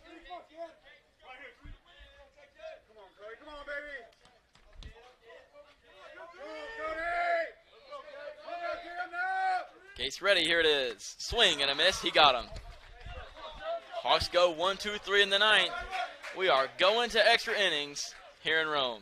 Gates ready, here it is. Swing and a miss, he got him. Hawks go 1-2-3 in the ninth. We are going to extra innings here in Rome.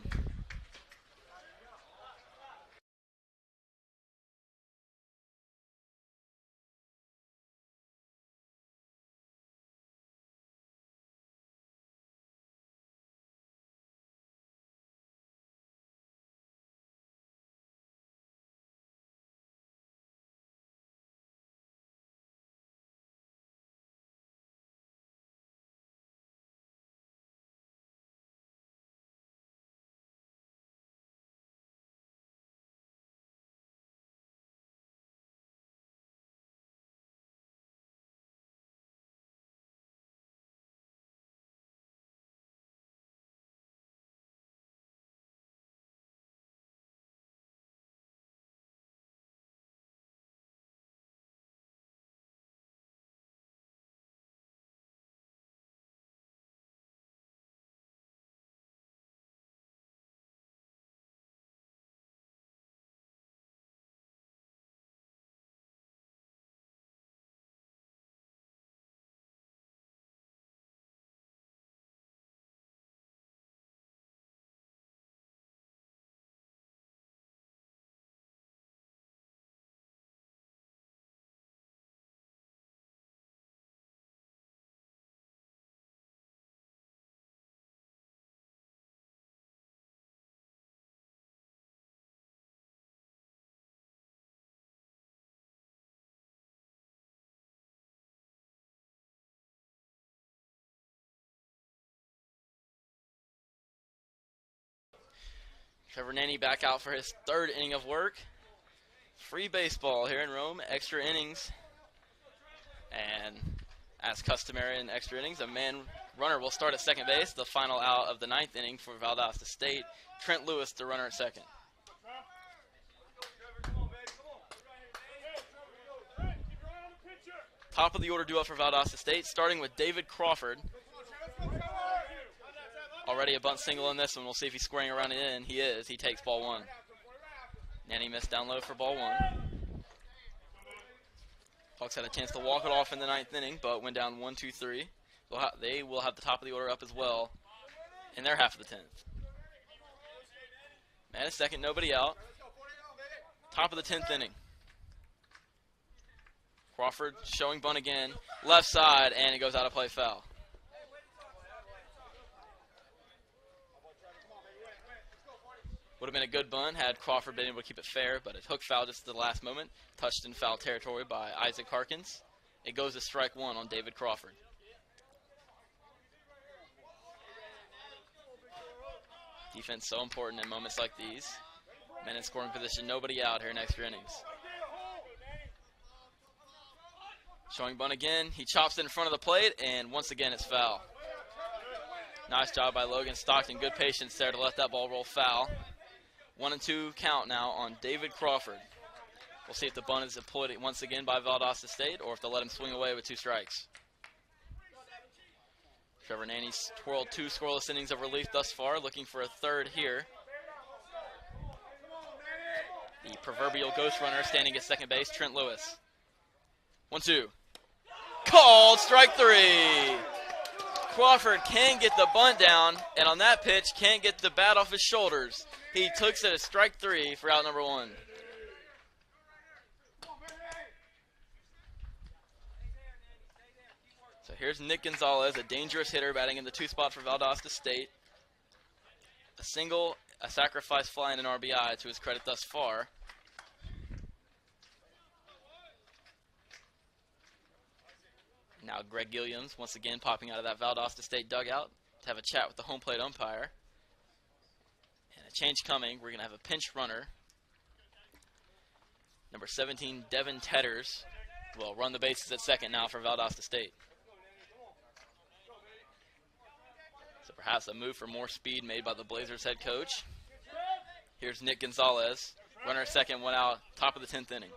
Trevor Nanny back out for his third inning of work. Free baseball here in Rome, extra innings. And as customary in extra innings, a man runner will start at second base. The final out of the ninth inning for Valdosta State. Trent Lewis, the runner at second. Top of the order due up for Valdosta State, starting with David Crawford. Already a bunt single in this one. We'll see if he's squaring around it in. He is. He takes ball one. Nanny missed down low for ball one. Hawks had a chance to walk it off in the ninth inning, but went down 1-2-3. They will have the top of the order up as well in their half of the 10th. Man at second, nobody out. Top of the 10th inning. Crawford showing bunt again. Left side, and it goes out of play, foul. Would have been a good bunt had Crawford been able to keep it fair, but a hook foul just at the last moment. Touched in foul territory by Isaac Harkins. It goes to strike one on David Crawford. Defense so important in moments like these. Men in scoring position, nobody out here in extra innings. Showing bunt again. He chops it in front of the plate, and once again it's foul. Nice job by Logan Stockton. Good patience there to let that ball roll foul. 1-2 count now on David Crawford. We'll see if the bunt is deployed once again by Valdosta State or if they'll let him swing away with 2 strikes. Trevor Nanny's twirled 2 scoreless innings of relief thus far, looking for a third here. The proverbial ghost runner standing at second base, Trent Lewis. 1-2. Called strike 3. Crawford can get the bunt down, and on that pitch can't get the bat off his shoulders. He takes it as strike 3 for out number 1. So here's Nick Gonzalez, a dangerous hitter batting in the 2 spot for Valdosta State. A single, a sacrifice fly, and an RBI to his credit thus far. Now Greg Gilliams once again popping out of that Valdosta State dugout to have a chat with the home plate umpire. And a change coming. We're going to have a pinch runner Number 17, Devin Tedders, will run the bases at second now for Valdosta State. So perhaps a move for more speed made by the Blazers head coach. Here's Nick Gonzalez. Runner at second, one out, top of the 10th inning.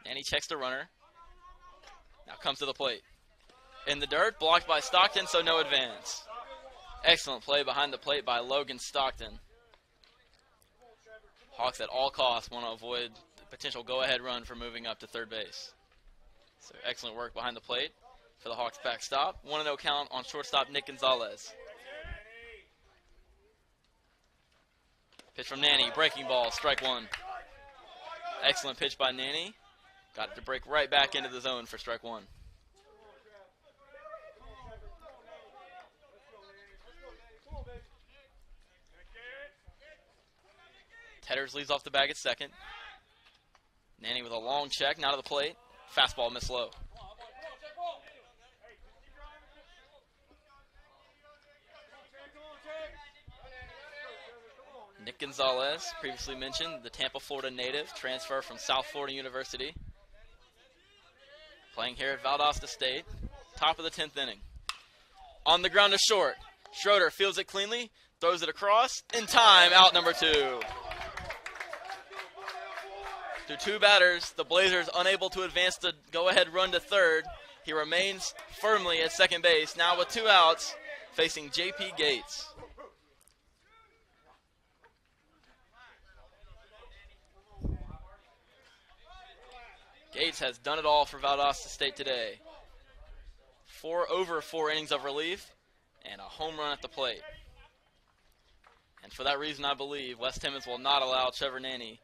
Nanny checks the runner. Now comes to the plate. In the dirt, blocked by Stockton, so no advance. Excellent play behind the plate by Logan Stockton. Hawks at all costs want to avoid the potential go-ahead run for moving up to third base. So excellent work behind the plate for the Hawks backstop. 1-0 count on shortstop Nick Gonzalez. Pitch from Nanny, breaking ball, strike one. Excellent pitch by Nanny. Got it to break right back into the zone for strike one. Tedders leads off the bag at second. Nanny with a long check, now to the plate. Fastball missed low. Nick Gonzalez, previously mentioned, the Tampa, Florida native, transfer from South Florida University. Playing here at Valdosta State, top of the 10th inning. On the ground to short. Schroeder fields it cleanly, throws it across, in time, out number 2. Through 2 batters, the Blazers unable to advance the go-ahead run to third. He remains firmly at second base, now with 2 outs, facing J.P. Gates. Gates has done it all for Valdosta State today. Over 4 innings of relief and a home run at the plate. And for that reason, I believe Wes Timmons will not allow Trevor Nanny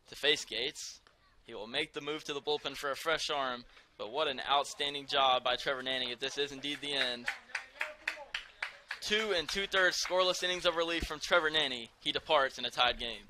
to face Gates. He will make the move to the bullpen for a fresh arm, but what an outstanding job by Trevor Nanny if this is indeed the end. 2 2/3 scoreless innings of relief from Trevor Nanny. He departs in a tied game.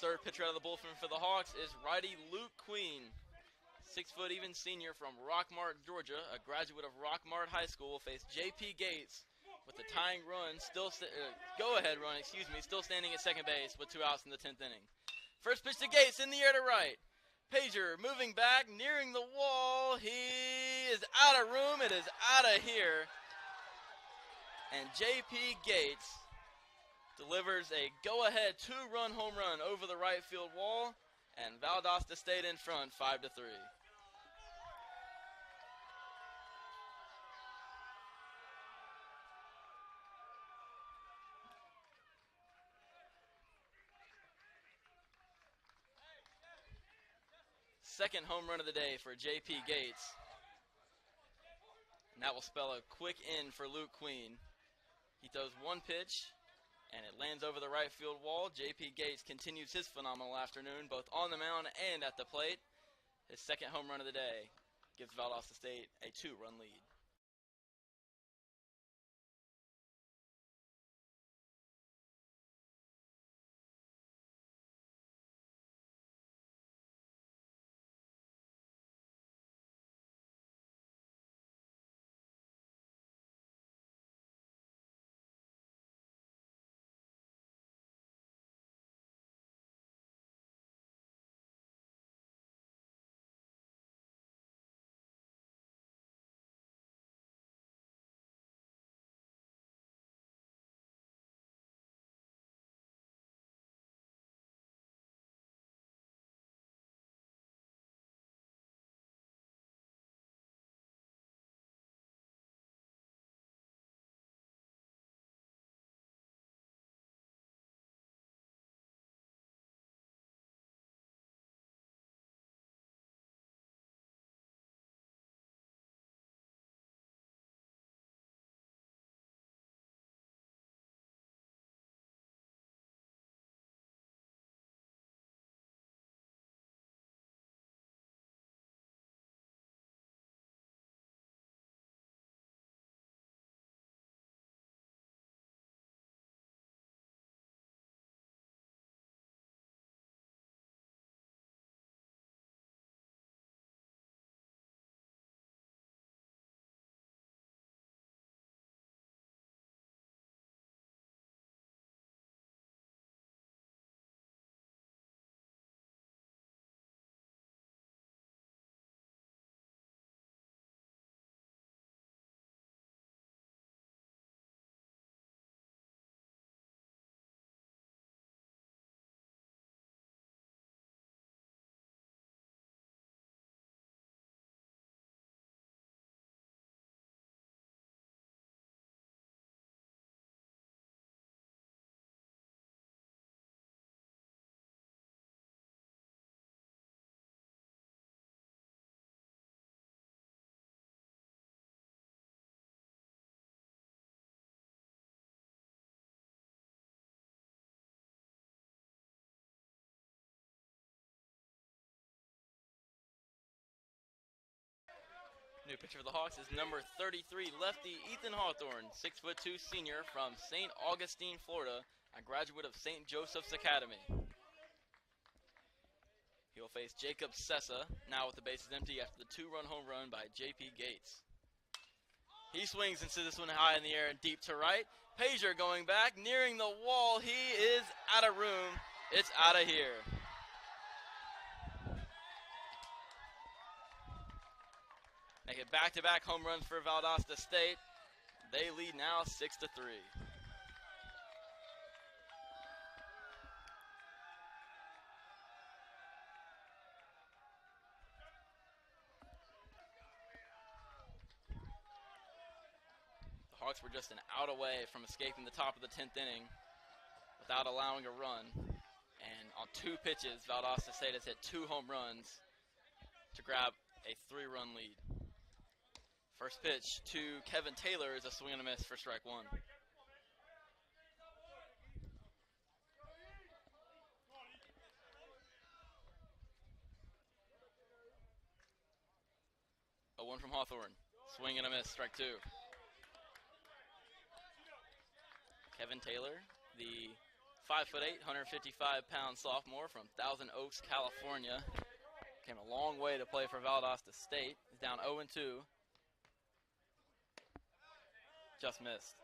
Third pitcher out of the bullpen for the Hawks is righty Luke Queen. 6-foot even senior from Rockmart, Georgia, a graduate of Rockmart High School, will face J.P. Gates with the tying run, still standing at second base with 2 outs in the 10th inning. First pitch to Gates in the air to right. Pager moving back, nearing the wall. He is out of room. It is out of here. And J.P. Gates delivers a go-ahead 2-run home run over the right field wall, and Valdosta State in front, 5-3. second home run of the day for J.P. Gates. And that will spell a quick in for Luke Queen. He throws one pitch, and it lands over the right field wall. J.P. Gates continues his phenomenal afternoon, both on the mound and at the plate. His second home run of the day gives Valdosta State a 2-run lead. New pitcher for the Hawks is number 33, lefty Ethan Hawthorne, 6'2" senior from St. Augustine, Florida, a graduate of St. Joseph's Academy. He'll face Jacob Sessa, now with the bases empty after the 2-run home run by J.P. Gates. He swings into this one high in the air and deep to right. Pager going back, nearing the wall. He is out of room. It's out of here. Make it back-to-back home runs for Valdosta State. They lead now 6-3. The Hawks were just an out away from escaping the top of the 10th inning without allowing a run. And on 2 pitches, Valdosta State has hit 2 home runs to grab a 3-run lead. First pitch to Kevin Taylor is a swing and a miss for strike 1. A 1 from Hawthorne. Swing and a miss, strike 2. Kevin Taylor, the 5'8", 155-pound sophomore from Thousand Oaks, California. Came a long way to play for Valdosta State. He's down 0-2. Just missed.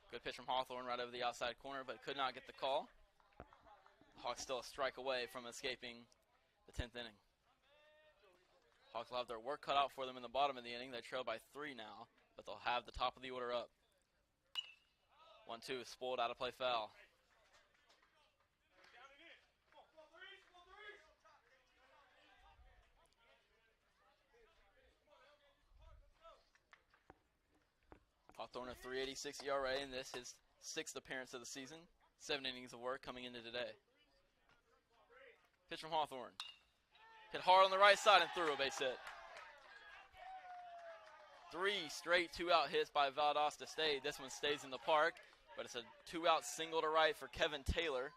Good pitch from Hawthorne right over the outside corner, but could not get the call. Hawks still a strike away from escaping the 10th inning. Hawks will have their work cut out for them in the bottom of the inning. They trail by 3 now, but they'll have the top of the order up. 1-2, spoiled, out of play foul. Hawthorne a 3.86 ERA, and this is his 6th appearance of the season. 7 innings of work coming into today. Pitch from Hawthorne. Hit hard on the right side and threw a base hit. 3 straight 2-out hits by Valdosta State. This one stays in the park, but it's a 2-out single to right for Kevin Taylor.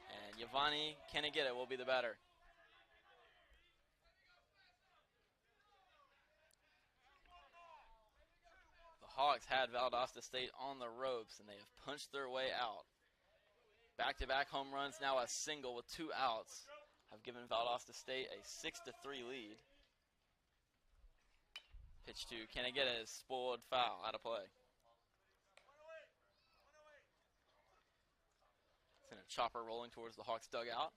And Giovanni Canagetta will be the batter. The Hawks had Valdosta State on the ropes, and they have punched their way out. Back-to-back home runs, now a single with 2 outs, have given Valdosta State a 6-3 lead. Pitch to Canagetta is spoiled foul, out of play. Send a chopper rolling towards the Hawks dugout.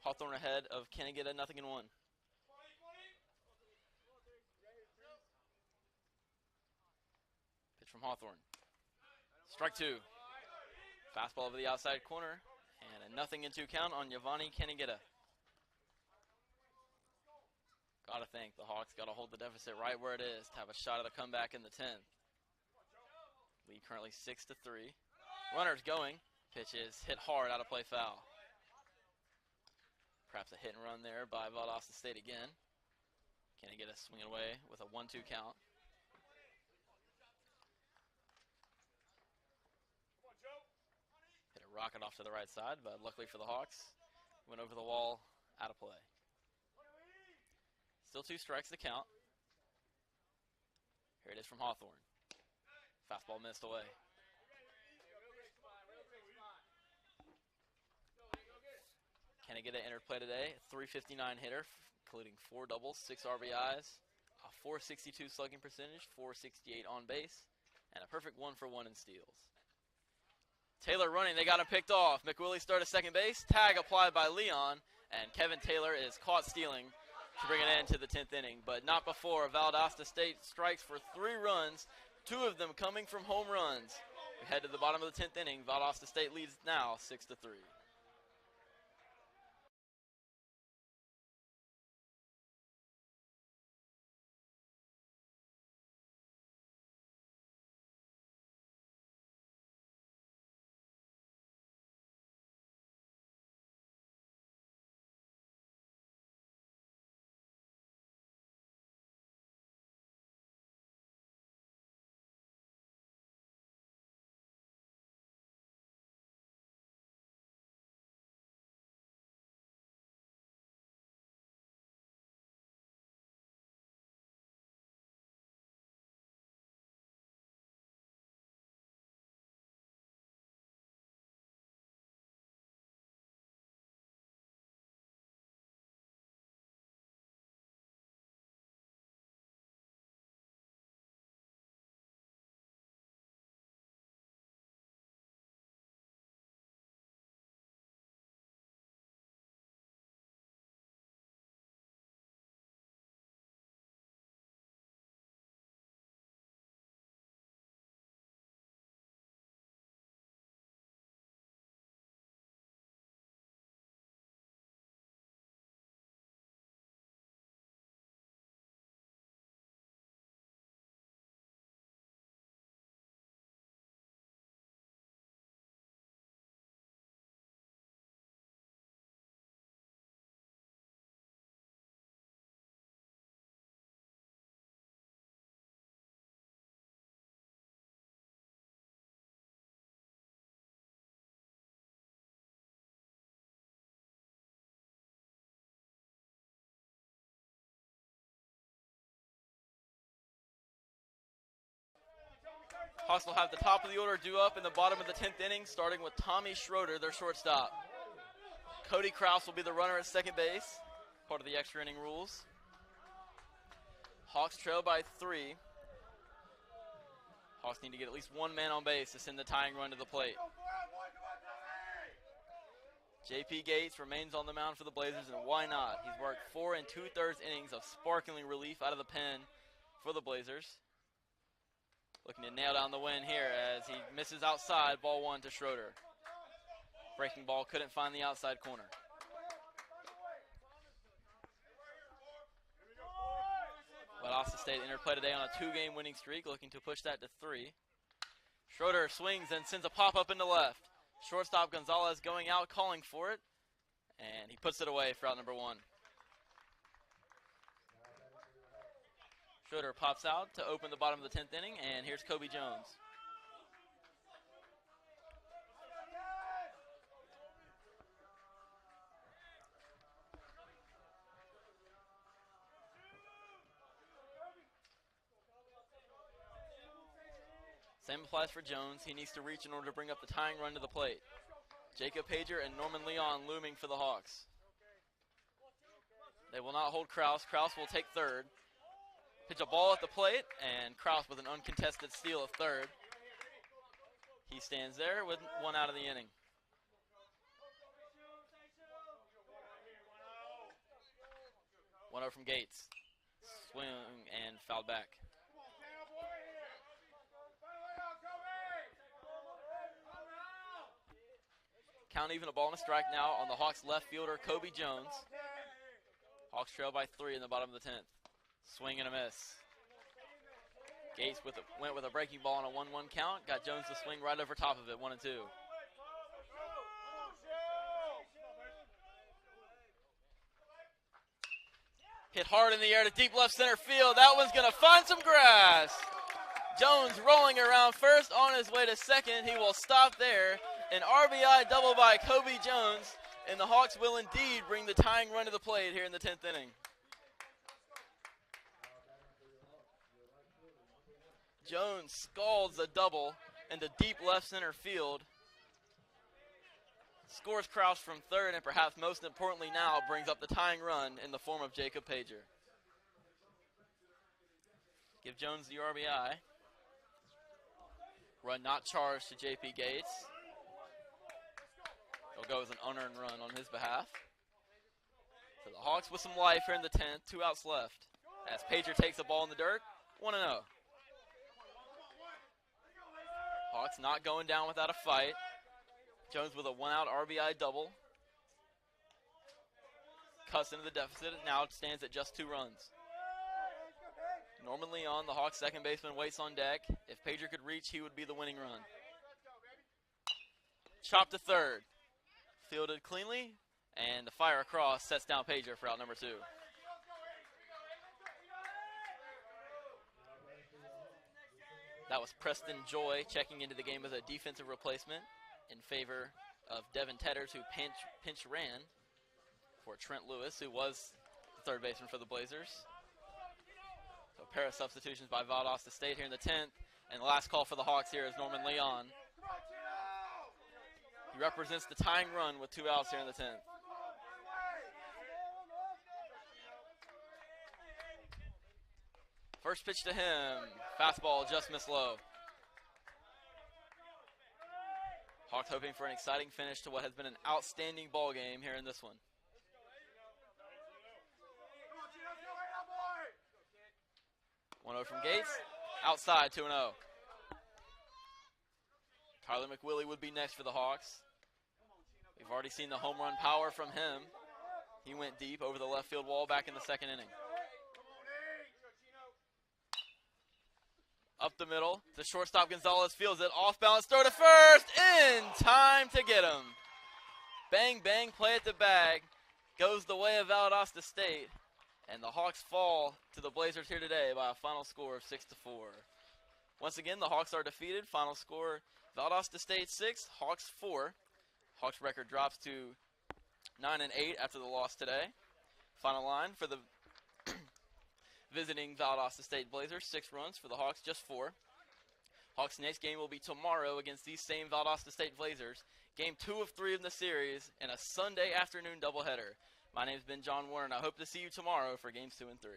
Hawthorne ahead of Canagetta, 0-1. Pitch from Hawthorne. Strike 2. Fastball over the outside corner, and a 0-2 count on Giovanni Canagetta. Gotta think the Hawks gotta hold the deficit right where it is to have a shot at a comeback in the 10th. Lead currently 6-3. Runners going. Pitch is hit hard, out of play, foul. Perhaps a hit and run there by Valdosta State again. Canagetta swinging away with a 1-2 count. Hit a rocket off to the right side, but luckily for the Hawks, went over the wall, out of play. Still 2 strikes to count. Here it is from Hawthorne. Fastball missed away. Canagetta entered play today, a .359 hitter, including 4 doubles, 6 RBIs, a .462 slugging percentage, .468 on base, and a perfect 1-for-1 in steals. Taylor running, they got him picked off. McWillie started second base, tag applied by Leon, and Kevin Taylor is caught stealing to bring it into the 10th inning, but not before. Valdosta State strikes for 3 runs, 2 of them coming from home runs. We head to the bottom of the 10th inning. Valdosta State leads now 6-3. Hawks will have the top of the order due up in the bottom of the 10th inning, starting with Tommy Schroeder, their shortstop. Cody Kraus will be the runner at second base, part of the extra inning rules. Hawks trail by 3. Hawks need to get at least 1 man on base to send the tying run to the plate. J.P. Gates remains on the mound for the Blazers, and why not? He's worked 4 2/3 innings of sparkling relief out of the pen for the Blazers. Looking to nail down the win here as he misses outside, ball 1 to Schroeder. Breaking ball couldn't find the outside corner. Valdosta State entered play today on a 2-game winning streak, looking to push that to 3. Schroeder swings and sends a pop-up into left. Shortstop Gonzalez going out, calling for it, and he puts it away for out number 1. Schroeder pops out to open the bottom of the 10th inning, and here's Kobe Jones. Same applies for Jones. He needs to reach in order to bring up the tying run to the plate. Jacob Pager and Norman Leon looming for the Hawks. They will not hold Kraus. Kraus will take third. Pitch a ball at the plate, and Kraus with an uncontested steal of third. He stands there with 1 out of the inning. One out from Gates. Swing and fouled back. Count even, a ball and a strike now on the Hawks left fielder, Kobe Jones. Hawks trail by 3 in the bottom of the 10th. Swing and a miss. Gates went with a breaking ball on a 1-1 count. Got Jones to swing right over top of it, 1-2. Hit hard in the air to deep left center field. That one's going to find some grass. Jones rolling around first, on his way to second. He will stop there. An RBI double by Kobe Jones, and the Hawks will indeed bring the tying run to the plate here in the 10th inning. Jones scalds a double into deep left center field. Scores Kraus from third, and perhaps most importantly now brings up the tying run in the form of Jacob Pager. Give Jones the RBI. Run not charged to J.P. Gates. He'll go as an unearned run on his behalf. So the Hawks with some life here in the 10th, 2 outs left. As Pager takes the ball in the dirt, 1-0. Hawks not going down without a fight. Jones with a 1-out RBI double. Cuts into the deficit, now stands at just 2 runs. Norman Leon, the Hawks second baseman, waits on deck. If Pager could reach, he would be the winning run. Chopped to third. Fielded cleanly, and the fire across sets down Pager for out number 2. That was Preston Joy checking into the game as a defensive replacement in favor of Devin Tetters, who pinch ran for Trent Lewis, who was the third baseman for the Blazers. So a pair of substitutions by Valdosta State here in the 10th. And the last call for the Hawks here is Norman Leon. He represents the tying run with 2 outs here in the 10th. First pitch to him. Fastball just missed low. Hawks hoping for an exciting finish to what has been an outstanding ball game here in this one. One 0 from Gates. Outside, 2-0. Tyler McWillie would be next for the Hawks. We've already seen the home run power from him. He went deep over the left field wall back in the second inning. Up the middle, the shortstop Gonzalez fields it, off balance, throw to first, in time to get him. Bang, bang, play at the bag, goes the way of Valdosta State, and the Hawks fall to the Blazers here today by a final score of 6-4. Once again, the Hawks are defeated. Final score, Valdosta State 6, Hawks 4. Hawks record drops to 9-8 after the loss today. Final line for the visiting Valdosta State Blazers, 6 runs. For the Hawks, just 4. Hawks' next game will be tomorrow against these same Valdosta State Blazers. Game 2 of 3 in the series and a Sunday afternoon doubleheader. My name has been John Warren. I hope to see you tomorrow for games 2 and 3.